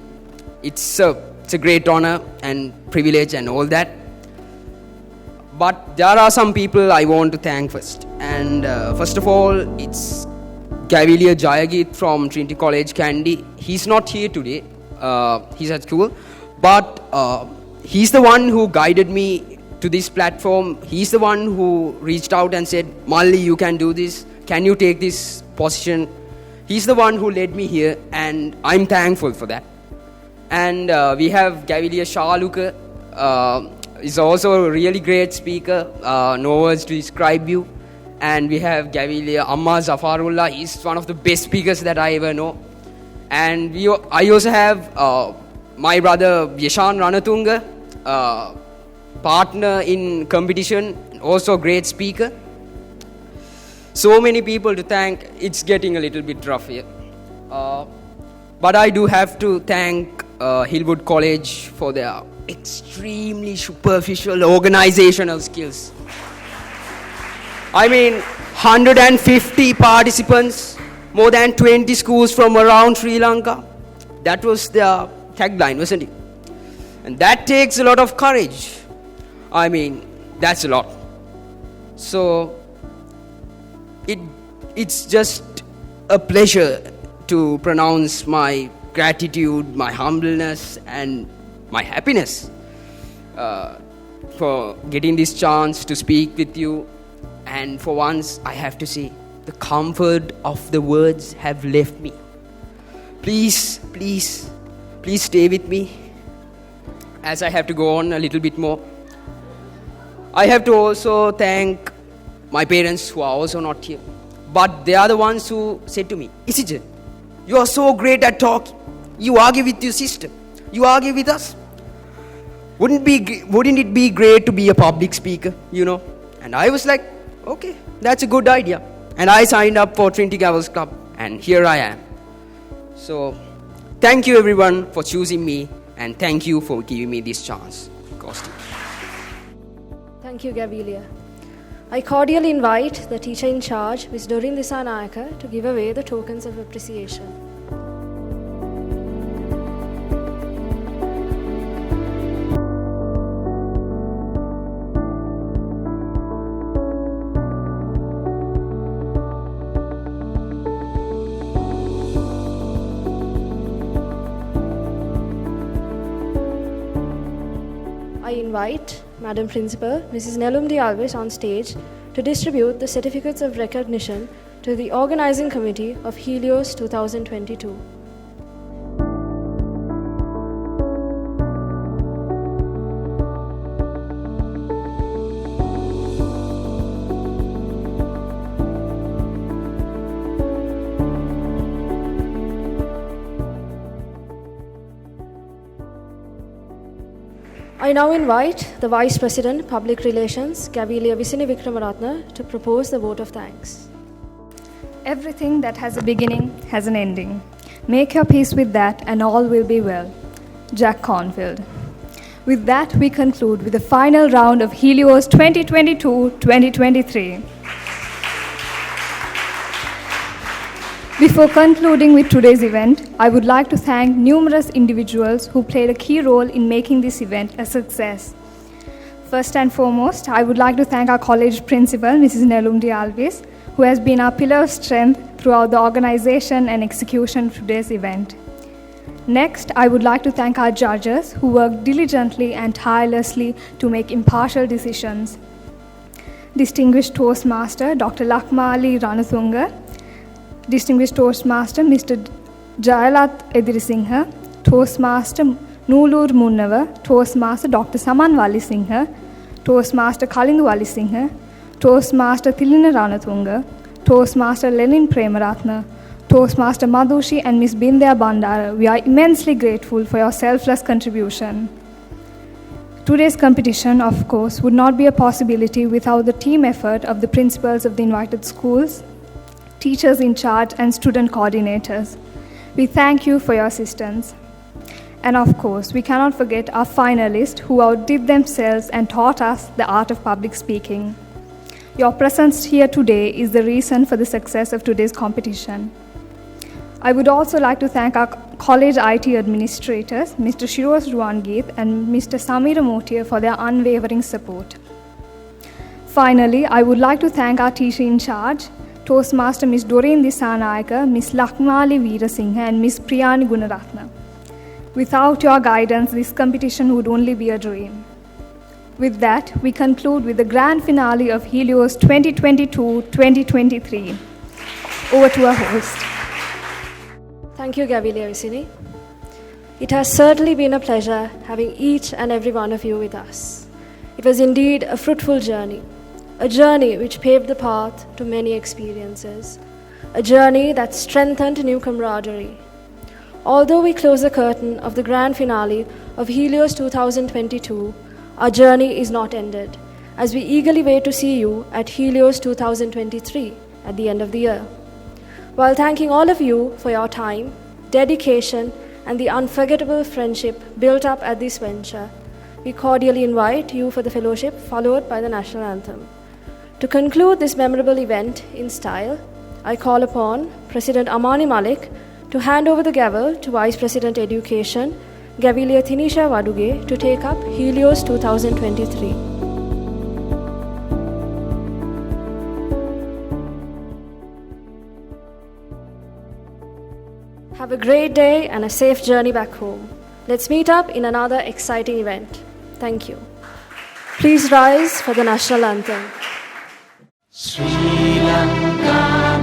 It's a great honor and privilege and all that. But there are some people I want to thank first. And first of all, it's Gavilia Jayagit from Trinity College Kandy. He's not here today. He's at school. But he's the one who guided me to this platform. He's the one who reached out and said, Malli, you can do this. Can you take this position? He's the one who led me here, and I'm thankful for that. And we have Gavilia Shaluka. He's also a really great speaker. No words to describe you. And we have Gavilia Amma Zafarullah. He's one of the best speakers that I ever know. And I also have my brother Yashan Ranatunga, partner in competition, also a great speaker. So many people to thank. It's getting a little bit rough here. But I do have to thank Hillwood College for their extremely superficial organizational skills. I mean, 150 participants, more than 20 schools from around Sri Lanka. That was their tagline, wasn't it? And that takes a lot of courage. I mean, that's a lot. So, it's just a pleasure to pronounce my gratitude, my humbleness, and my happiness for getting this chance to speak with you. And for once, I have to say, the comfort of the words have left me. Please stay with me as I have to go on a little bit more. I have to also thank my parents who are also not here. But they are the ones who said to me, Isijan, you are so great at talking. You argue with your sister. You argue with us. Wouldn't it be great to be a public speaker, you know? And I was like, okay, that's a good idea. And I signed up for Trinity Gavels Club, and here I am. So, thank you everyone for choosing me, and thank you for giving me this chance. Kosti. Thank you, Gavilia. I cordially invite the teacher in charge, Ms. Doreen Disanayaka, to give away the tokens of appreciation. I invite Madam Principal, Mrs. Nelumdi Alves, on stage to distribute the certificates of recognition to the organizing committee of Helios 2022. I now invite the Vice President, Public Relations, Gavilia Visini Vikramaratna, to propose the vote of thanks. Everything that has a beginning has an ending. Make your peace with that and all will be well. Jack Cornfield. With that, we conclude with the final round of Helios 2022-2023. Before concluding with today's event, I would like to thank numerous individuals who played a key role in making this event a success. First and foremost, I would like to thank our college principal, Mrs. Nelumdi Alves, who has been our pillar of strength throughout the organization and execution of today's event. Next, I would like to thank our judges who worked diligently and tirelessly to make impartial decisions. Distinguished Toastmaster Dr. Lakmali Ranathunga, Distinguished Toastmaster Mr. Jayalath Edirisinghe, Toastmaster Noolur Munnava, Toastmaster Dr. Saman Wallisinghe, Toastmaster Kalindu Wallisinghe, Toastmaster Thilina Ranathunga, Toastmaster Lenin Premaratna, Toastmaster Madhushi and Ms. Bindya Bandara, we are immensely grateful for your selfless contribution. Today's competition, of course, would not be a possibility without the team effort of the principals of the invited schools, teachers in charge, and student coordinators. We thank you for your assistance. And of course, we cannot forget our finalists who outdid themselves and taught us the art of public speaking. Your presence here today is the reason for the success of today's competition. I would also like to thank our college IT administrators, Mr. Shiroz Ruangeet and Mr. Samira Motier, for their unwavering support. Finally, I would like to thank our teacher in charge, Toastmaster Ms. Doreen Disanayaka, Ms. Lakmali Veerasinghe and Ms. Priyani Gunaratna. Without your guidance, this competition would only be a dream. With that, we conclude with the grand finale of Helios 2022-2023. Over to our host. Thank you, Gavilia Visini. It has certainly been a pleasure having each and every one of you with us. It was indeed a fruitful journey, a journey which paved the path to many experiences, a journey that strengthened new camaraderie. Although we close the curtain of the grand finale of Helios 2022, our journey is not ended, as we eagerly wait to see you at Helios 2023 at the end of the year. While thanking all of you for your time, dedication, and the unforgettable friendship built up at this venture, we cordially invite you for the fellowship followed by the national anthem. To conclude this memorable event in style, I call upon President Amani Malik to hand over the gavel to Vice President Education, Gavilia Thinisha Waduge, to take up Helios 2023. Have a great day and a safe journey back home. Let's meet up in another exciting event. Thank you. Please rise for the national anthem. Sri Lanka